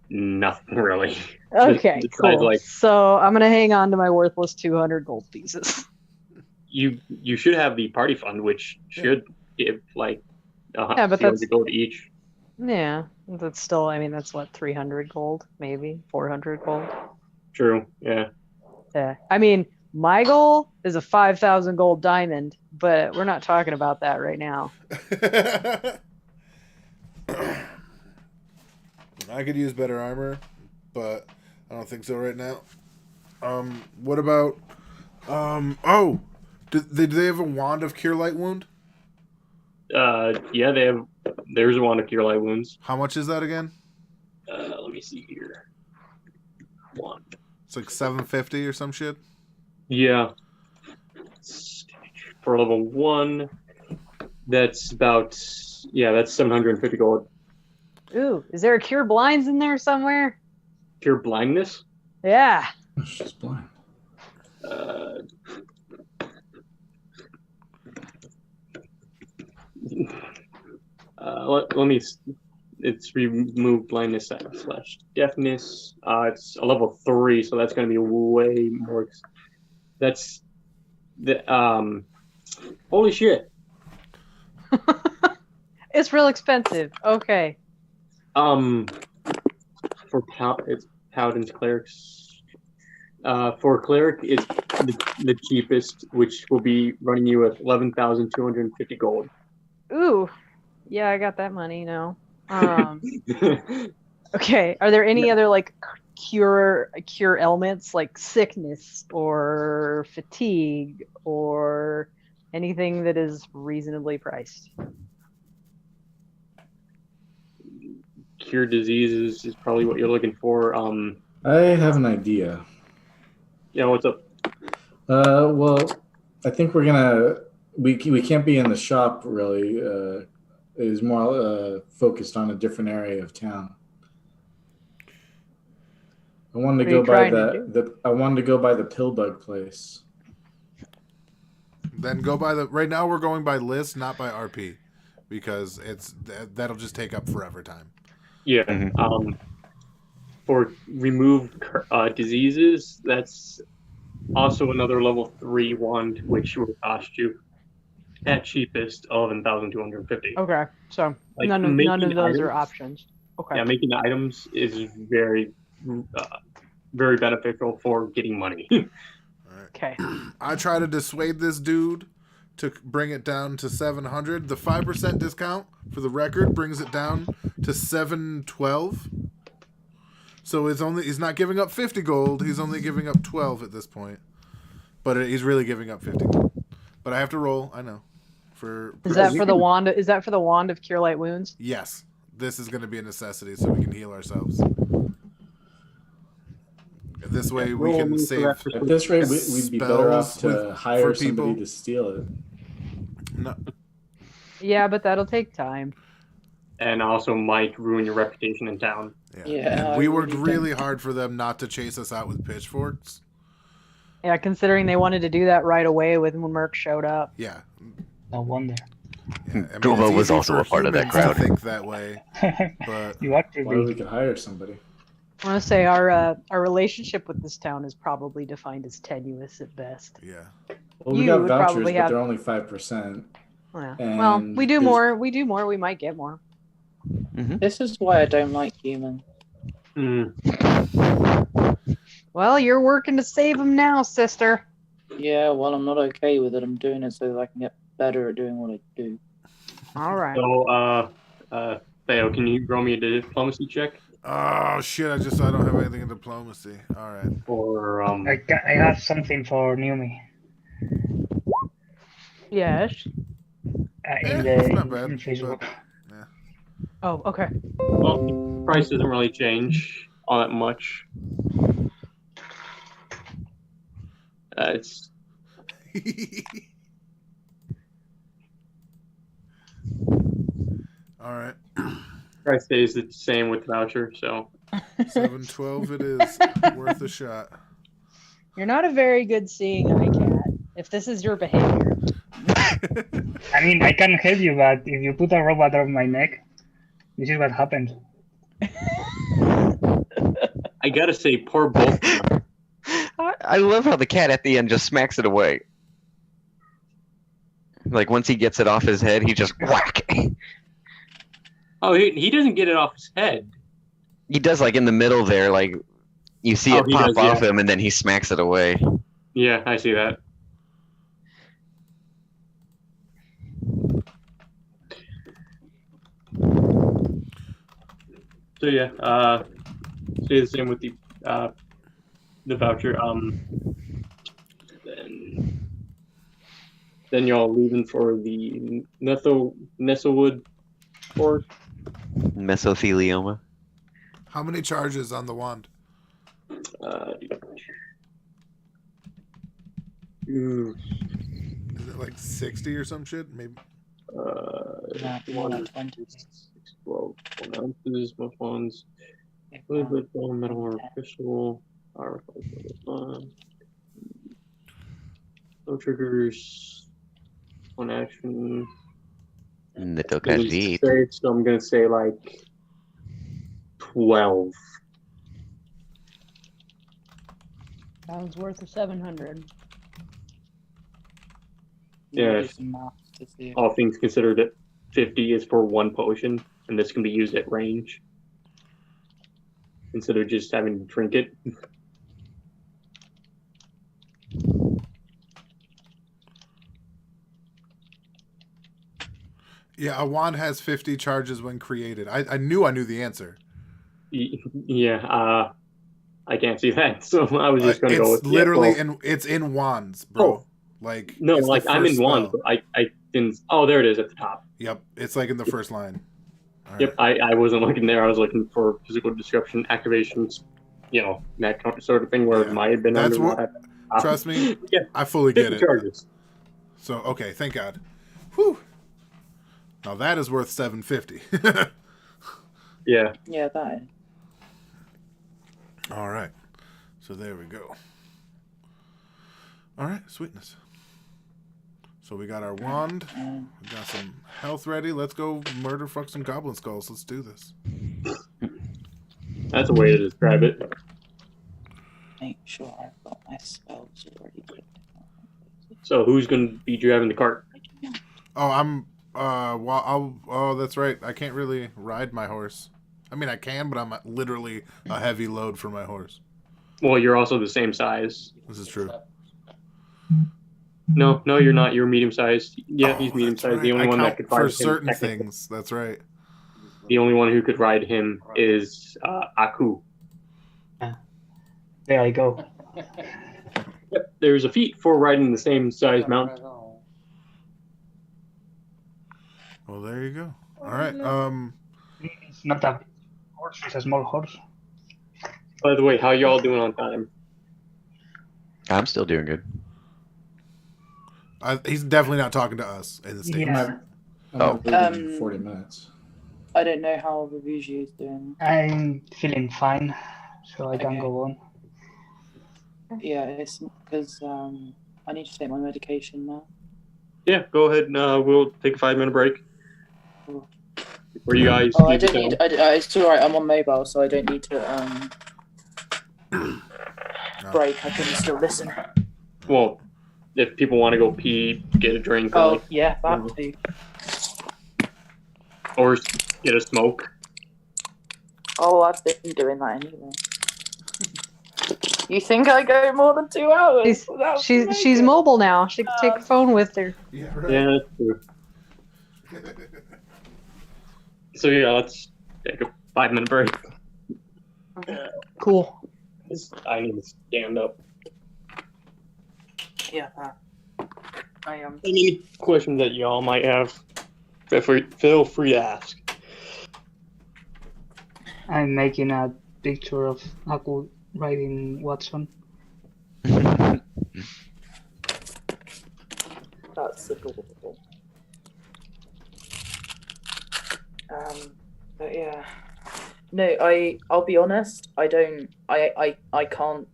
Nothing really. Okay, cool. So I'm gonna hang on to my worthless 200 gold pieces. You should have the party fund, which should give like 100 gold each. Yeah, that's still. I mean, that's what 300 gold, maybe 400 gold. True. Yeah. Yeah. I mean, my goal is a 5,000 gold diamond, but we're not talking about that right now. I could use better armor, but I don't think so right now. What about? Oh, did they have a wand of cure light wound? Yeah, there's a wand of cure light wounds. How much is that again? Let me see here. Wand. It's like 750 or some shit. Yeah. For level 1, that's about that's 750 gold. Ooh, is there a cure blinds in there somewhere? Cure blindness? Yeah. She's blind. Let me. It's remove blindness / deafness. It's a level 3, so that's going to be way more. That's the holy shit. It's real expensive. Okay. For it's paladins, clerics. For cleric, it's the cheapest, which will be running you at 11,250 gold. Ooh, yeah, I got that money now. Okay, are there any other like cure ailments like sickness or fatigue or anything that is reasonably priced? Cure diseases is probably what you're looking for. I have an idea. Yeah, what's up? Well, I think we can't be in the shop really. It is more focused on a different area of town. I wanted to go by I wanted to go by the Pillbug place. Then go by right now we're going by list, not by RP, because that'll just take up forever time. Yeah. For remove diseases, that's also another level 3 wand, which will cost you at cheapest 11,250. Okay, so like, none of those are options. Okay. Yeah, making the items is very, very beneficial for getting money. Okay. I try to dissuade this dude to bring it down to 700. The 5% discount for the record brings it down to 712. So he's not giving up 50 gold. He's only giving up 12 at this point. But he's really giving up 50 gold. But I have to roll. I know. Is that for the wand? Is that for the wand of cure light wounds? Yes. This is going to be a necessity, so we can heal ourselves. This way we can save. At this rate, we'd be better off to hire somebody to steal it. No. Yeah, but that'll take time. And also might ruin your reputation in town. Yeah. We worked really hard for them not to chase us out with pitchforks. Yeah, considering they wanted to do that right away when Merc showed up. Yeah. No wonder. Yeah, Guma was also a part of that crowd. I think that way, but you ought to be. Or we could hire somebody. I want to say our relationship with this town is probably defined as tenuous at best. Yeah. Well, we got vouchers, but they're only 5%. Well, we do more. We do more. We might get more. Mm-hmm. This is why I don't like human. Well, you're working to save them now, sister. Yeah, well, I'm not okay with it. I'm doing it so that I can get better at doing what I do. All right. So, Theo, can you roll me a diplomacy check? Oh shit! I don't have anything in diplomacy. All right. Or I have something for Numi. Yes. In Facebook. But, yeah. Oh, okay. Well, the price doesn't really change all that much. It's. All right. Price stays the same with the voucher, so. 712 it is. Worth a shot. You're not a very good seeing eye cat, if this is your behavior. I mean, I can help you, but if you put a robot around my neck, this is what happens. I gotta say, poor Bolt. I love how the cat at the end just smacks it away. Like, once he gets it off his head, he just whack. Oh, he doesn't get it off his head. He does, like, in the middle there, like, you see it pop off him, and then he smacks it away. Yeah, I see that. So yeah, stay the same with the voucher. Then y'all leaving for the Nestlewood port. Mesothelioma. How many charges on the wand? Is it like 60 or some shit? Maybe. 12 ounces, most ones. Liquid, metal, or crystal. No triggers. One action. Little so I'm gonna say like 12. That one's worth of 700. Yeah. All things considered, at 50 is for one potion, and this can be used at range instead of just having to drink it. Yeah, a wand has 50 charges when created. I knew the answer. Yeah, I can't see that, so I was just going to go with literally it's in wands, bro. Oh. Like no, like I'm in wands, but I didn't. Oh, there it is at the top. Yep, it's like in the first line. All yep, right. I wasn't looking there. I was looking for physical description activations, that sort of thing where it might have been. That's what. Trust me, yeah, I fully get it. Charges. So okay, thank God. Whew. Now that is worth 750. Yeah. Yeah, that. All right. So there we go. All right, sweetness. So we got our wand. We got some health ready. Let's go murder fuck some goblin skulls. Let's do this. That's a way to describe it. Make sure I've got my spells already clicked. So who's going to be driving the cart? Oh, I'm. Oh, that's right. I can't really ride my horse. I mean, I can, but I'm literally a heavy load for my horse. Well, you're also the same size. This is true. No, you're not. You're medium sized. Yeah, he's medium sized. Right. The only one that could ride for him certain things. That's right. The only one who could ride him is Aku. There I go. Yep, there's a feat for riding the same size mount. Well, there you go. All right. It's not a horse. It's a small horse. By the way, how y'all doing on time? I'm still doing good. He's definitely not talking to us in the States. Yeah. Oh, 40 minutes. I don't know how Revugi is doing. I'm feeling fine, so I can go on. Yeah, it's because I need to take my medication now. Yeah, go ahead. We'll take a 5-minute break. Cool. Where you guys? Oh, I don't need. It's all right. I'm on mobile, so I don't need to break. I can still listen. Well, if people want to go pee, get a drink. Oh, like, yeah, that too. Or get a smoke. Oh, I've been doing that anyway. You think I go more than 2 hours? She's mobile now. She can take a phone with her. Yeah, right. Yeah, that's true. So yeah, let's take a 5-minute break. Cool. I need to stand up. Yeah, I am. Any questions that y'all might have, feel free to ask. I'm making a picture of Aku riding Watson. That's adorable. But yeah. No, I'll be honest, I can't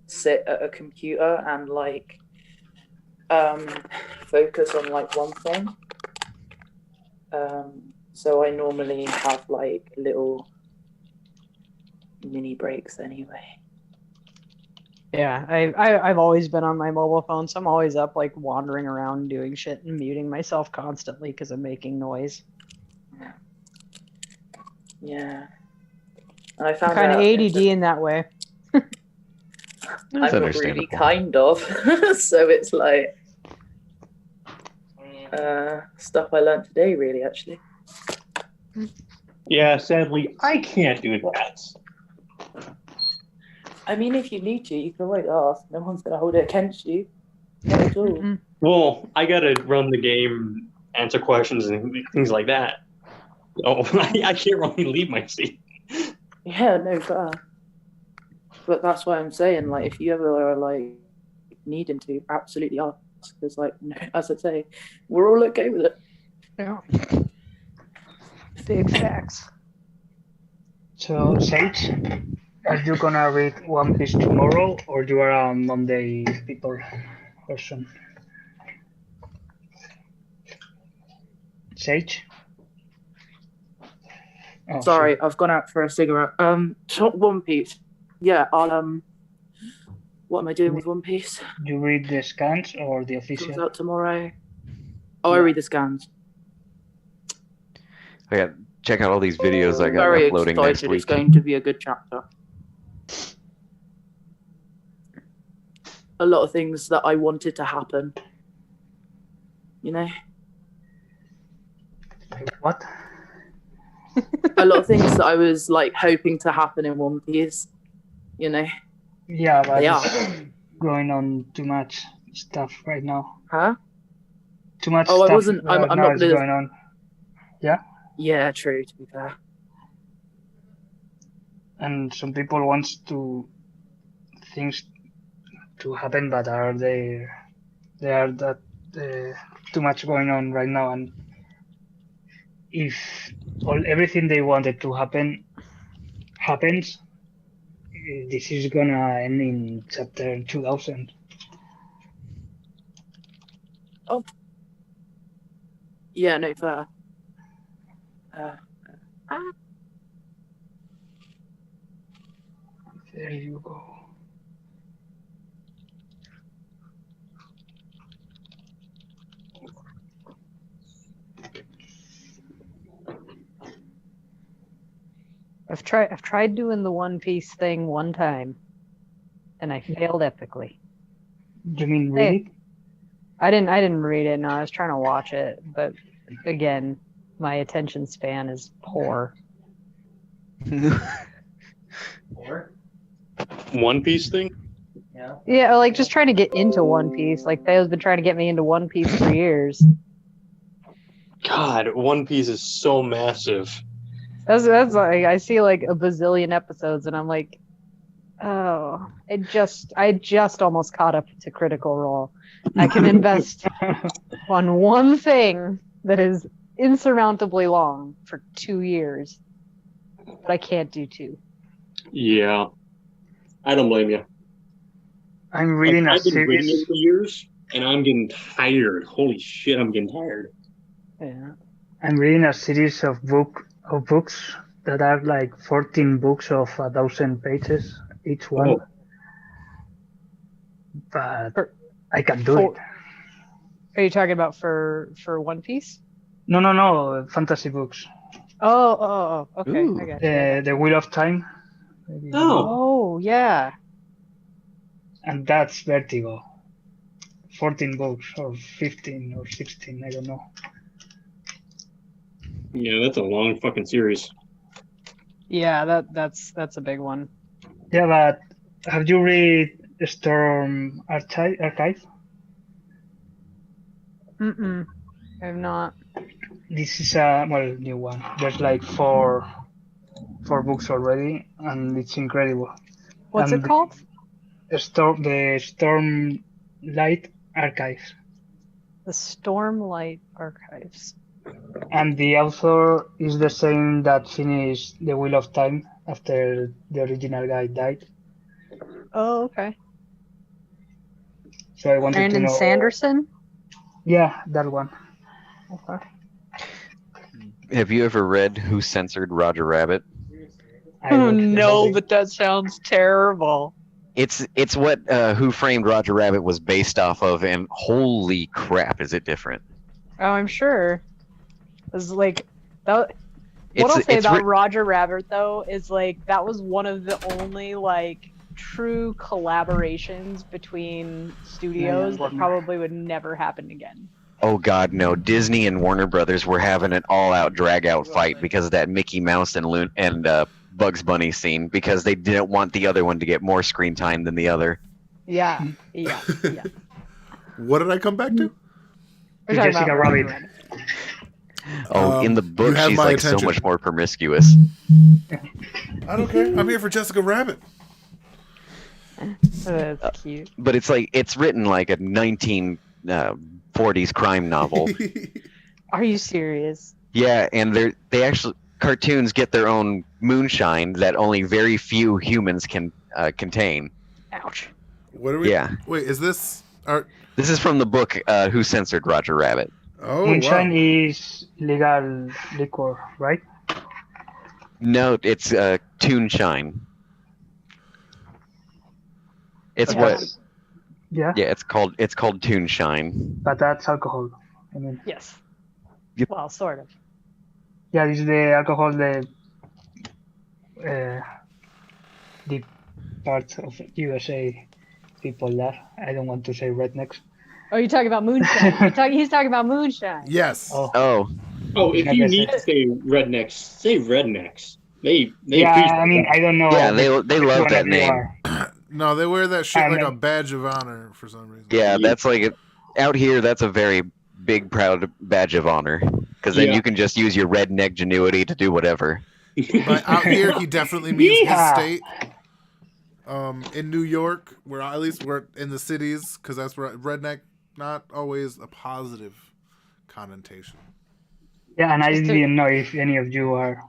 sit at a computer and like focus on like one thing. So I normally have like little mini breaks anyway. Yeah, I've always been on my mobile phone, so I'm always up like wandering around doing shit and muting myself constantly because I'm making noise. Yeah. And I found I'm kind of out ADD in that way. I'm not really kind of. So it's like stuff I learned today, really, actually. Yeah, sadly, I can't do that. I mean, if you need to, you can always ask. No one's going to hold it against you. Not at all. Well, I gotta run the game, answer questions, and things like that. Oh, I can't really leave my seat. Yeah, no, fair. But that's why I'm saying, like, if you ever are like needing to, absolutely ask. Because, like, no, as I say, we're all okay with it. Yeah. Big facts. So, Sage, are you gonna read One Piece tomorrow, or you are a Monday people person? Sage? Oh, sorry, I've gone out for a cigarette. One Piece. Yeah, I'll what am I doing with One Piece? You read the scans or the official? Comes out tomorrow. Oh, I read the scans. Oh, yeah, check out all these videos I got Very uploading excited. next week. It's going to be a good chapter. A lot of things that I wanted to happen. You know? What? A lot of things that I was like hoping to happen in One Piece. You know? Yeah, but they it's going on too much stuff right now. Huh? Too much Oh, stuff I wasn't. I'm now not is going on. Yeah? Yeah, true, to be fair. And some people want things to happen, but there are that too much going on right now, and if everything they wanted to happen happens, this is gonna end in chapter 2000. Oh. Yeah, no, fair. There you go. I've tried doing the One Piece thing one time, and I failed epically. You mean read it? I didn't read it. No, I was trying to watch it, but again, my attention span is poor. One Piece thing? Yeah, like just trying to get into One Piece. Like Theo's been trying to get me into One Piece for years. God, One Piece is so massive. That's like I see like a bazillion episodes, and I'm like, oh, I just almost caught up to Critical Role. I can invest on one thing that is insurmountably long for 2 years, but I can't do 2. Yeah, I don't blame you. I'm reading a I've been reading series it for years, and I'm getting tired. Holy shit, I'm getting tired. Yeah. I'm reading a series of books that are like 14 books of 1,000 pages each one. Oh. But I can do it. Are you talking about for One Piece? No, fantasy books. Oh, okay. Ooh. I got you. The Wheel of Time. Oh, yeah. And that's Vertigo. 14 books or 15 or 16, I don't know. Yeah, that's a long fucking series. Yeah, that's a big one. Yeah, but have you read Storm Archive? I've not. This is a new one. There's like four books already, and it's incredible. What's it called? The Stormlight Archives. The Stormlight Archives. And the author is the same that finished The Wheel of Time after the original guy died. Oh, okay. So I wanted Brandon to know. Sanderson? Yeah, that one. Okay. Have you ever read Who Censored Roger Rabbit? Oh no, but that sounds terrible. It's what Who Framed Roger Rabbit was based off of, and holy crap, is it different? Oh, I'm sure. It's like that. What I'll say about Roger Rabbit though is like that was one of the only like true collaborations between studios that probably would never happen again. Oh God, no! Disney and Warner Brothers were having an all-out, drag-out fight because of that Mickey Mouse and Bugs Bunny scene, because they didn't want the other one to get more screen time than the other. Yeah. What did I come back to? Jessica Rabbit. Oh, in the book, she's like so much more promiscuous. I don't care. I'm here for Jessica Rabbit. That's cute. But it's like it's written like a 1940s crime novel. Are you serious? Yeah, and they actually cartoons get their own moonshine that only very few humans can contain. Ouch. What are we? Yeah. Wait, is this? This is from the book Who Censored Roger Rabbit. Oh, moonshine is legal liquor, right? No, it's Toonshine. It's what? Yeah. Yeah, it's called Toonshine. But that's alcohol. I mean. Yes. Yep. Well, sort of. Yeah, this is the alcohol, the part of USA people love. I don't want to say rednecks. Oh, you're talking about moonshine. He's talking about moonshine. Yes. Oh, if you need to say rednecks, say rednecks. They I mean, I don't know. Yeah, they love that name. No, they wear that shit like a badge of honor for some reason. Yeah, that's like out here. That's a very big, proud badge of honor, because then you can just use your redneck genuity to do whatever. But out here, he definitely means his state. In New York, where at least we're in the cities, because that's where redneck not always a positive connotation. Yeah, and I didn't know if any of you are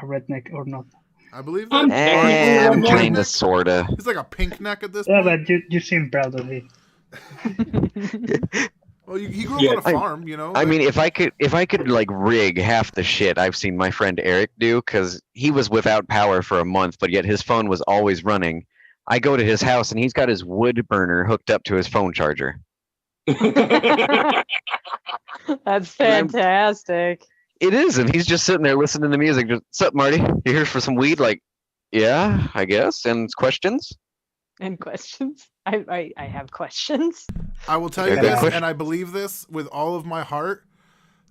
a redneck or not. I believe that. I'm kind of, sorta. He's like a pink neck at this point. Yeah, but you seem proud of it. Well, he grew up on a farm, you know. I mean, if I could like rig half the shit I've seen my friend Eric do, because he was without power for a month, but yet his phone was always running. I go to his house and he's got his wood burner hooked up to his phone charger. That's fantastic. It is, and he's just sitting there listening to music. Just, what's up, Marty? You here for some weed? Like, yeah, I guess. And questions? And questions? I have questions. I will tell you this, and I believe this with all of my heart.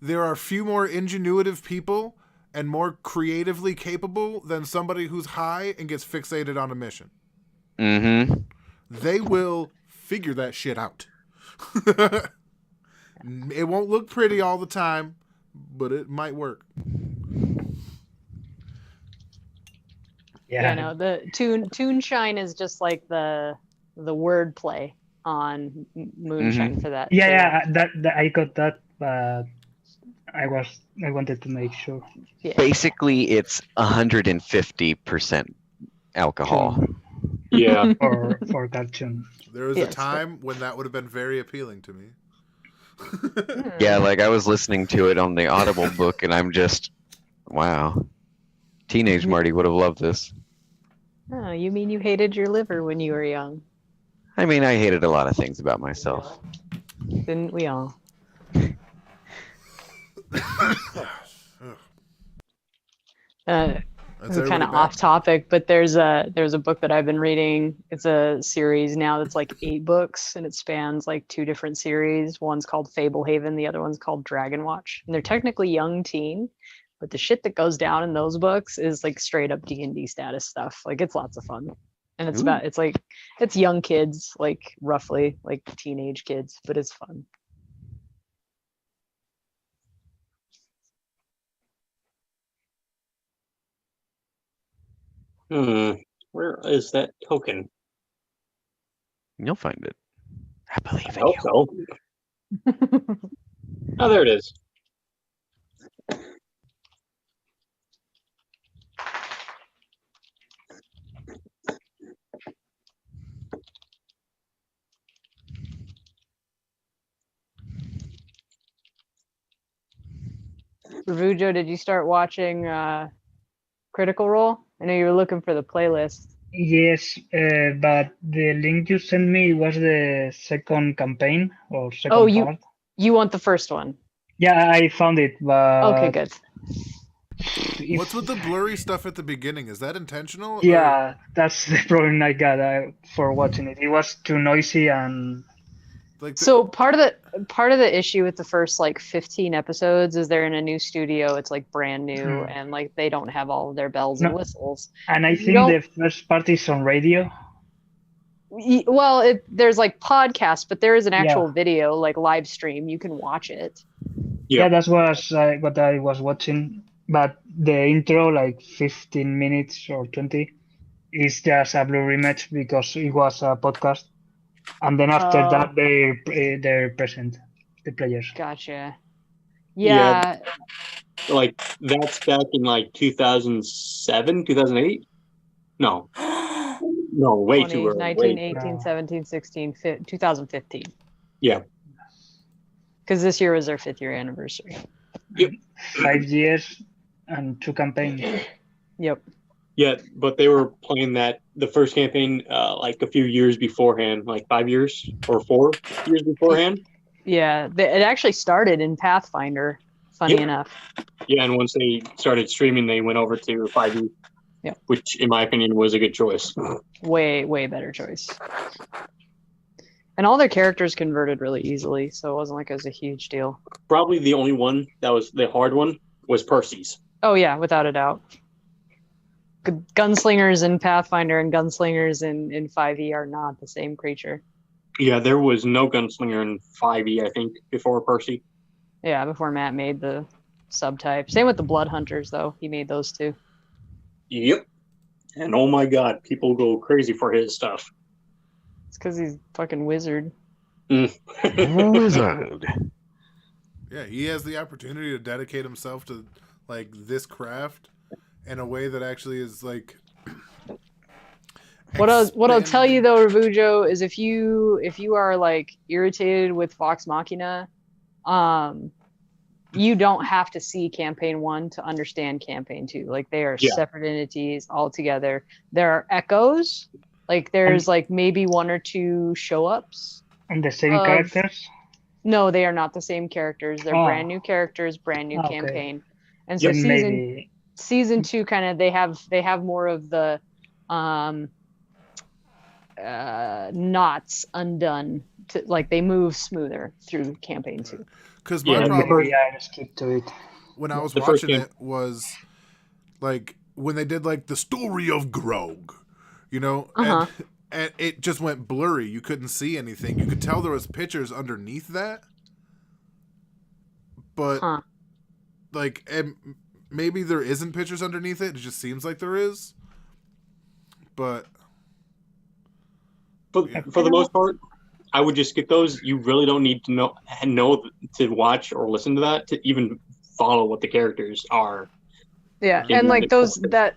There are few more ingenuitive people and more creatively capable than somebody who's high and gets fixated on a mission. Mm-hmm. They will figure that shit out. It won't look pretty all the time, but it might work. Yeah, no, the Toonshine is just like the wordplay on moonshine for that. Yeah, that I got that, but I wanted to make sure. Yeah. Basically, it's 150% alcohol. Yeah. for cartoon. There was a time when that would have been very appealing to me. Yeah, like I was listening to it on the Audible book, and I'm just, wow. Teenage Marty would have loved this. Oh, you mean you hated your liver when you were young? I mean, I hated a lot of things about myself. Didn't we all? It's kind of off topic, but there's a book that I've been reading. It's a series now that's like 8 books, and it spans like 2 different series. One's called Fablehaven, the other one's called Dragon Watch. And they're technically young teen, but the shit that goes down in those books is like straight up D&D status stuff. Like it's lots of fun. And it's young kids, like roughly like teenage kids, but it's fun. Where is that token? You'll find it. I believe I hope so. Oh, there it is. Ravujo, did you start watching Critical Role? I know you were looking for the playlist. Yes, but the link you sent me was the second campaign or second part. You want the first one? Yeah, I found it, but... Okay, good. What's with the blurry stuff at the beginning? Is that intentional? Yeah, that's the problem I got for watching it. It was too noisy and... So part of the issue with the first like 15 episodes is they're in a new studio. It's like brand new, and like they don't have all of their bells and whistles. And I think the first part is on radio. Well, there's like podcasts, but there is an actual video, like live stream. You can watch it. Yeah, that's what I was watching. But the intro, like 15 minutes or 20, is just a blur image because it was a podcast. And then after that, they present the players. Gotcha. Yeah. Like that's back in like 2007, 2008? No. No, way 20, too early. 19, 18, 17, 16, 2015. Yeah. Because this year was their 5th year anniversary. Yep. 5 years and 2 campaigns. Yep. Yeah, but they were playing the first campaign like a few years beforehand, like 5 years or 4 years beforehand. Yeah, it actually started in Pathfinder, funny enough. Yeah, and once they started streaming, they went over to 5e, which in my opinion was a good choice. Way, way better choice. And all their characters converted really easily, so it wasn't like it was a huge deal. Probably the only one that was the hard one was Percy's. Oh yeah, without a doubt. Gunslingers in Pathfinder and gunslingers in 5e are not the same creature. Yeah, there was no gunslinger in 5e, I think, before Percy. Yeah, before Matt made the subtype. Same with the Blood Hunters, though. He made those too. Yep. And oh my god, people go crazy for his stuff. It's because he's fucking wizard. Wizard. Yeah, he has the opportunity to dedicate himself to like this craft in a way that actually is like what I'll tell you though, Ravujo, is if you are like irritated with Vox Machina, you don't have to see campaign 1 to understand campaign 2. Like they are separate entities altogether. There are echoes, like there's like maybe 1 or 2 show ups. And the same characters? No, they are not the same characters. They're brand new characters, brand new campaign. And so season 2 kind of they have more of the knots undone to like they move smoother through campaign 2. Because my problem, I skip to it. When I was watching it was like when they did like the story of Grog, you know, and it just went blurry. You couldn't see anything. You could tell there was pictures underneath that, but like maybe there isn't pictures underneath it. It just seems like there is, but for the most part, I would just skip those. You really don't need to know to watch or listen to that to even follow what the characters are. Yeah, and like those that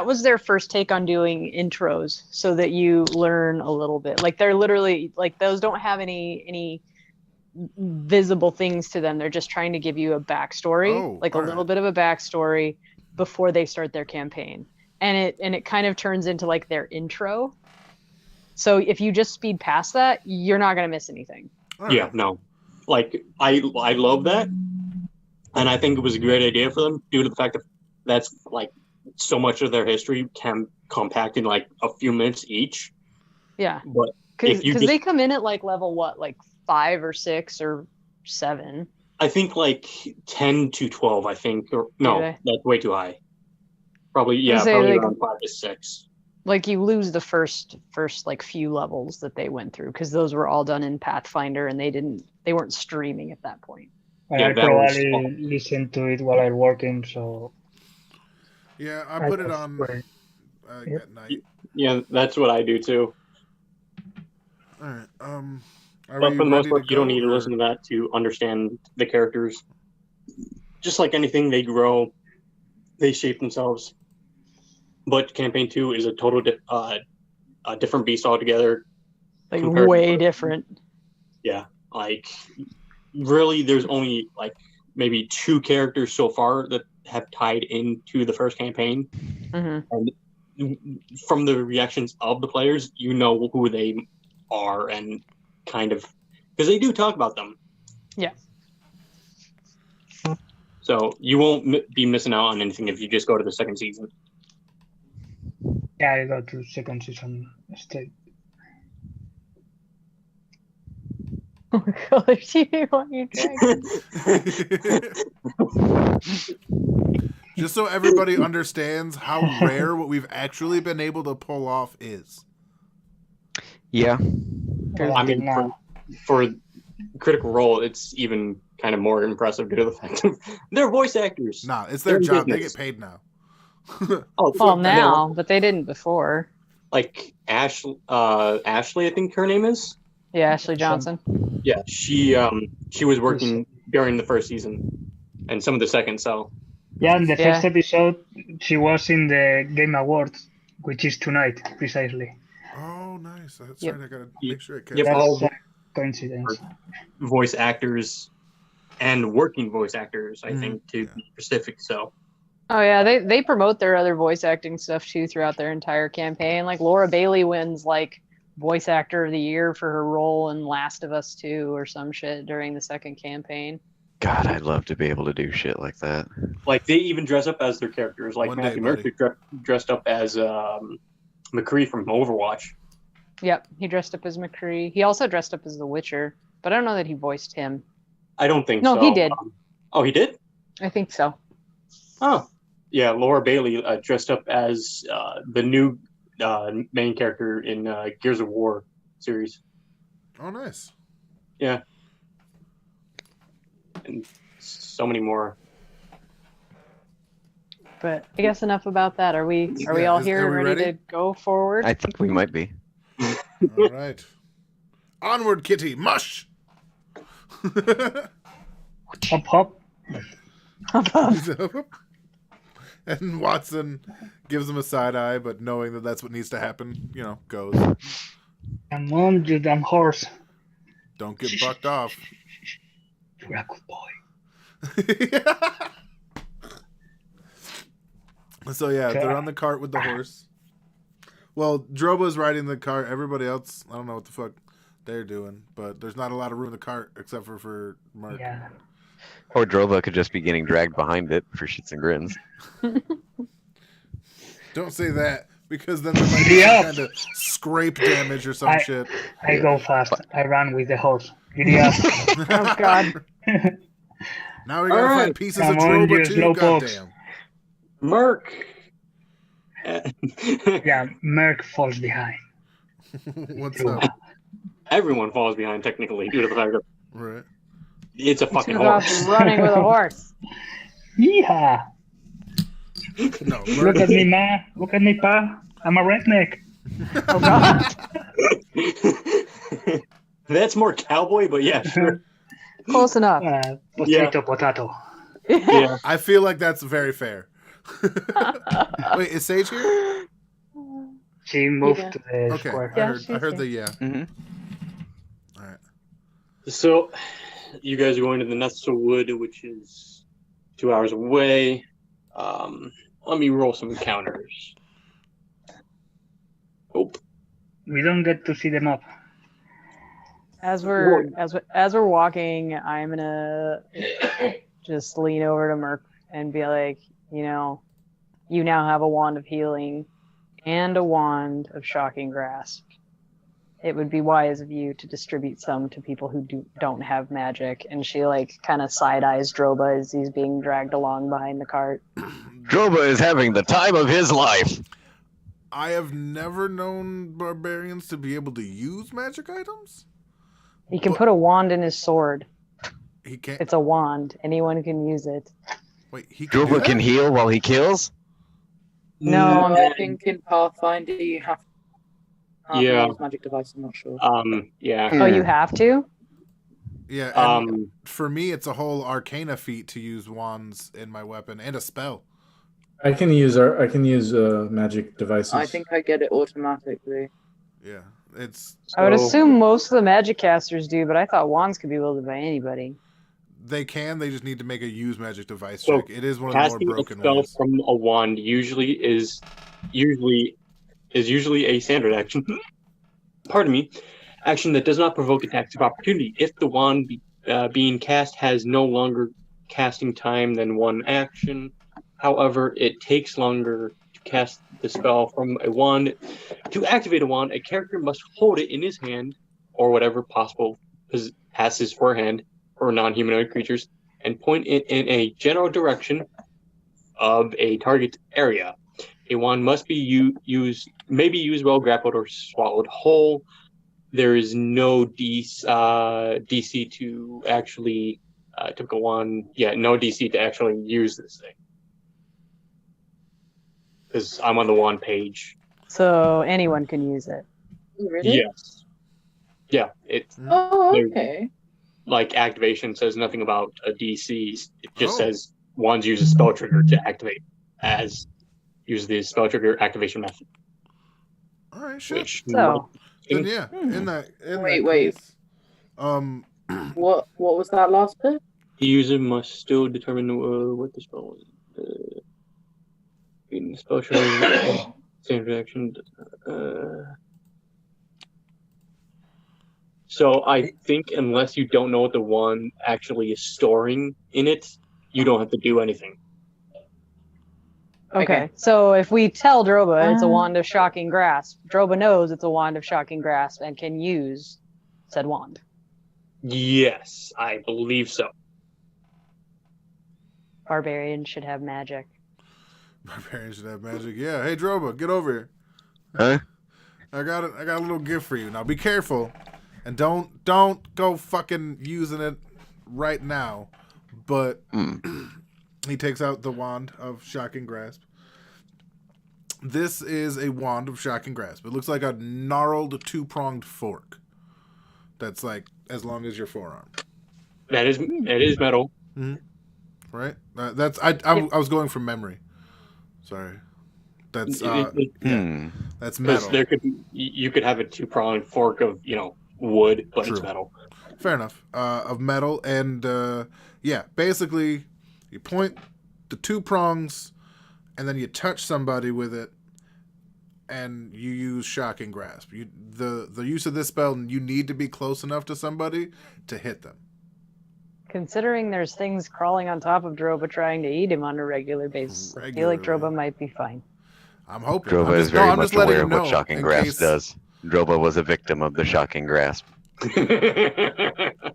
was their first take on doing intros so that you learn a little bit. Like they're literally like those don't have any visible things to them. They're just trying to give you a backstory, a little bit of a backstory before they start their campaign. And it kind of turns into like their intro. So if you just speed past that, you're not going to miss anything. Yeah, no. Like I love that. And I think it was a great idea for them due to the fact that that's like so much of their history can compact in like a few minutes each. Yeah. But because they come in at like level what, like 5 or 6 or 7. I think like 10 to 12. I think, or no, that's way too high. Probably probably like, around 5 to 6. Like you lose the first like few levels that they went through because those were all done in Pathfinder and they weren't streaming at that point. I probably listen to it while I'm working, so. Yeah, I put it on at night. Yeah, that's what I do too. All right. But for the most part, you don't need to listen to that to understand the characters. Just like anything, they grow, they shape themselves. But Campaign 2 is a total a different beast altogether. Like way different. Yeah, like really, there's only like maybe 2 characters so far that have tied into the first campaign. And from the reactions of the players, you know who they are and kind of because they do talk about them. Yeah. So you won't be missing out on anything if you just go to the second season. Yeah, I got to second season straight. Oh my gosh, you want your dragon? Just so everybody understands how rare what we've actually been able to pull off is. Yeah. I mean, for Critical Role, it's even kind of more impressive due to the fact that they're voice actors. Nah, it's their job. They get paid now. Well, now, but they didn't before. Like Ashley, I think her name is. Yeah, Ashley Johnson. Yeah, she was working during the first season and some of the second. So. Yeah, in the first episode, she was in the Game Awards, which is tonight, precisely. Oh, nice. That's right. I gotta make sure it That's all coincidence. Voice actors and working voice actors, I think, to be specific. So. Oh yeah, they promote their other voice acting stuff too throughout their entire campaign. Like Laura Bailey wins like voice actor of the year for her role in Last of Us 2 or some shit during the second campaign. God, I'd love to be able to do shit like that. Like they even dress up as their characters. Like Matthew Murphy dressed up as McCree from Overwatch. Yep, he dressed up as McCree. He also dressed up as The Witcher, but I don't know that he voiced him. I don't think so. No, he did. Oh, he did? I think so. Oh, yeah. Laura Bailey dressed up as the new main character in Gears of War series. Oh, nice. Yeah. And so many more. But I guess enough about that. Are we all here and ready to go forward? I think we might be. All right. Onward, Kitty. Mush. Hop, hop. Hop, hop. And Watson gives him a side eye, but knowing that that's what needs to happen, goes. Come on, you damn horse. Don't get bucked off. You're a good boy. So yeah, they're on the cart with the horse. Well, Drobo's riding the cart. Everybody else, I don't know what the fuck they're doing, but there's not a lot of room in the cart except for Mark. Yeah. Or Drobo could just be getting dragged behind it for shits and grins. Don't say that, because then there might be some kind of scrape damage or some shit. I go fast. I run with the horse. Giddy up. Oh, God. Now we gotta find pieces of Drobo too, goddamn. Merc. Yeah, Merc falls behind. What's up? Everyone falls behind technically due to the fact that right. It's a fucking horse. Running with a horse. Yeah. No, look at me, ma. Look at me, pa. I'm a redneck. Oh God. That's more cowboy, but yeah, sure. Close enough. Potato. Yeah. I feel like that's very fair. Wait, is Sage here? She moved to the square. I heard the Mm-hmm. All right. So, you guys are going to the Nutzel Wood, which is 2 hours away. Let me roll some encounters. Oh. We don't get to see them up. As we're walking, I'm gonna just lean over to Merc and be like, you know, you now have a wand of healing and a wand of shocking grasp. It would be wise of you to distribute some to people who don't have magic. And she like kind of side eyes Droba as he's being dragged along behind the cart. Droba is having the time of his life. I have never known barbarians to be able to use magic items. He can put a wand in his sword. He can't. It's a wand. Anyone can use it. Wait, he can Droba can heal while he kills? No, I think in Pathfinder you have to use magic device. I'm not sure. Yeah. Oh, you have to? Yeah. And for me, it's a whole arcana feat to use wands in my weapon and a spell. I can use magic devices. I think I get it automatically. Yeah, it's. I would assume most of the magic casters do, but I thought wands could be wielded by anybody. They can. They just need to make a use magic device check. It is one of the more Casting broken a spell ones. from a wand usually a standard action. Pardon me. Action that does not provoke attacks of opportunity. If the wand being cast has no longer casting time than one action, however, it takes longer to cast the spell from a wand. To activate a wand, a character must hold it in his hand or whatever possible passes for a hand for non-humanoid creatures and point it in a general direction of a target area. A wand must be may be used while grappled or swallowed whole. There is no DC to actually took a wand. Yeah, no DC to actually use this thing. Because I'm on the wand page. So anyone can use it. Really? Yes. Yeah. Okay. Like activation says nothing about a DC. It just says wands use a spell trigger to activate use the spell trigger activation method. All right, shit. Wait. What was that last bit? The user must still determine what the spell was. In the spell trigger, standard action. So I think unless you don't know what the wand actually is storing in it, you don't have to do anything. Okay. So if we tell Droba it's a wand of shocking grasp, Droba knows it's a wand of shocking grasp and can use said wand. Yes, I believe so. Barbarians should have magic. Barbarians should have magic. Yeah. Hey, Droba, get over here. Huh? I got a little gift for you. Now be careful, and don't go fucking using it right now. But he takes out the wand of shocking grasp. This is a wand of shocking grasp. It looks like a gnarled two-pronged fork. That's like as long as your forearm. It is metal. Mm-hmm. Right. That's I was going from memory. Sorry. That's that's metal. You could have a two-pronged fork of wood, but True. It's metal. Fair enough. Of metal and basically you point the two prongs and then you touch somebody with it and you use shocking grasp. The use of this spell, you need to be close enough to somebody to hit them. Considering there's things crawling on top of Droba trying to eat him on a regular basis, I feel like Droba might be fine. I'm hoping. Droba is very much aware of what shocking grasp does. Droba was a victim of the shocking grasp. That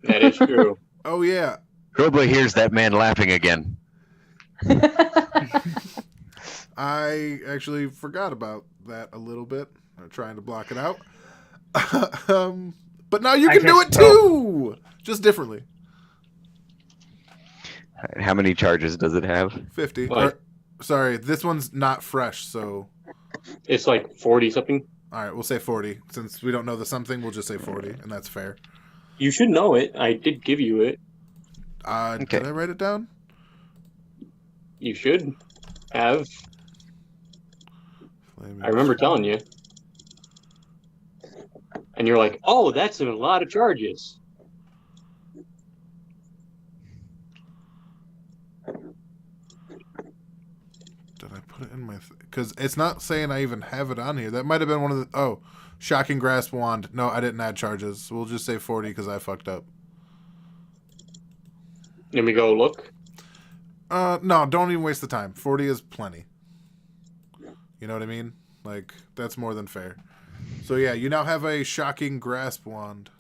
is true. Oh yeah. Droba hears that man laughing again. I actually forgot about that a little bit. I'm trying to block it out. But now you can do it too! Just differently. How many charges does it have? 50. Sorry, this one's not fresh, so... It's like 40 something. All right, we'll say 40. Since we don't know the something, we'll just say 40, and that's fair. You should know it. I did give you it. Did I write it down? You should have. I remember telling you. And you're like, oh, that's a lot of charges. Did I put it in my... Because it's not saying I even have it on here. That might have been one of the... Oh, shocking grasp wand. No, I didn't add charges. We'll just say 40 because I fucked up. Let me go look. No, don't even waste the time. 40 is plenty. You know what I mean? Like, that's more than fair. So yeah, you now have a shocking grasp wand.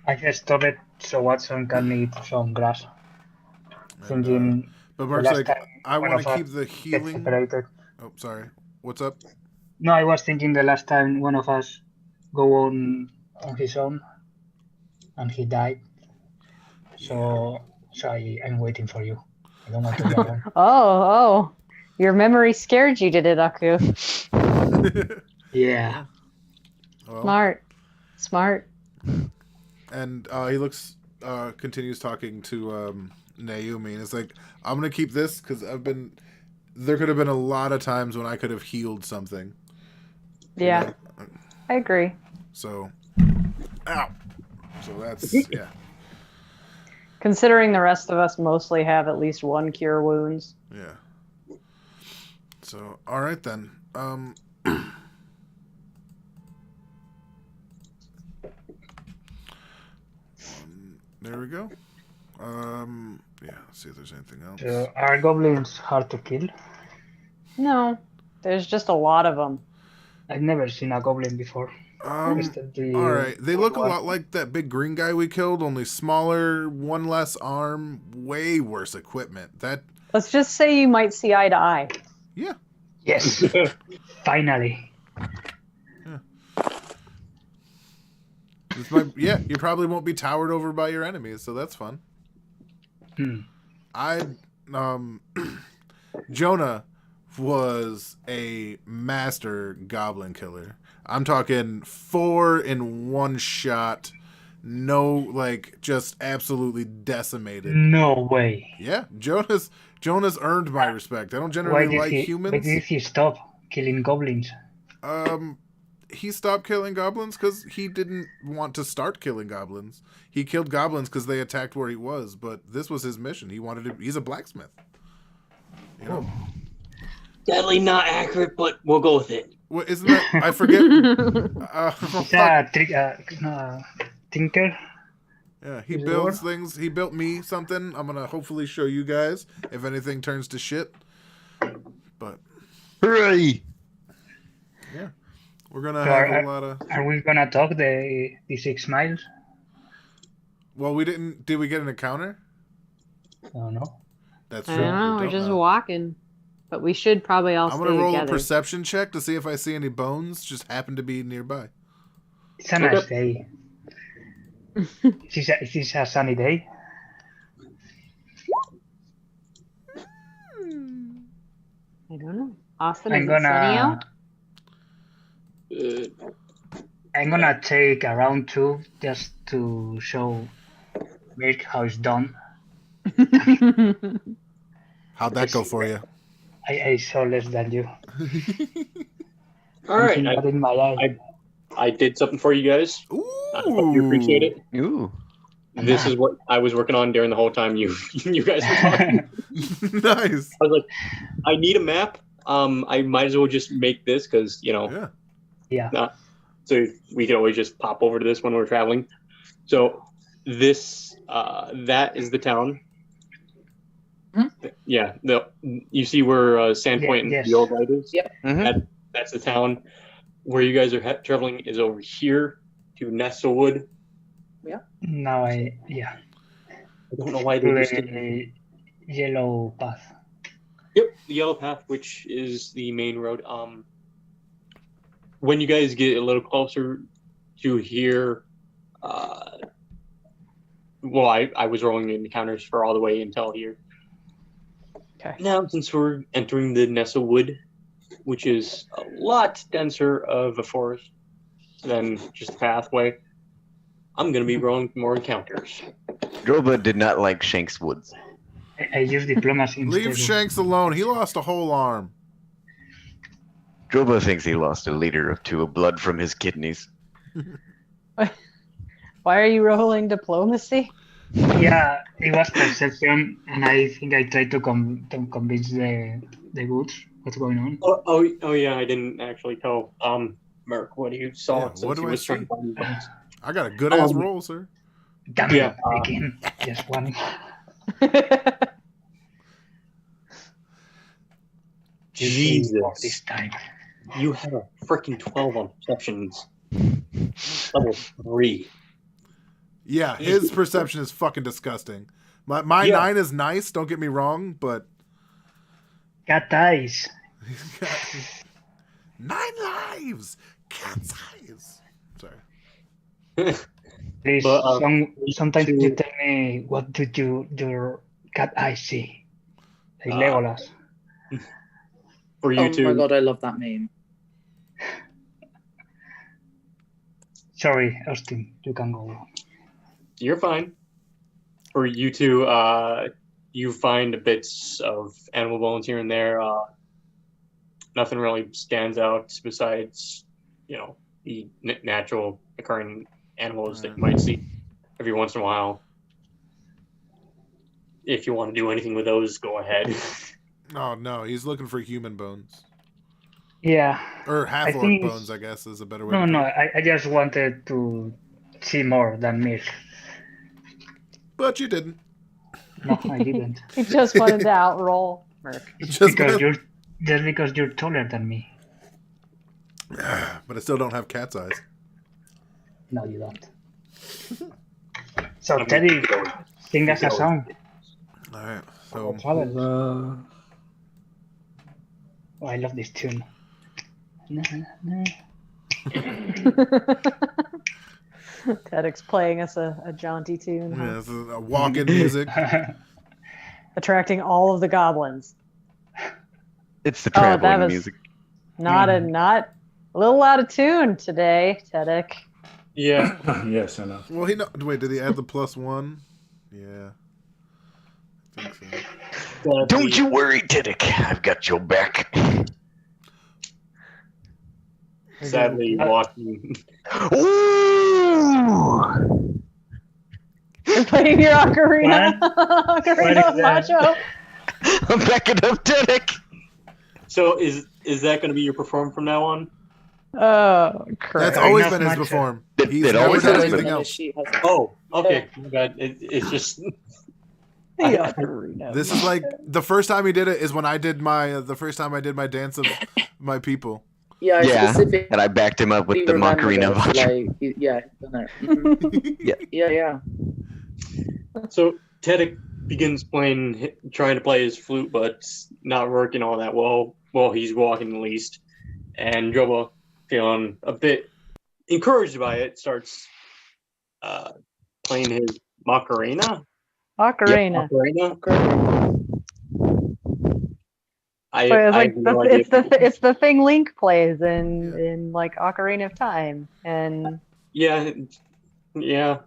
I just stop it so Watson can eat some grass. Thinking but Mark's like, I want to keep the healing. Separated. Oh, sorry. What's up? No, I was thinking the last time one of us go on his own and he died. So I'm waiting for you. I don't want to be alone. Oh. Your memory scared you, did it, Aku? Yeah. Well, Smart. And he continues talking to Naomi, and it's like, I'm gonna keep this because there could have been a lot of times when I could have healed something. Yeah, you know? I agree. So, that's yeah. Considering the rest of us mostly have at least one cure wounds. Yeah. So, all right then. There we go. Yeah, let's see if there's anything else. So are goblins hard to kill? No, there's just a lot of them. I've never seen a goblin before. All right, they look a lot like that big green guy we killed, only smaller, one less arm, way worse equipment. Let's just say you might see eye to eye. Yeah. Yes. Finally. Yeah. You probably won't be towered over by your enemies, so that's fun. Jonah was a master goblin killer. I'm talking 4 in one shot. No, like, just absolutely decimated. No way. Yeah, Jonah's earned my respect. I don't generally like humans. Why did he stop killing goblins? He stopped killing goblins because he didn't want to start killing goblins. He killed goblins because they attacked where he was, but this was his mission. He's a blacksmith. You know? Deadly not accurate, but we'll go with it. What isn't that? I forget. Tinker. Yeah, he builds things. He built me something. I'm gonna hopefully show you guys if anything turns to shit. But hooray! Yeah, we're gonna have a lot of. Are we gonna talk the 6 miles? Well, we didn't. Did we get an encounter? Oh no. That's true. I don't know. We're just walking. But we should probably all stay together. I'm going to roll a perception check to see if I see any bones just happen to be nearby. It's a nice day. Is this a sunny day? I don't know. Austin, is it sunny out? I'm going to take a round 2 just to show Mirk how it's done. How'd that go for you? I saw less than you. All right. In my eye. I did something for you guys. Ooh. I hope you appreciate it. Ooh. This is what I was working on during the whole time you guys were talking. Nice. I was like, I need a map. I might as well just make this because, Yeah. So we can always just pop over to this when we're traveling. So that is the town. Yeah, you see where Sandpoint and the old light is? Yep. Mm-hmm. That's the town. Where you guys are traveling is over here to Nestlewood. Yeah. Now I don't know why they just the yellow path. Yep, the yellow path, which is the main road. When you guys get a little closer to here, I was rolling encounters for all the way until here. Okay. Now, since we're entering the Nestlewood, which is a lot denser of a forest than just a pathway, I'm going to be rolling more encounters. Droba did not like Shanks Woods. I use diplomacy instead. Leave Shanks alone. He lost a whole arm. Droba thinks he lost a liter or 2 of blood from his kidneys. Why are you rolling diplomacy? Yeah, it was perception, and I think I tried to convince the goods what's going on. Oh yeah, I didn't actually tell Merc what you saw. Yeah, what do I see? I got a good ass roll, sir. Damn it, again. Just one. Jesus. This time. You have a freaking 12 on perceptions. Level 3. Yeah, his perception is fucking disgusting. My 9 is nice, don't get me wrong, but... Cat eyes. 9 lives! Cat's eyes! Sorry. Please, sometimes you tell me what do your cat eyes see? Like Legolas. For you two. Oh my god, I love that meme. Sorry, Austin, you can go on. You're fine. For you two, you find bits of animal bones here and there. Nothing really stands out besides, the natural occurring animals that you might see every once in a while. If you want to do anything with those, go ahead. Oh, no, he's looking for human bones. Yeah. Or half-orc bones, I guess, is a better way to put it. No, I just wanted to see more than myth. But you didn't. No, I didn't. He just wanted to outroll Merc. Just because you're taller than me. But I still don't have cat's eyes. No, you don't. So, Teddy, sing us a song. All right. So, oh, I love this tune. Tedek's playing us a jaunty tune. Yeah, this is a walk-in music. Attracting all of the goblins. It's the traveling music. Not a little out of tune today, Tedek. Yeah. Yes, I know. Well, wait, did he add the +1? Yeah. I think so. Don't you worry, Tedek. I've got your back. Sadly, walking. Ooh! You're playing your ocarina. Ocarina of Macho. Back it up, Tedek. So is that going to be your perform from now on? Oh, crap. That's always been his perform. He's never done anything else. Oh, okay. It's just... This is like the first time he did it is when I did the first time I did my dance of my people. Yeah, and I backed him up with the Macarena. Yeah. So Tedek begins trying to play his flute, but not working all that well. Well, he's walking at least. And Joba, feeling a bit encouraged by it, starts playing his Macarena. Ocarina. Yep, it's the thing Link plays in like Ocarina of Time, and yeah. Yeah,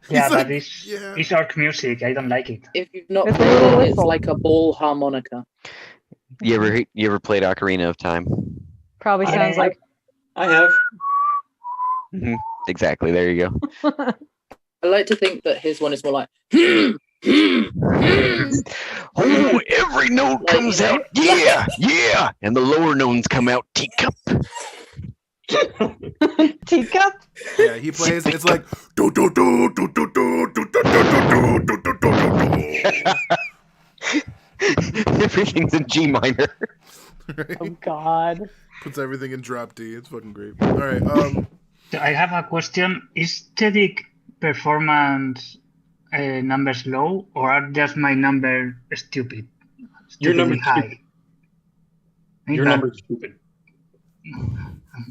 but it's orc music. I don't like it. If you've not played it, it's like a ball harmonica. You ever played Ocarina of Time? Probably sounds like. I have. Mm-hmm. Exactly. There you go. I like to think that his one is more like. Oh, every note comes out, yeah, and the lower notes come out, teacup. Teacup? Yeah, he plays. It's like do do do do do do do do do do do. Everything's in G minor. Right? Oh God. Puts everything in drop D. It's fucking great. All right. I have a question. Is Tedek performance numbers low, or are just my number stupid? Your number high. Your number's stupid.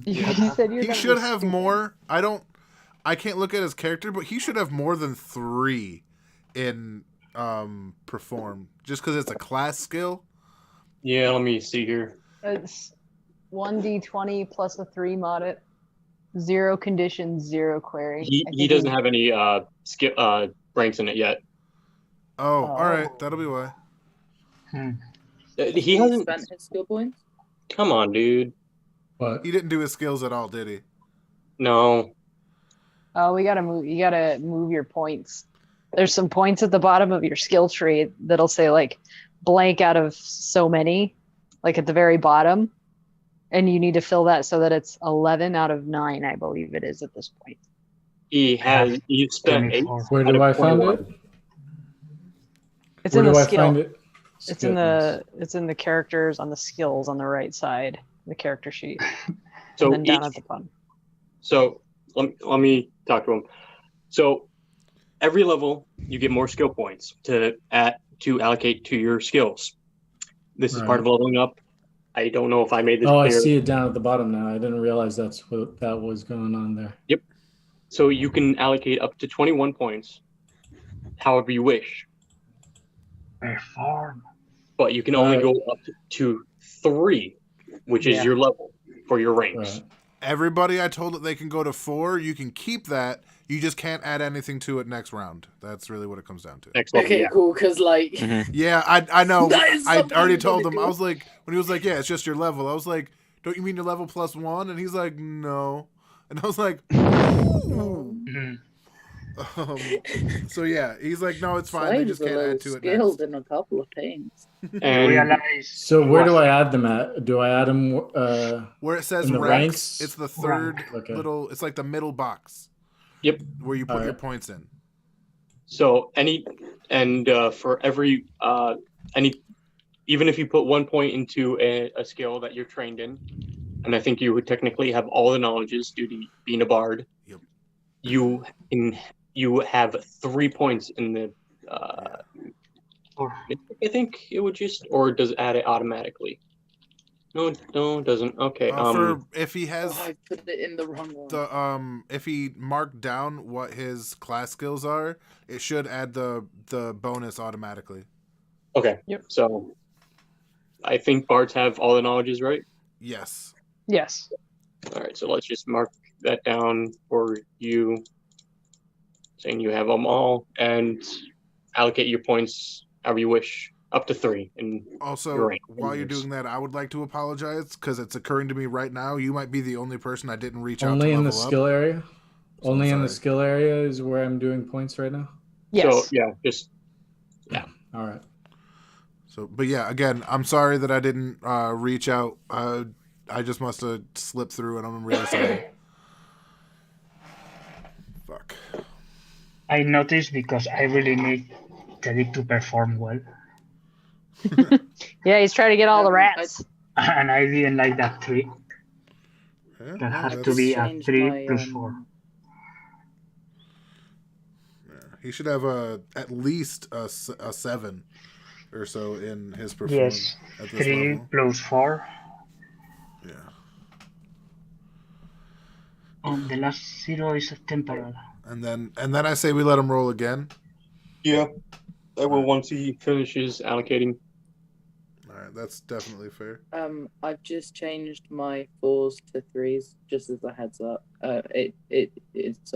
You said he should have more. I can't look at his character, but he should have more than 3 in perform, just because it's a class skill. Yeah, let me see here. It's 1d20 plus a 3 mod it. 0 conditions, 0 query. He doesn't have any ranks in it yet. Oh, all right, that'll be why. He hasn't spent his skill points. Come on, dude. What? He didn't do his skills at all, did he? No. Oh, we gotta move. You gotta move your points. There's some points at the bottom of your skill tree that'll say like blank out of so many, like at the very bottom, and you need to fill that so that it's 11 out of 9, I believe it is at this point. He spent 8. Where do I find it? It's Where in do the I skill. find it? It's in the characters on the skills on the right side, the character sheet. So and then down at the bottom. So let me talk to him. So every level you get more skill points to allocate to your skills. This is part of leveling up. I don't know if I made this clear. I see it down at the bottom now. I didn't realize that was going on there. Yep. So you can allocate up to 21 points, however you wish. Perform. But you can only go up to 3, which is your level for your ranks. Right. Everybody I told that they can go to 4, you can keep that. You just can't add anything to it next round. That's really what it comes down to. Okay, cool. Because like, yeah, I know. I already told him. cool. I was like, when he was like, yeah, it's just your level. I was like, don't you mean your level plus 1? And he's like, no. And I was like, ooh. So yeah, he's like, no, it's fine. They just can't add to it. Skilled in a couple of things. So where do I add them at? Do I add them where it says ranks? It's the third little. It's like the middle box. Yep. Where you put your points in. So for every even if you put 1 point into a skill that you're trained in, and I think you would technically have all the knowledges due to being a bard. Yep. You have 3 points in the. I think it would does it add it automatically? No, it doesn't. Okay. If he has, I put it in the wrong one. If he marked down what his class skills are, it should add the bonus automatically. Okay. Yep. So, I think bards have all the knowledges, right? Yes. Yes. All right. So let's just mark that down for you, saying you have them all, and allocate your points however you wish. Up to 3. And also, while you're doing that, I would like to apologize because it's occurring to me right now. You might be the only person I didn't reach out to. Only in the level skill up. area. So Only in the skill area is where I'm doing points right now. Yes. So All right. So, but yeah, again, I'm sorry that I didn't reach out. I just must have slipped through, and I'm really sorry. Fuck. I noticed because I really need Teddy to perform well. Yeah, he's trying to get all the rats. And I didn't like that 3. Yeah, that has to be a 3 plus 4. Yeah, he should have at least a 7 or so in his performance. Yes, at this 3 level. plus 4. Yeah. And the last 0 is temporal. And then I say we let him roll again. Yeah, I will once he finishes allocating. All right, that's definitely fair. I've just changed my 4s to 3s, just as a heads up. It's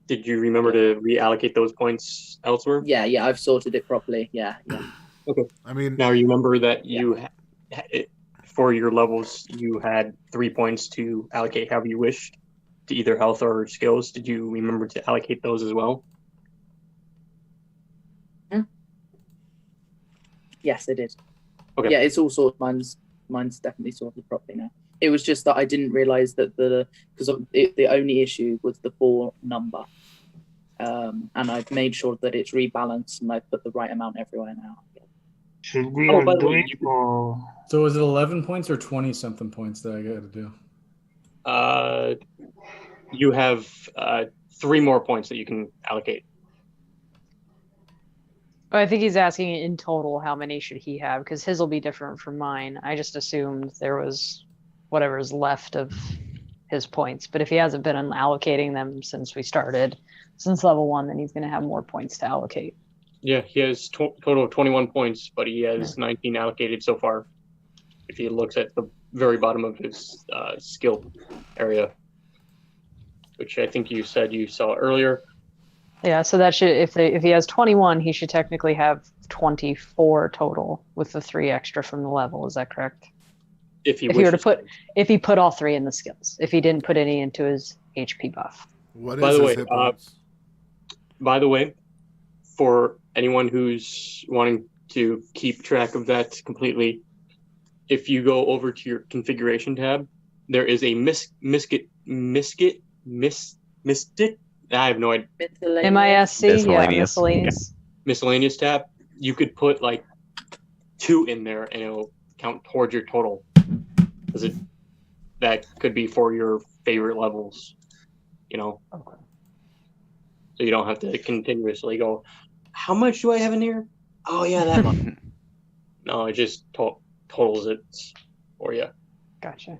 Did you remember to reallocate those points elsewhere? Yeah, I've sorted it properly. Yeah. Okay. I mean, now you remember that for your levels you had 3 points to allocate however you wished to either health or skills. Did you remember to allocate those as well? Yes, I did. Okay. Yeah, it's all sorted. Mine's definitely sorted properly now. It was just that I didn't realize that because the only issue was the 4 number, and I've made sure that it's rebalanced and I put the right amount everywhere now. Should we all do it? Or... So is it 11 points or 20 something points that I got to do? You have 3 more points that you can allocate. I think he's asking in total how many should he have, because his will be different from mine. I just assumed there was whatever is left of his points. But if he hasn't been allocating them since level 1, then he's going to have more points to allocate. Yeah, he has total of 21 points, but he has 19 allocated so far. If he looks at the very bottom of his skill area, which I think you said you saw earlier. Yeah, so that should if he has 21, he should technically have 24 total with the 3 extra from the level. Is that correct? If he put all 3 in the skills. If he didn't put any into his HP buff. By the way, for anyone who's wanting to keep track of that completely, if you go over to your configuration tab, there is a Mystic. I have no idea. MISC. Yeah, miscellaneous. Miscellaneous tab. You could put like 2 in there, and it'll count towards your total. That could be for your favorite levels, Okay. So you don't have to continuously go, how much do I have in here? Oh yeah, that much. No, it just totals it for you. Gotcha.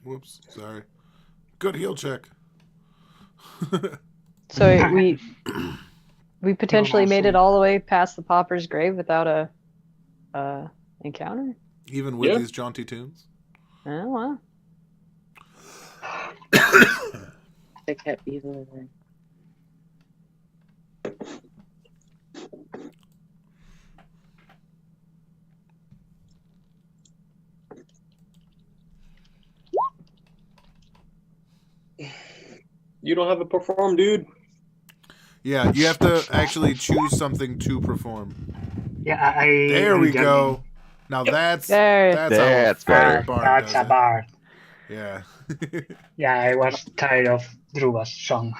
Whoops, sorry. Good heal check. So we potentially made it all the way past the Pauper's grave without a encounter. Even with these jaunty tunes. Oh wow. They kept either way. You don't have to perform, dude. Yeah, you have to actually choose something to perform. Yeah, There we go. Now that's That's better. That's a bard. Yeah. Yeah, I was tired of Druva's song.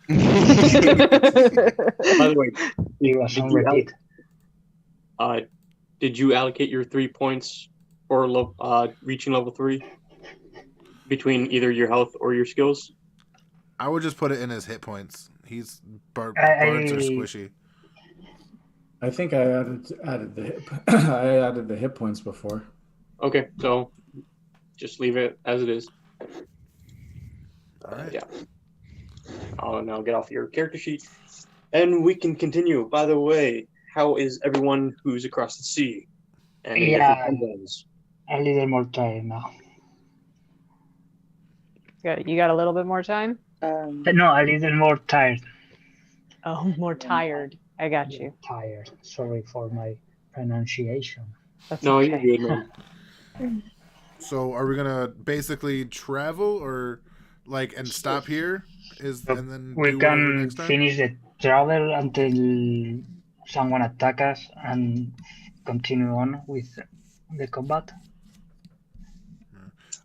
By the way, It was on repeat. Did you allocate your 3 points for reaching level 3 between either your health or your skills? I would just put it in his hit points. Bards are squishy. I think I added the hit points before. Okay, so just leave it as it is. All right. Yeah. I'll now get off your character sheet, and we can continue. By the way, how is everyone who's across the sea? Any different problems? A little more time now. You got a little bit more time? No, a little more tired. Oh, more tired. I got you. Tired. Sorry for my pronunciation. That's no, okay. you're good, man. So are we gonna basically travel or and stop here? And then we do can next time? finish the travel until someone attack us and continue on with the combat.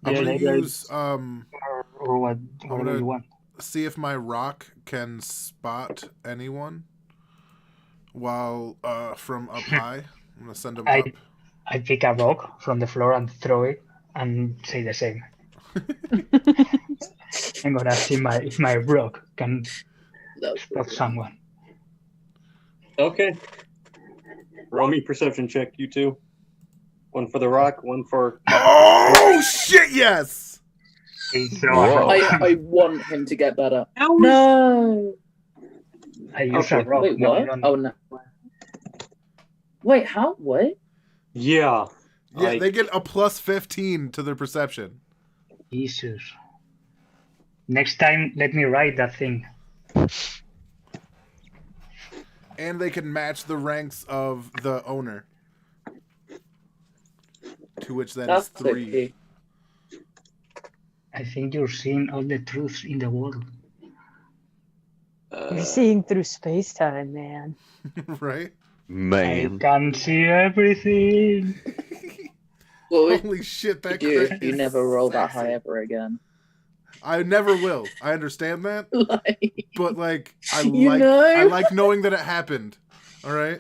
I'm gonna use or whatever you want. See if my rock can spot anyone while from up high. I'm gonna send them up. I pick a rock from the floor and throw it and say the same. I'm gonna see if my rock can spot someone. Okay. Roll me perception check, you two. One for the rock, one for... Oh, shit, yes! I want him to get better. No! I use a rock. Wait, what? Oh, no. Wait, how? What? Yeah. Yeah, they get a plus 15 to their perception. Jesus. Next time, let me write that thing. And they can match the ranks of the owner. To which that is 3. Okay. I think you're seeing all the truths in the world. You're seeing through space-time, man. Right? Man. I can see everything. Well, holy shit, that you never roll that high ever again. I never will. I understand that. But I like knowing that it happened. All right?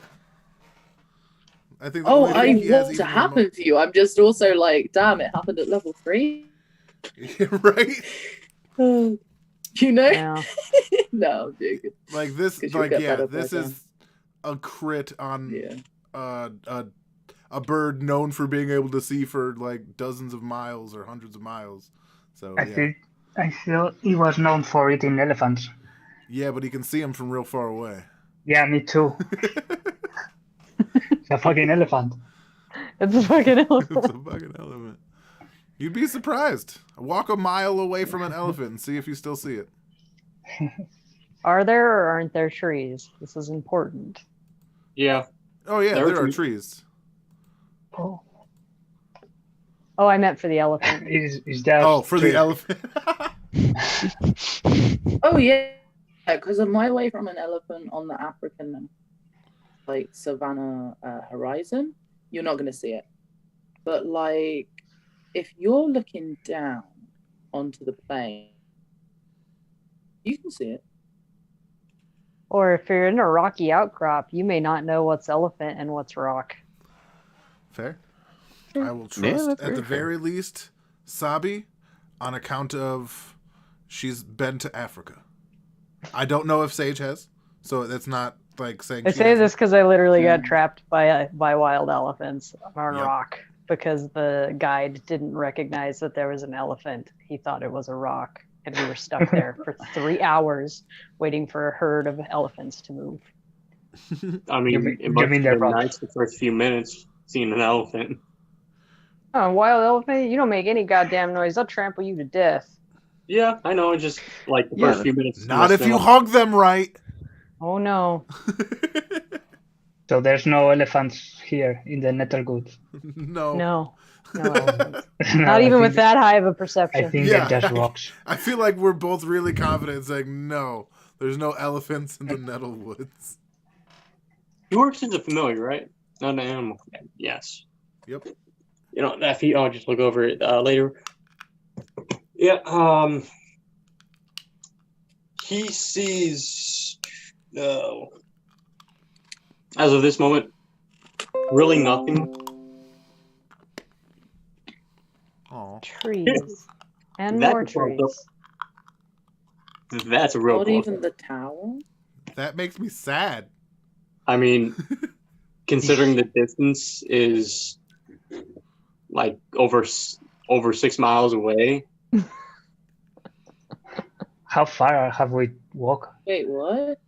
I think I want to happen to you. I'm just also damn, it happened at level 3. Right? You know? Yeah. No, I'm joking. This is a crit on a bird known for being able to see for dozens of miles or hundreds of miles. So I thought he was known for eating elephants. Yeah, but he can see them from real far away. Yeah, me too. It's a fucking elephant. It's a fucking elephant. It's a fucking elephant. You'd be surprised. Walk a mile away from an elephant and see if you still see it. Are there or aren't there trees? This is important. Yeah. Oh, yeah, there are trees. Oh, I meant for the elephant. Is that the elephant. Oh, yeah. Because I'm my way from an elephant on the African savannah horizon, you're not going to see it. But if you're looking down onto the plain, you can see it. Or if you're in a rocky outcrop, you may not know what's elephant and what's rock. Fair. I will trust, at the very least, Sabi, on account of she's been to Africa. I don't know if Sage has, so that's not like saying. I say this because I literally got trapped by wild elephants on rock because the guide didn't recognize that there was an elephant. He thought it was a rock, and we were stuck there for 3 hours waiting for a herd of elephants to move. I mean, it must have been nice the first few minutes seeing an elephant. Oh, wild elephant? You don't make any goddamn noise. They'll trample you to death. Yeah, I know. Just like the first few minutes. Not if you hug them right. Oh no. So there's no elephants here in the Nethergood. No. No elephants. Not even with that high of a perception. I think they're just rocks. I feel like we're both really confident saying no. There's no elephants in the Nettlewoods. He works as a familiar, right? Not an animal. Yes. Yep. You know, that feat, I'll just look over it later. Yeah, he sees, as of this moment, really nothing. Oh. Trees. And more trees. That's a real Not even the tower? That makes me sad. I mean, considering the distance is like over 6 miles away. How far have we walked? Wait, what?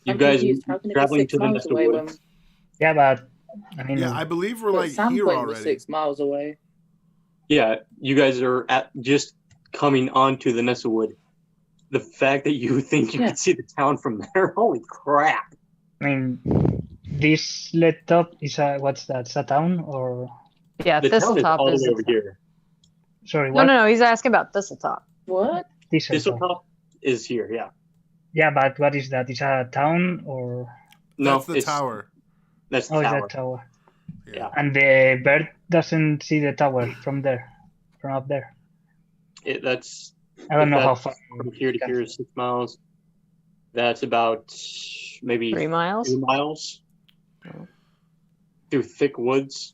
You guys are traveling to the Netherwoods. Yeah, but I mean, I believe we're like Sandpoint here was already. 6 miles away. Yeah, you guys are just coming onto the Nesselwood. The fact that you think you can see the town from there, holy crap! I mean, this lit up is a what's that? Is a town or? Yeah, the town is Thistletop all the is way over here. Sorry, what? No. He's asking about Thistletop. What? Thistletop is here. Yeah. Yeah, but what is that? Is a town or? No, That's the tower. That's the Oh, tower. it's a tower. Yeah. And the bird doesn't see the tower from there, from up there. That's. I don't know how far. From here to here is 6 miles. That's about maybe 3 miles. 3 miles. Oh. Through thick woods.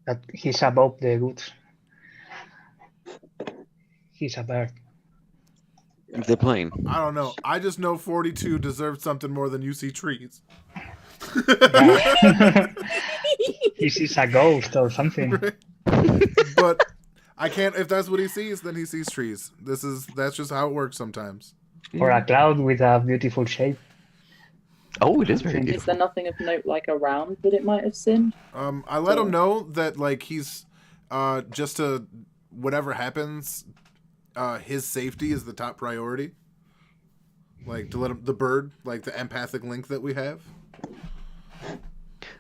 That he's above the woods. He's a bird. The plane. I don't know. I just know 42 deserves something more than you see trees. He sees a ghost or something. Right? But I can't. If that's what he sees, then he sees trees. That's just how it works sometimes. Or a cloud with a beautiful shape. Oh, it is very Is beautiful. there nothing of note like around that it might have seen? I let him know that like he's just to whatever happens, his safety is the top priority. Like to let him, the bird, like the empathic link that we have.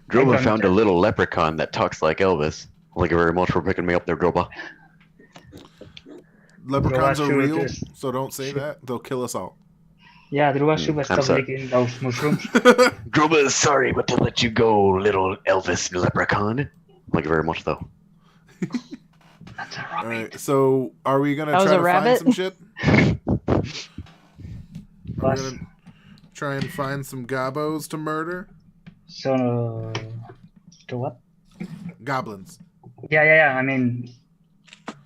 Droba found a little leprechaun that talks like Elvis. Thank you very much for picking me up there, Droba. Leprechauns are Droba real, should- so don't say that. They'll kill us all. Yeah, Druba should I'm stop sorry. licking those mushrooms. Droba is sorry, but to let you go, little Elvis leprechaun. Thank you very much, though. That's a All rabbit. right, so are we gonna That was try a to rabbit? find some shit? Are we What? gonna try and find some gobos to murder? So, to what? Goblins. Yeah. I mean,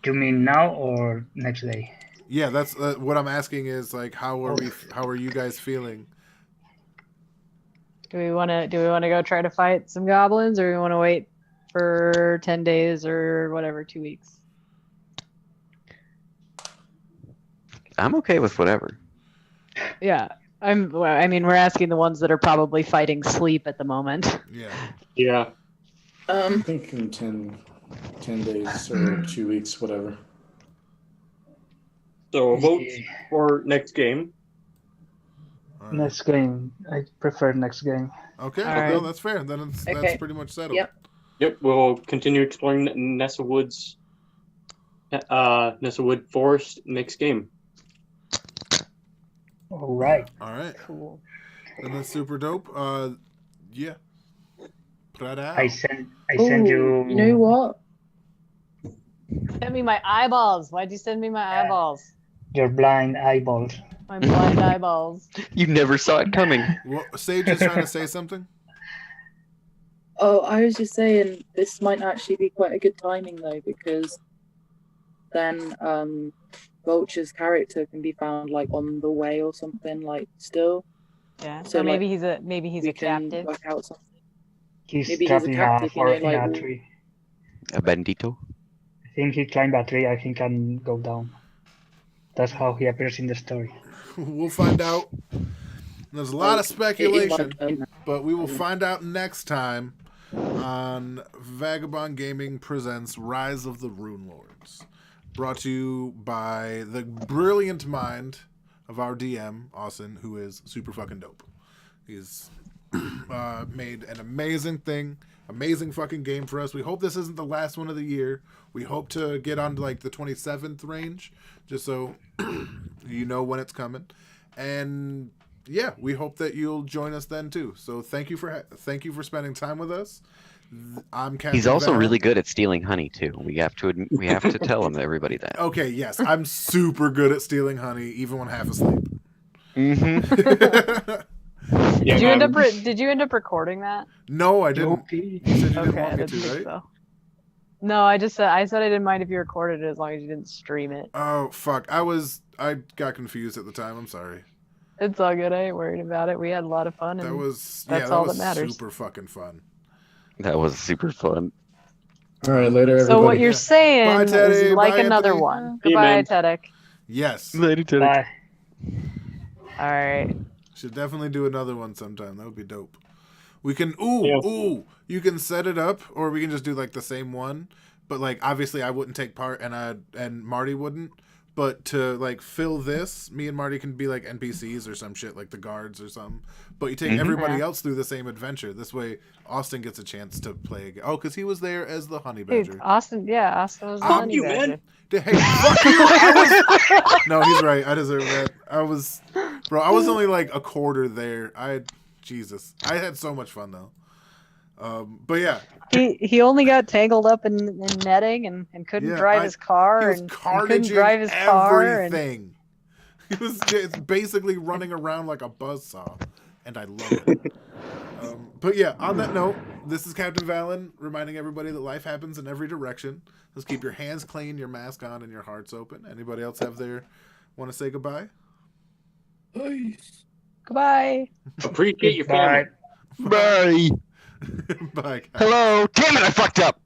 you mean now or next day? Yeah, that's what I'm asking. Is like, how are you guys feeling? Do we want to go try to fight some goblins, or we want to wait for 10 days or whatever, 2 weeks? I'm okay with whatever. Yeah, I mean, we're asking the ones that are probably fighting sleep at the moment. Yeah. Yeah. I think in 10 days or 2 weeks, whatever. So vote for next game. All right. Next game. I prefer next game. Okay, All no, right. that's fair. Then that's Okay. pretty much settled. Yep. Yep, we'll continue exploring Nesselwood's Nesselwood Forest next game. All right. All right. Cool. And that's super dope. Yeah. I send you. You know what? Send me my eyeballs. Why'd you send me my eyeballs? Your blind eyeballs. My blind eyeballs. You never saw it coming. Well, Sage is trying to say something. Oh, I was just saying this might actually be quite a good timing though, because then Vulture's character can be found like on the way or something, like still. Yeah. So or maybe like, he's a captive. Work out something. He's Maybe trapped he's a in captive, you know, in a like tree. A bandito. I think he climbed a tree. I think can go down. That's how he appears in the story. We'll find out. There's a lot of speculation, but we will find out next time on Vagabond Gaming Presents Rise of the Rune Lords. Brought to you by the brilliant mind of our DM, Austin, who is super fucking dope. He's made an amazing fucking game for us. We hope this isn't the last one of the year. We hope to get on to like the 27th range, just so you know when it's coming. And yeah, we hope that you'll join us then too. So thank you for spending time with us. I'm Captain He's also Val. really good at stealing honey too. We have to tell everybody that. Okay, yes, I'm super good at stealing honey, even when half asleep. Mm-hmm. Did you end up recording that? No, I didn't. You said you didn't Okay, want I me didn't to, think right? so. No, I said I didn't mind if you recorded it as long as you didn't stream it. Oh fuck! I got confused at the time. I'm sorry. It's all good. I ain't worried about it. We had a lot of fun. And that's all that matters. Super fucking fun. That was super fun. All right, later, everybody. So what you're saying Bye, Teddy. is like Bye, another Anthony. one. Hey, Goodbye, man. Tedek. Yes. Later, Teddy. Bye. All right. Should definitely do another one sometime. That would be dope. We can you can set it up, or we can just do like the same one. But like obviously I wouldn't take part and Marty wouldn't. But to like fill this, me and Marty can be like NPCs or some shit, like the guards or something. But you take everybody else through the same adventure. This way Austin gets a chance to play again. Oh, because he was there as the honey badger. Dude, Austin was the honey badger. man. Hey, fuck you! No, he's right. I deserve that. I was only like a quarter there. Jesus, I had so much fun though. But yeah, He only got tangled up in netting and couldn't drive his car and couldn't drive his car. Everything. He was just basically running around like a buzzsaw, and I love it. But yeah, on that note, this is Captain Valen reminding everybody that life happens in every direction. Let's keep your hands clean, your mask on, and your hearts open. Anybody else want to say goodbye? Peace. Goodbye. Appreciate your family. Bye. Bye. Guys. Hello. Damn it! I fucked up.